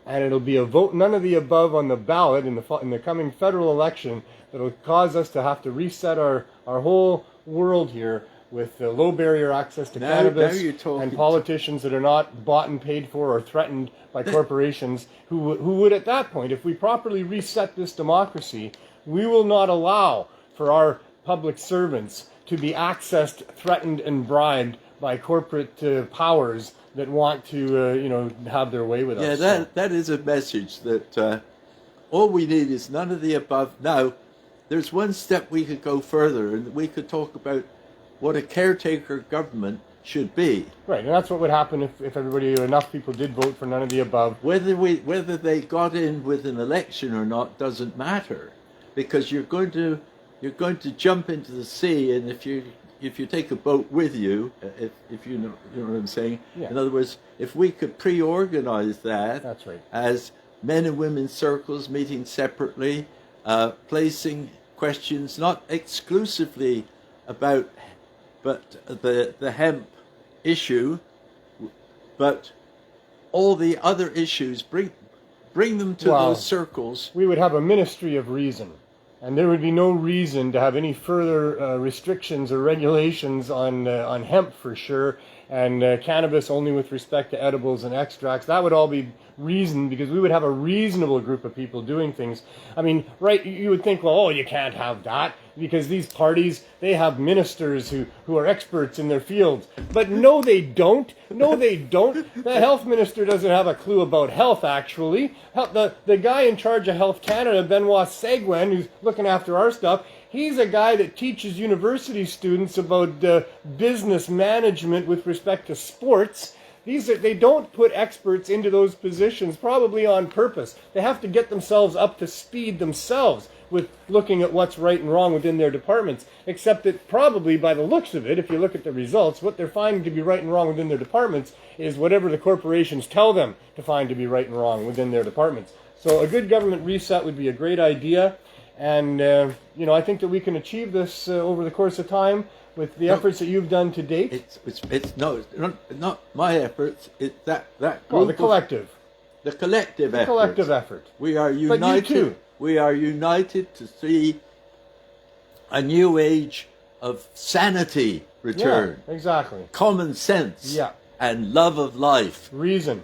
Speaker 1: and it'll be a vote, none of the above, on the ballot in the coming federal election that'll cause us to have to reset our whole world here with low barrier access to cannabis and politicians that are not bought and paid for or threatened by corporations who would at that point, if we properly reset this democracy, we will not allow for our public servants to be accessed, threatened, and bribed by corporate powers that want to, have their way with us.
Speaker 3: Yeah, that is a message that all we need is none of the above. Now, there's one step we could go further, and we could talk about what a caretaker government should be.
Speaker 1: Right, and that's what would happen if everybody, enough people did vote for none of the above.
Speaker 3: Whether they got in with an election or not doesn't matter, because you're going to jump into the sea, and if you take a boat with you, if you know what I'm saying. Yeah. In other words, if we could pre-organize that,
Speaker 1: that's right, as
Speaker 3: men and women's circles meeting separately, placing questions not exclusively about the hemp issue, but all the other issues, bring them to those circles.
Speaker 1: We would have a ministry of reason, and there would be no reason to have any further restrictions or regulations on hemp for sure, and cannabis only with respect to edibles and extracts. That would all be reason, because we would have a reasonable group of people doing things. I mean, right, you would think, well, you can't have that, because these parties, they have ministers who are experts in their fields. But no, they don't. No, they don't. The health minister doesn't have a clue about health, actually. The guy in charge of Health Canada, Benoit Seguin, who's looking after our stuff, he's a guy that teaches university students about business management with respect to sports. They don't put experts into those positions, probably on purpose. They have to get themselves up to speed themselves with looking at what's right and wrong within their departments, except that probably by the looks of it, if you look at the results, what they're finding to be right and wrong within their departments is whatever the corporations tell them to find to be right and wrong within their departments. So a good government reset would be a great idea, and I think that we can achieve this over the course of time with the efforts that you've done to date.
Speaker 3: It's not my efforts. It's that group.
Speaker 1: Well, the collective.
Speaker 3: The collective effort.
Speaker 1: The collective effort.
Speaker 3: We are united.
Speaker 1: But you too.
Speaker 3: We are united to see a new age of sanity return.
Speaker 1: Yeah, exactly.
Speaker 3: Common sense.
Speaker 1: Yeah.
Speaker 3: And love of life.
Speaker 1: Reason.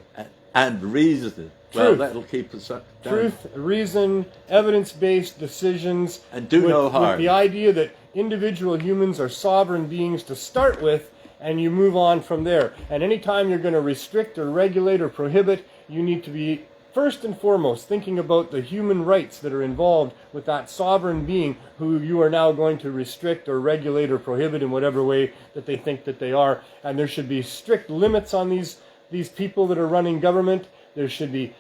Speaker 3: And reason. Well, that'll keep us down.
Speaker 1: Truth, reason, evidence-based decisions.
Speaker 3: And do no harm.
Speaker 1: With the idea that individual humans are sovereign beings to start with, and you move on from there. And anytime you're going to restrict or regulate or prohibit, you need to be first and foremost thinking about the human rights that are involved with that sovereign being who you are now going to restrict or regulate or prohibit in whatever way that they think that they are. And there should be strict limits on these people that are running government. There should be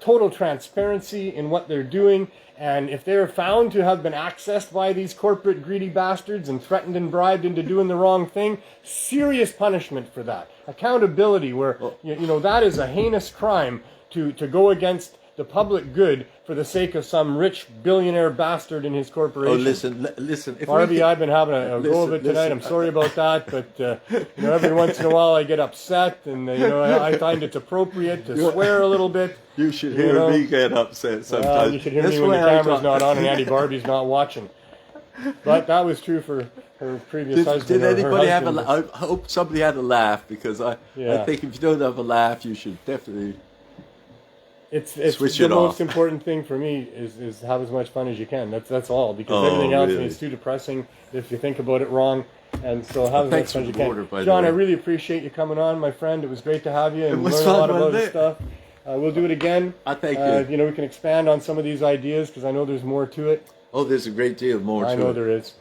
Speaker 1: total transparency in what they're doing. And if they're found to have been accessed by these corporate greedy bastards and threatened and bribed into doing the wrong thing, serious punishment for that. Accountability, where that is a heinous crime to go against the public good for the sake of some rich billionaire bastard in his corporation.
Speaker 3: Oh, listen.
Speaker 1: Barbie, I've been having a go of it tonight. I'm sorry about that, but every once in a while I get upset, and I find it's appropriate to swear a little bit.
Speaker 3: You should hear me get upset sometimes.
Speaker 1: You should hear me when the camera's not on and Auntie Barbie's not watching. But that was true for her previous husband.
Speaker 3: Did anybody
Speaker 1: her
Speaker 3: have a
Speaker 1: husband.
Speaker 3: laugh? I hope somebody had a laugh, because I think if you don't have a laugh, you should definitely
Speaker 1: It's
Speaker 3: switch
Speaker 1: the
Speaker 3: it
Speaker 1: most
Speaker 3: off.
Speaker 1: important thing for me is have as much fun as you can. That's all, because everything else is too depressing if you think about it wrong. And so have as much fun as you can. John, I really appreciate you coming on, my friend. It was great to have you and learn a lot about this stuff. We'll do it again.
Speaker 3: I thank you.
Speaker 1: We can expand on some of these ideas because I know there's more to it.
Speaker 3: Oh, there's a great deal more to it.
Speaker 1: I know there is.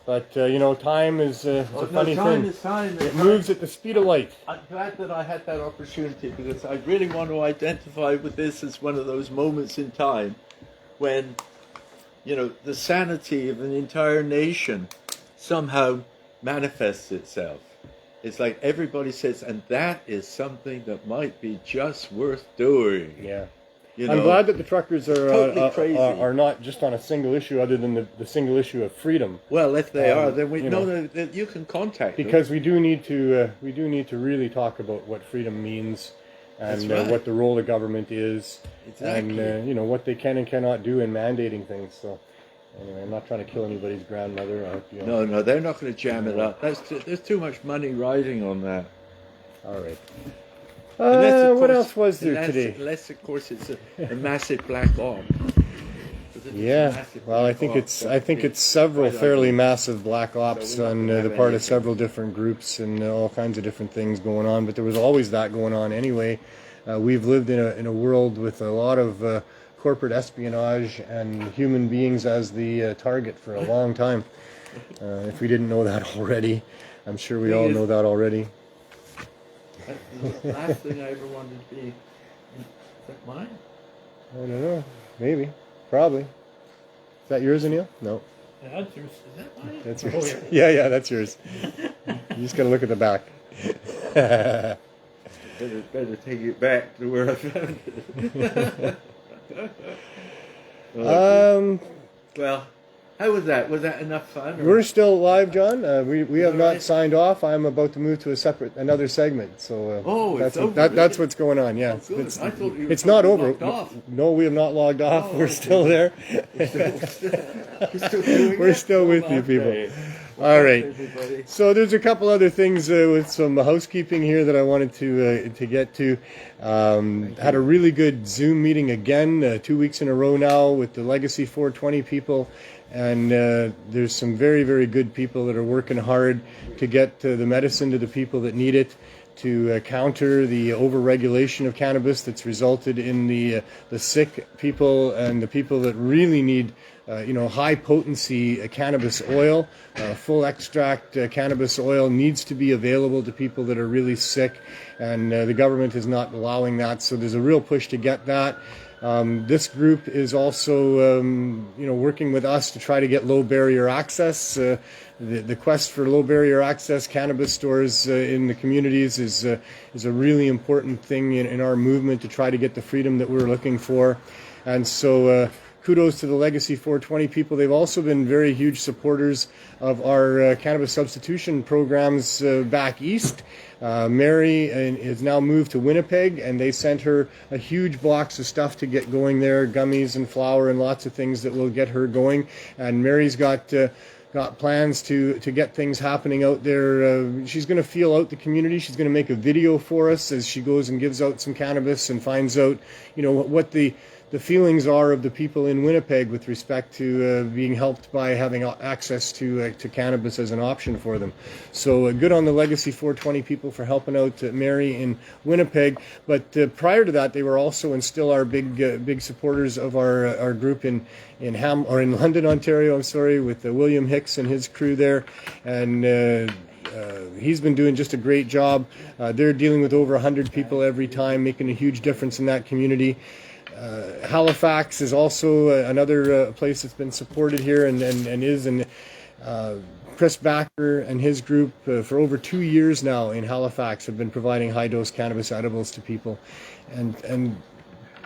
Speaker 1: But, time is a funny thing.
Speaker 3: Time.
Speaker 1: It moves at the speed of light.
Speaker 3: I'm glad that I had that opportunity, because I really want to identify with this as one of those moments in time when, the sanity of an entire nation somehow manifests itself. It's like everybody says, and that is something that might be just worth doing.
Speaker 1: Yeah. I'm glad that the truckers are not just on a single issue other than the single issue of freedom.
Speaker 3: Well, if they are, then we know that you can contact them.
Speaker 1: Because we do need to really talk about what freedom means, and what the role of government is,
Speaker 3: Exactly.
Speaker 1: and what they can and cannot do in mandating things. So anyway, I'm not trying to kill anybody's grandmother. I hope,
Speaker 3: No, they're not going to jam it up. There's too much money riding on that.
Speaker 1: All right.
Speaker 3: What
Speaker 1: else was there today?
Speaker 3: Unless, of course, it's a massive black op.
Speaker 1: Yeah, well, I think it's several fairly massive black ops on the part of several different groups and all kinds of different things going on. But there was always that going on anyway. We've lived in a world with a lot of corporate espionage and human beings as the target for a long time. If we didn't know that already, I'm sure we all know that already.
Speaker 3: The last thing I ever wanted to be. Is that mine?
Speaker 1: I don't know. Maybe. Probably. Is that yours, Anil? No.
Speaker 3: Yeah, that's yours. Is that mine?
Speaker 1: That's yours. Yeah, that's yours. You just gotta look at the back.
Speaker 3: Better take it back to where I found it. Well, how was that? Was that enough fun?
Speaker 1: We're still live, John. We have not signed off. I'm about to move to another segment. So that's what's going on. Yeah,
Speaker 3: Oh, I thought you were
Speaker 1: it's not over.
Speaker 3: logged off.
Speaker 1: No, we have not logged off. We're still there. We're still with you, people. All right.
Speaker 3: Everybody.
Speaker 1: So there's a couple other things with some housekeeping here that I wanted to get to. Had a really good Zoom meeting again, 2 weeks in a row now with the Legacy 420 people. And there's some very, very good people that are working hard to get the medicine to the people that need it, to counter the overregulation of cannabis that's resulted in the sick people and the people that really need high potency cannabis oil. Full extract cannabis oil needs to be available to people that are really sick, and the government is not allowing that. So there's a real push to get that. This group is also, working with us to try to get low barrier access. The quest for low barrier access cannabis stores in the communities is a really important thing in our movement to try to get the freedom that we're looking for. And so kudos to the Legacy 420 people. They've also been very huge supporters of our cannabis substitution programs back east. Mary has now moved to Winnipeg, and they sent her a huge box of stuff to get going there, gummies and flour and lots of things that will get her going. And Mary's got got plans to get things happening out there. She's going to feel out the community. She's going to make a video for us as she goes and gives out some cannabis and finds out, what the feelings are of the people in Winnipeg with respect to being helped by having access to cannabis as an option for them. So good on the Legacy 420 people for helping out Mary in Winnipeg. But prior to that, they were also and still our big supporters of our group in London, Ontario. I'm sorry, with William Hicks and his crew there, and. He's been doing just a great job. They're dealing with over 100 people every time, making a huge difference in that community. Halifax is also another place that's been supported here and is. And Chris Backer and his group for over 2 years now in Halifax have been providing high-dose cannabis edibles to people. And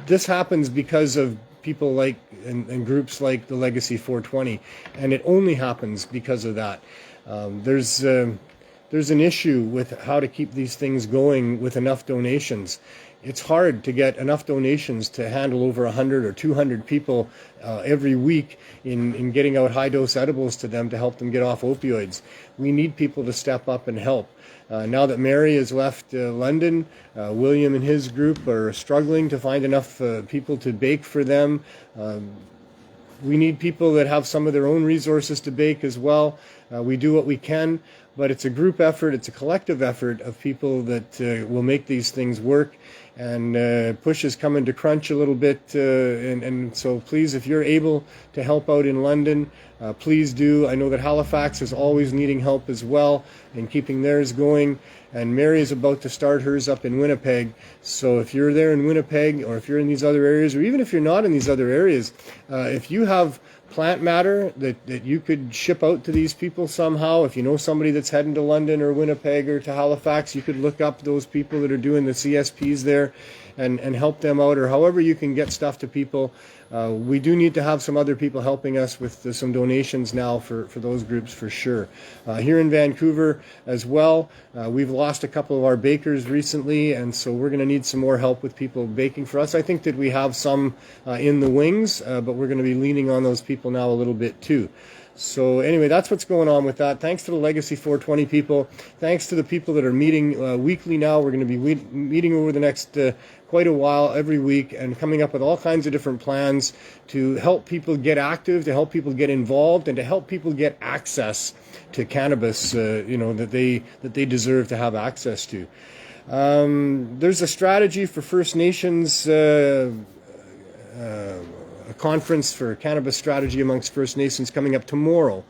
Speaker 1: this happens because of people like and groups like the Legacy 420. And it only happens because of that. There's an issue with how to keep these things going with enough donations. It's hard to get enough donations to handle over 100 or 200 people every week in getting out high-dose edibles to them to help them get off opioids. We need people to step up and help. Now that Mary has left London, William and his group are struggling to find enough people to bake for them. We need people that have some of their own resources to bake as well. We do what we can, but it's a group effort, it's a collective effort of people that will make these things work. And push is coming to crunch a little bit, and so please, if you're able to help out in London, please do. I know that Halifax is always needing help as well in keeping theirs going, and Mary is about to start hers up in Winnipeg. So if you're there in Winnipeg, or if you're in these other areas, or even if you're not in these other areas, if you have plant matter that you could ship out to these people somehow, if you know somebody that's heading to London or Winnipeg or to Halifax, you could look up those people that are doing the CSPs there and help them out, or however you can get stuff to people. We do need to have some other people helping us with some donations now for those groups for sure. Here in Vancouver as well, we've lost a couple of our bakers recently, and so we're going to need some more help with people baking for us. I think that we have some in the wings, but we're going to be leaning on those people now a little bit too. So anyway, that's what's going on with that. Thanks to the Legacy 420 people. Thanks to the people that are meeting weekly now. We're going to be meeting over the next quite a while every week and coming up with all kinds of different plans to help people get active, to help people get involved, and to help people get access to cannabis, that they deserve to have access to. There's a strategy for First Nations, a conference for cannabis strategy amongst First Nations coming up tomorrow.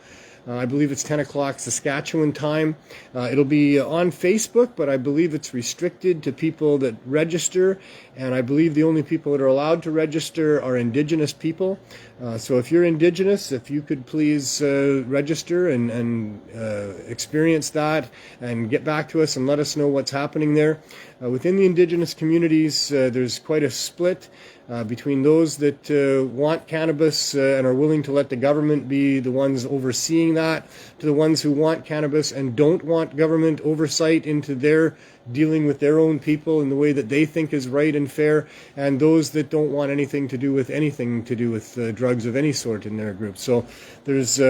Speaker 1: I believe it's 10 o'clock Saskatchewan time. It'll be on Facebook, but I believe it's restricted to people that register, and I believe the only people that are allowed to register are Indigenous people. So if you're Indigenous, if you could please register and experience that and get back to us and let us know what's happening there. Within the Indigenous communities, there's quite a split between those that want cannabis and are willing to let the government be the ones overseeing that, to the ones who want cannabis and don't want government oversight into their dealing with their own people in the way that they think is right and fair, and those that don't want anything to do with drugs of any sort in their group. So there's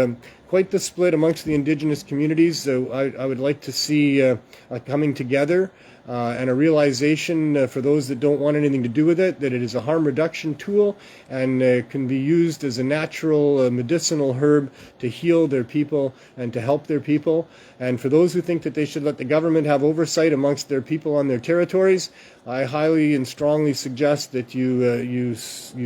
Speaker 1: quite the split amongst the Indigenous communities. I would like to see a coming together and a realization for those that don't want anything to do with it, that it is a harm reduction tool and can be used as a natural medicinal herb to heal their people and to help their people. And for those who think that they should let the government have oversight amongst their people on their territories, I highly and strongly suggest that you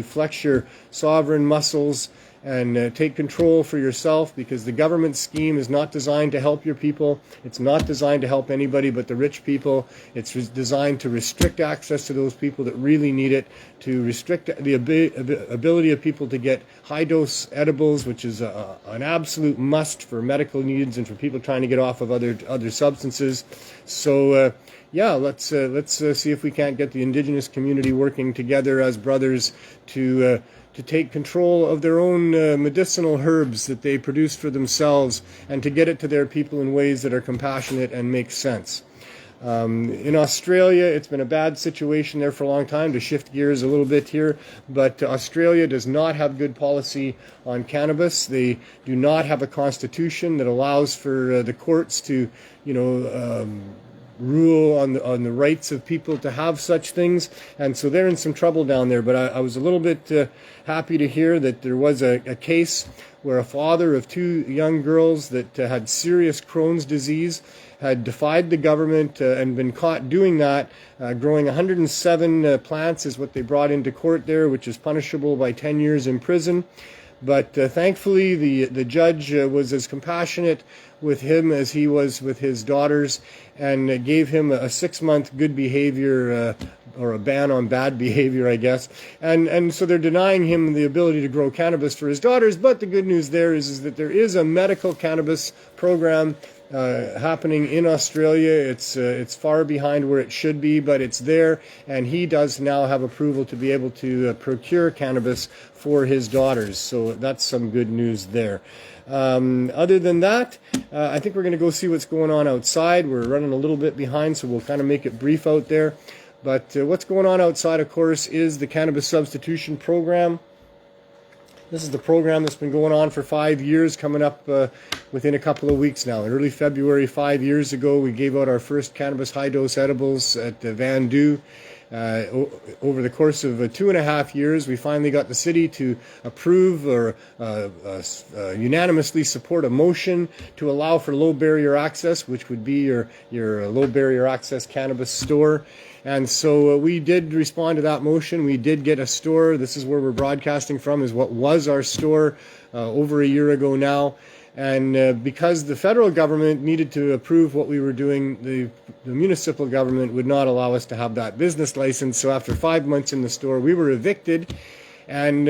Speaker 1: flex your sovereign muscles and take control for yourself, because the government scheme is not designed to help your people. It's not designed to help anybody but the rich people. It's designed to restrict access to those people that really need it, to restrict the ability of people to get high-dose edibles, which is an absolute must for medical needs and for people trying to get off of other substances. So let's see if we can't get the Indigenous community working together as brothers to take control of their own medicinal herbs that they produce for themselves and to get it to their people in ways that are compassionate and make sense. In Australia, it's been a bad situation there for a long time. To shift gears a little bit here, but Australia does not have good policy on cannabis. They do not have a constitution that allows for the courts to, rule on the rights of people to have such things, and so they're in some trouble down there. But I was a little bit happy to hear that there was a case where a father of two young girls that had serious Crohn's disease had defied the government and been caught doing that, growing 107 plants is what they brought into court there, which is punishable by 10 years in prison. But thankfully, the judge was as compassionate with him as he was with his daughters, and gave him a 6-month good behavior or a ban on bad behavior, I guess. And so they're denying him the ability to grow cannabis for his daughters. But the good news there is that there is a medical cannabis program happening in Australia. It's far behind where it should be, but it's there, and he does now have approval to be able to procure cannabis for his daughters. So that's some good news there. Other than that, I think we're going to go see what's going on outside. We're running a little bit behind, so we'll kind of make it brief out there. But what's going on outside, of course, is the Cannabis Substitution Program. This is the program that's been going on for 5 years, coming up within a couple of weeks now. In early February, 5 years ago, we gave out our first cannabis high-dose edibles at Van Du. Over the course of 2.5 years, we finally got the city to approve or unanimously support a motion to allow for low barrier access, which would be your low barrier access cannabis store. And so we did respond to that motion. We did get a store. This is where we're broadcasting from, is what was our store over a year ago now. And because the federal government needed to approve what we were doing, the municipal government would not allow us to have that business license. So after 5 months in the store, we were evicted. And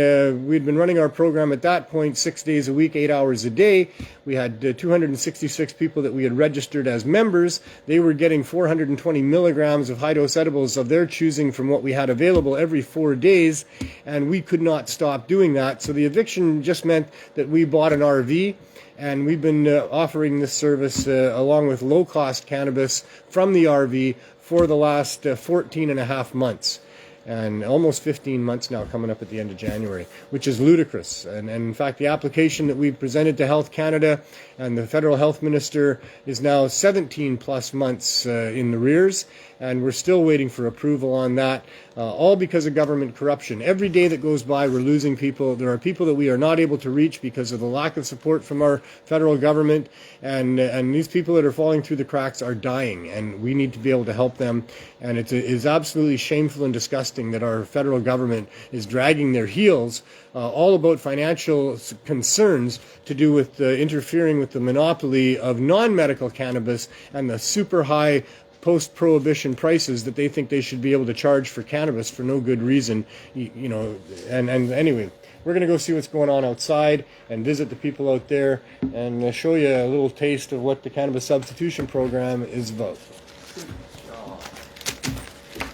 Speaker 1: we'd been running our program at that point 6 days a week, 8 hours a day. We had 266 people that we had registered as members. They were getting 420 milligrams of high-dose edibles of their choosing from what we had available every 4 days, and we could not stop doing that. So the eviction just meant that we bought an RV, and we've been offering this service along with low-cost cannabis from the RV for the last 14 and a half months. And almost 15 months now, coming up at the end of January, which is ludicrous. And in fact, the application that we presented to Health Canada and the federal health minister is now 17 plus months in the rears, and we're still waiting for approval on that, all because of government corruption. Every day that goes by, we're losing people. There are people that we are not able to reach because of the lack of support from our federal government, and these people that are falling through the cracks are dying, and we need to be able to help them. And it is absolutely shameful and disgusting that our federal government is dragging their heels all about financial concerns to do with interfering with the monopoly of non-medical cannabis and the super high post-prohibition prices that they think they should be able to charge for cannabis for no good reason. And anyway, we're going to go see what's going on outside and visit the people out there and show you a little taste of what the Cannabis Substitution Program is about.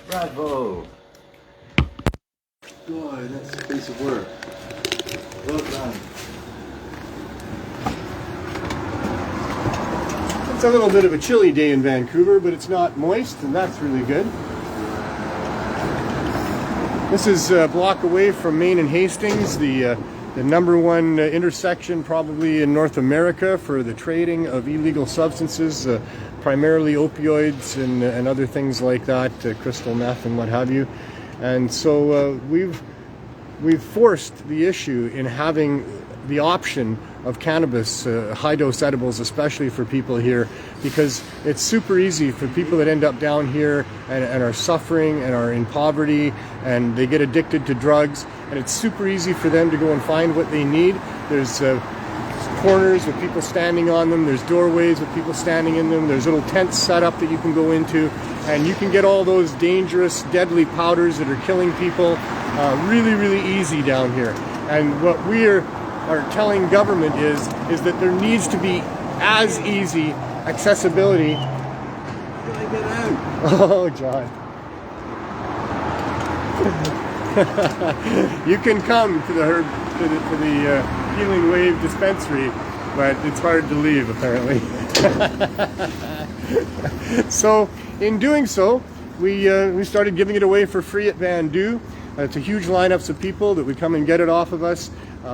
Speaker 3: Bravo! Boy, that's a piece of work. Well done.
Speaker 1: It's a little bit of a chilly day in Vancouver, but it's not moist, and that's really good. This is a block away from Main and Hastings, the number one intersection probably in North America for the trading of illegal substances, primarily opioids and other things like that, crystal meth and what have you. And so we've forced the issue in having the option of cannabis, high-dose edibles, especially for people here, because it's super easy for people that end up down here and are suffering and are in poverty and they get addicted to drugs, and it's super easy for them to go and find what they need. There's corners with people standing on them, there's doorways with people standing in them, there's little tents set up that you can go into, and you can get all those dangerous, deadly powders that are killing people really, really easy down here. And what we're telling government is that there needs to be as easy accessibility.
Speaker 3: Get out.
Speaker 1: Oh, John. You can come to the Healing Wave Dispensary, but it's hard to leave apparently. So in doing so, we started giving it away for free at Vandu. It's a huge lineups of people that would come and get it off of us.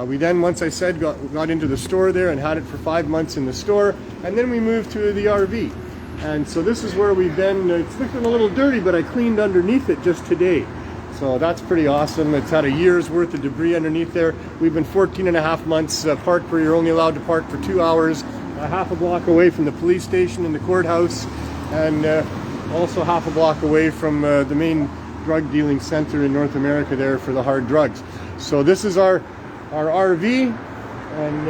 Speaker 1: We then, once I said, got into the store there and had it for 5 months in the store, and then we moved to the RV. And so this is where we've been. It's looking a little dirty, but I cleaned underneath it just today. So that's pretty awesome. It's had a year's worth of debris underneath there. We've been 14 and a half months parked where you're only allowed to park for 2 hours, half a block away from the police station and the courthouse, and also half a block away from the main drug dealing center in North America there for the hard drugs. So this is our RV, and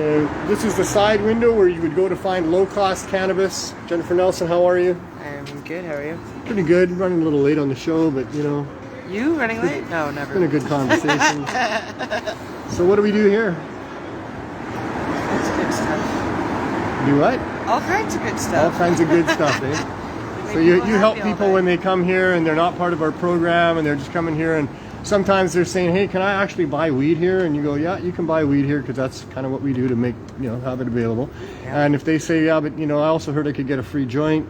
Speaker 1: this is the side window where you would go to find low-cost cannabis. Jennifer Nelson, how are you?
Speaker 5: I'm good, how are you?
Speaker 1: Pretty good. Running a little late on the show, but you know.
Speaker 5: You running late? No, never.
Speaker 1: It's been a good conversation. So what do we do here?
Speaker 5: It's good stuff.
Speaker 1: Do what?
Speaker 5: All kinds of good
Speaker 1: All
Speaker 5: stuff.
Speaker 1: kinds of good stuff, eh? So you help people when they come here and they're not part of our program and they're just coming here, and sometimes they're saying, hey, can I actually buy weed here? And you go, yeah, you can buy weed here because that's kind of what we do to make, have it available.
Speaker 5: Yeah.
Speaker 1: And if they say, yeah, but I also heard I could get a free joint,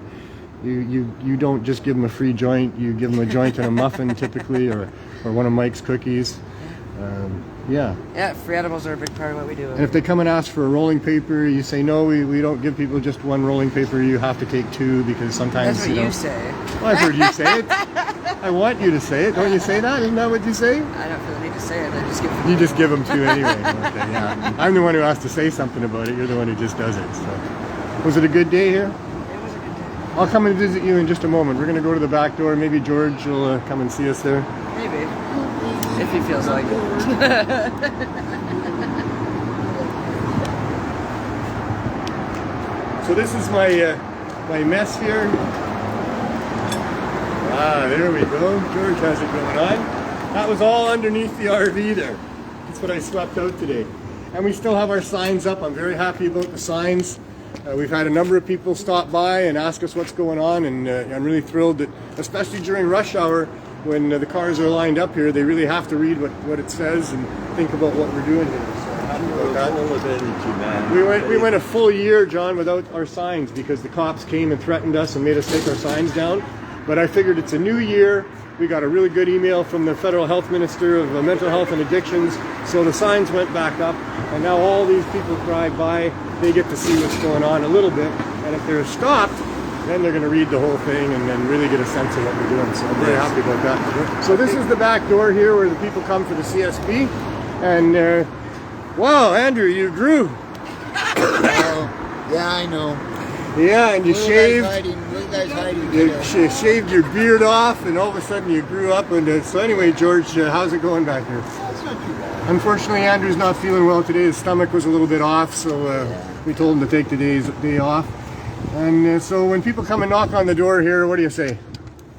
Speaker 1: you don't just give them a free joint, you give them a joint and a muffin typically, or one of Mike's cookies. Yeah.
Speaker 5: Yeah, free edibles are a big part of what we do.
Speaker 1: And if they come and ask for a rolling paper, you say, no, we don't give people just one rolling paper, you have to take two, because sometimes,
Speaker 5: That's what you say.
Speaker 1: Well, I've heard you say it. I want you to say it. Don't you say that? Isn't that what you say?
Speaker 5: I don't feel the need to say it, I just give them.
Speaker 1: You just give them two anyway. Okay, yeah. I'm the one who has to say something about it. You're the one who just does it. So, was it a good day here?
Speaker 5: It was a good day.
Speaker 1: I'll come and visit you in just a moment. We're going to go to the back door. Maybe George will come and see us there.
Speaker 5: Maybe. If he feels like it.
Speaker 1: So this is my my mess here. Ah, there we go. George has it going on. That was all underneath the RV there. That's what I swept out today. And we still have our signs up. I'm very happy about the signs. We've had a number of people stop by and ask us what's going on, and I'm really thrilled that, especially during rush hour, when the cars are lined up here, they really have to read what it says and think about what we're doing here. So I'm happy about that.
Speaker 3: Full of energy, man.
Speaker 1: We went a full year, John, without our signs because the cops came and threatened us and made us take our signs down. But I figured it's a new year. We got a really good email from the Federal Health Minister of Mental Health and Addictions. So the signs went back up, and now all these people drive by, they get to see what's going on a little bit. And if they're stopped, then they're going to read the whole thing and then really get a sense of what we're doing. So I'm very happy about that. So this is the back door here where the people come for the CSP. And, wow, Andrew, you grew.
Speaker 6: Yeah, I know.
Speaker 1: Yeah, and you shaved.
Speaker 6: Little guy's hiding.
Speaker 1: You shaved your beard off, and all of a sudden you grew up. And so anyway, George, how's it going back here?
Speaker 6: That's not too bad.
Speaker 1: Unfortunately, Andrew's not feeling well today. His stomach was a little bit off, so we told him to take the day off. And so when people come and knock on the door here, what do you say?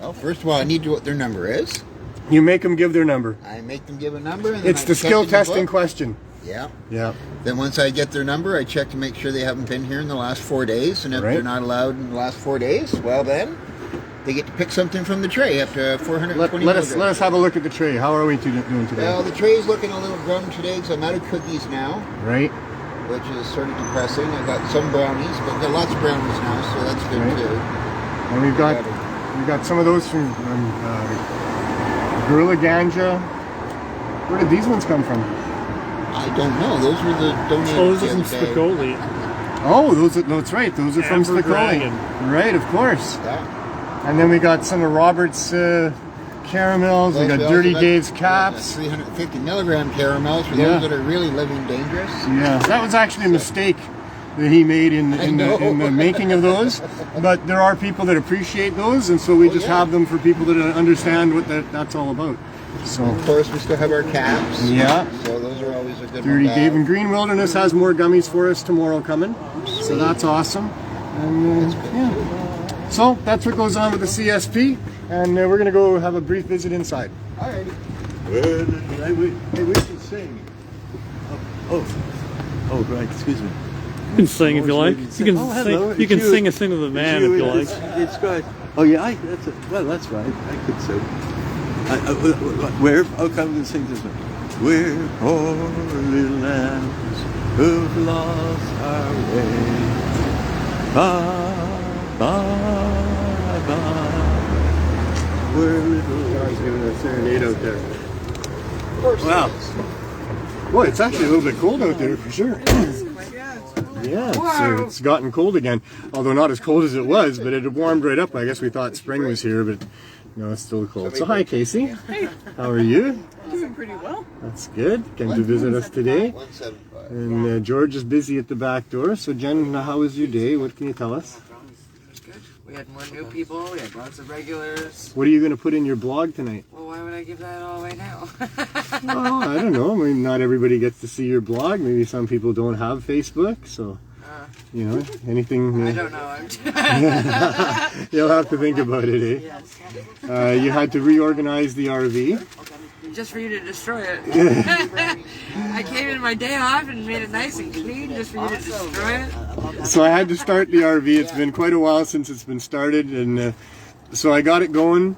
Speaker 6: Well, first of all, I need to know what their number is.
Speaker 1: You make them give their number.
Speaker 6: I make them give a number. And then
Speaker 1: It's
Speaker 6: I
Speaker 1: the
Speaker 6: check
Speaker 1: skill
Speaker 6: in the
Speaker 1: testing
Speaker 6: book.
Speaker 1: question.
Speaker 6: Yeah.
Speaker 1: Yeah.
Speaker 6: Then once I get their number, I check to make sure they haven't been here in the last 4 days. And if
Speaker 1: Right.
Speaker 6: they're not allowed in the last 4 days, well then, they get to pick something from the tray up to 420
Speaker 1: Let
Speaker 6: milligrams.
Speaker 1: us have a look at the tray. How are we doing today?
Speaker 6: Well, the tray's looking a little glum today because I'm out of cookies now,
Speaker 1: Right.
Speaker 6: which is sort of depressing. I've got some brownies, but I've got lots of brownies now, so that's good
Speaker 1: Right.
Speaker 6: too.
Speaker 1: And we've got some of those from Gorilla Ganja. Where did these ones come from?
Speaker 6: I don't know. Those were the donated
Speaker 7: Those
Speaker 6: the
Speaker 7: are from
Speaker 6: other day.
Speaker 7: Spicoli.
Speaker 1: Oh, that's right. Those are from
Speaker 7: Amber
Speaker 1: Spicoli.
Speaker 7: Dragon.
Speaker 1: Right, of course.
Speaker 6: Yeah.
Speaker 1: And then we got some of Robert's caramels. We got
Speaker 6: also
Speaker 1: Dirty Dave's caps.
Speaker 6: 350 milligram caramels for
Speaker 1: Yeah.
Speaker 6: those that are really living dangerous.
Speaker 1: Yeah, that was actually a mistake that he made in the making of those. But there are people that appreciate those, and so we just
Speaker 6: yeah.
Speaker 1: have them for people that understand what that's all about. So,
Speaker 6: Of course, we still have our caps.
Speaker 1: yeah.
Speaker 6: So those are always a good
Speaker 1: Dirty
Speaker 6: one.
Speaker 1: Dave and Green Wilderness has more gummies for us tomorrow coming. So that's awesome. And yeah. So that's what goes on with the CSP. And we're going to go have a brief visit inside.
Speaker 6: All right.
Speaker 3: Hey, we can sing. Oh, right. Excuse me.
Speaker 7: You can sing if you like. You can
Speaker 3: Oh, hello.
Speaker 7: sing. You can
Speaker 3: It's you.
Speaker 7: sing a sing of the man if you like.
Speaker 3: It's good. Oh yeah, that's right. I could sing. Where? Okay, I'm going to sing this one. We're holy lambs who've lost our way. Bye bye. We're little.
Speaker 1: John's giving a serenade out there. Wow. Boy, it's actually a little bit cold out there for sure. Yeah, it's gotten cold again. Although not as cold as it was, but it had warmed right up. I guess we thought spring was here, but no, it's still cold. So hi, Casey.
Speaker 5: Hey.
Speaker 1: How are you?
Speaker 5: Doing pretty well.
Speaker 1: That's good. Came to visit us today. And George is busy at the back door. So Jen, how was your day? What can you tell us?
Speaker 5: It's good. We had more new people. We had lots of regulars.
Speaker 1: What are you going to put in your blog tonight?
Speaker 5: Well, why would I give that all away now?
Speaker 1: Well, I don't know. I mean, not everybody gets to see your blog. Maybe some people don't have Facebook. So, you know, anything.
Speaker 5: I don't know.
Speaker 1: You'll have to think about it, eh?
Speaker 5: Yes.
Speaker 1: You had to reorganize the RV.
Speaker 5: Just for you to destroy it. I came in my day off and made it nice and clean just for you to destroy it.
Speaker 1: So I had to start the RV. It's been quite a while since it's been started, and so I got it going.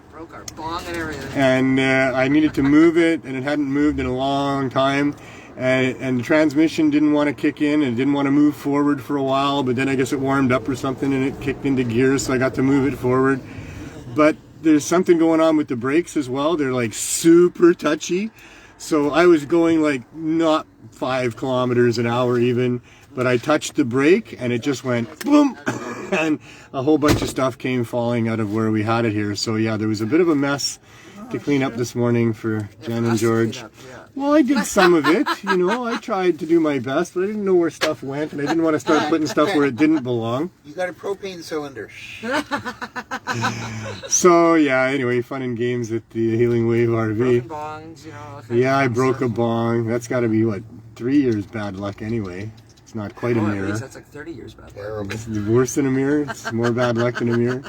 Speaker 5: Broke our bong and everything.
Speaker 1: And I needed to move it, and it hadn't moved in a long time. And the transmission didn't want to kick in, and it didn't want to move forward for a while, but then I guess it warmed up or something, and it kicked into gear, so I got to move it forward. But there's something going on with the brakes as well. They're like super touchy. So I was going like not 5 kilometers an hour even, but I touched the brake and it just went boom, and a whole bunch of stuff came falling out of where we had it here. So yeah, there was a bit of a mess to clean up this morning for Jen and George. Well, I did some of it, you know. I tried to do my best, but I didn't know where stuff went, and I didn't want to start putting stuff where it didn't belong.
Speaker 6: You got a propane cylinder.
Speaker 1: So yeah, anyway, fun and games at the Healing Wave RV.
Speaker 5: Broken bongs, you know.
Speaker 1: Yeah, I broke a bong. That's got to be, what, 3 years bad luck anyway. It's not quite a
Speaker 5: At
Speaker 1: mirror.
Speaker 5: least that's like 30 years bad luck.
Speaker 6: Terrible.
Speaker 1: It's worse than a mirror. It's more bad luck than a mirror.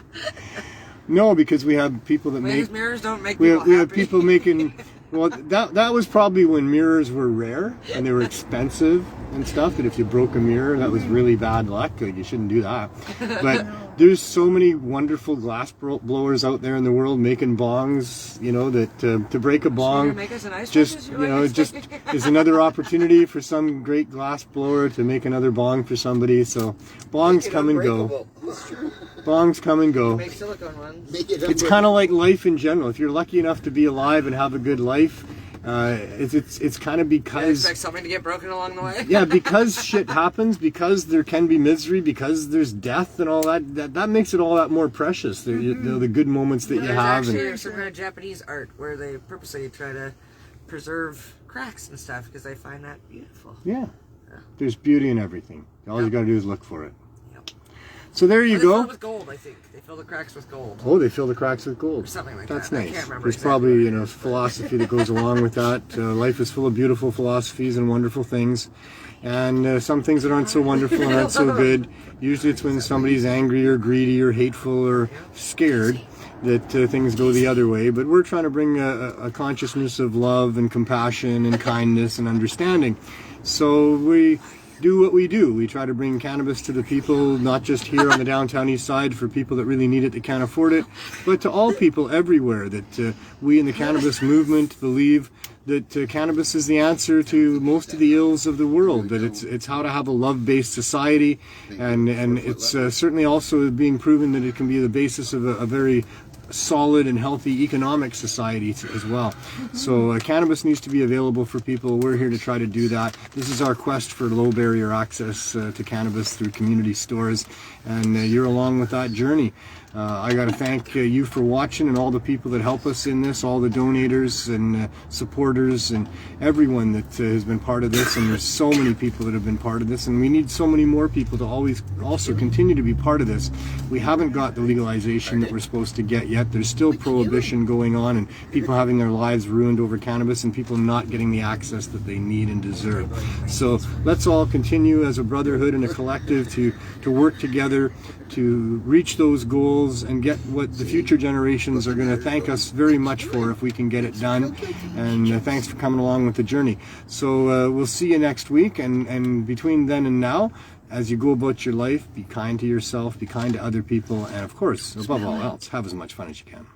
Speaker 1: No, because we have people that
Speaker 5: These
Speaker 1: make...
Speaker 5: mirrors don't make
Speaker 1: We
Speaker 5: people
Speaker 1: have, we have
Speaker 5: happy.
Speaker 1: people making... Well, that was probably when mirrors were rare and they were expensive and stuff, that if you broke a mirror, that was really bad luck. Like, you shouldn't do that. But there's so many wonderful glass blowers out there in the world making bongs, you know, that to break a bong
Speaker 5: Make us an ice
Speaker 1: just, you know, just is another opportunity for some great glass blower to make another bong for somebody. So bongs come and go. Bongs come and go.
Speaker 5: Make silicone ones.
Speaker 1: It's kind of like life in general. If you're lucky enough to be alive and have a good life, it's kind of
Speaker 5: You
Speaker 1: because...
Speaker 5: expect something to get broken along the way?
Speaker 1: Yeah, because shit happens, because there can be misery, because there's death and all that makes it all that more precious. The good moments that you
Speaker 5: There's
Speaker 1: have.
Speaker 5: actually some kind of Japanese art where they purposely try to preserve cracks and stuff because they find that beautiful.
Speaker 1: Yeah, there's beauty in everything. All you got to do is look for it.
Speaker 5: Yep.
Speaker 1: So there you
Speaker 5: They fill
Speaker 1: go.
Speaker 5: it with gold, I think. They fill the cracks with gold.
Speaker 1: Oh, they fill the cracks with gold.
Speaker 5: Or something like
Speaker 1: That's
Speaker 5: that. I
Speaker 1: nice.
Speaker 5: can't remember
Speaker 1: There's
Speaker 5: exactly
Speaker 1: probably,
Speaker 5: what
Speaker 1: you
Speaker 5: it
Speaker 1: know,
Speaker 5: is.
Speaker 1: philosophy that goes along with that. Life is full of beautiful philosophies and wonderful things. And some things that aren't so wonderful and aren't so good. Usually it's when somebody's angry or greedy or hateful or scared that things go the other way. But we're trying to bring a consciousness of love and compassion and kindness and understanding. So we do what we do. We try to bring cannabis to the people, not just here on the downtown east side for people that really need it that can't afford it, but to all people everywhere. That we in the cannabis movement believe that cannabis is the answer to most of the ills of the world, that it's how to have a love-based society, and it's certainly also being proven that it can be the basis of a very solid and healthy economic society as well. So cannabis needs to be available for people. We're here to try to do that. This is our quest for low barrier access to cannabis through community stores, and you're along with that journey. I got to thank you for watching, and all the people that help us in this, all the donators and supporters and everyone that has been part of this. And there's so many people that have been part of this, and we need so many more people to always also continue to be part of this. We haven't got the legalization that we're supposed to get yet. There's still prohibition going on, and people having their lives ruined over cannabis, and people not getting the access that they need and deserve. So let's all continue as a brotherhood and a collective to work together to reach those goals and get what the future generations are going to thank us very much for if we can get it done. And thanks for coming along with the journey. So we'll see you next week, and between then and now, as you go about your life, be kind to yourself, be kind to other people, and of course, above all else, have as much fun as you can.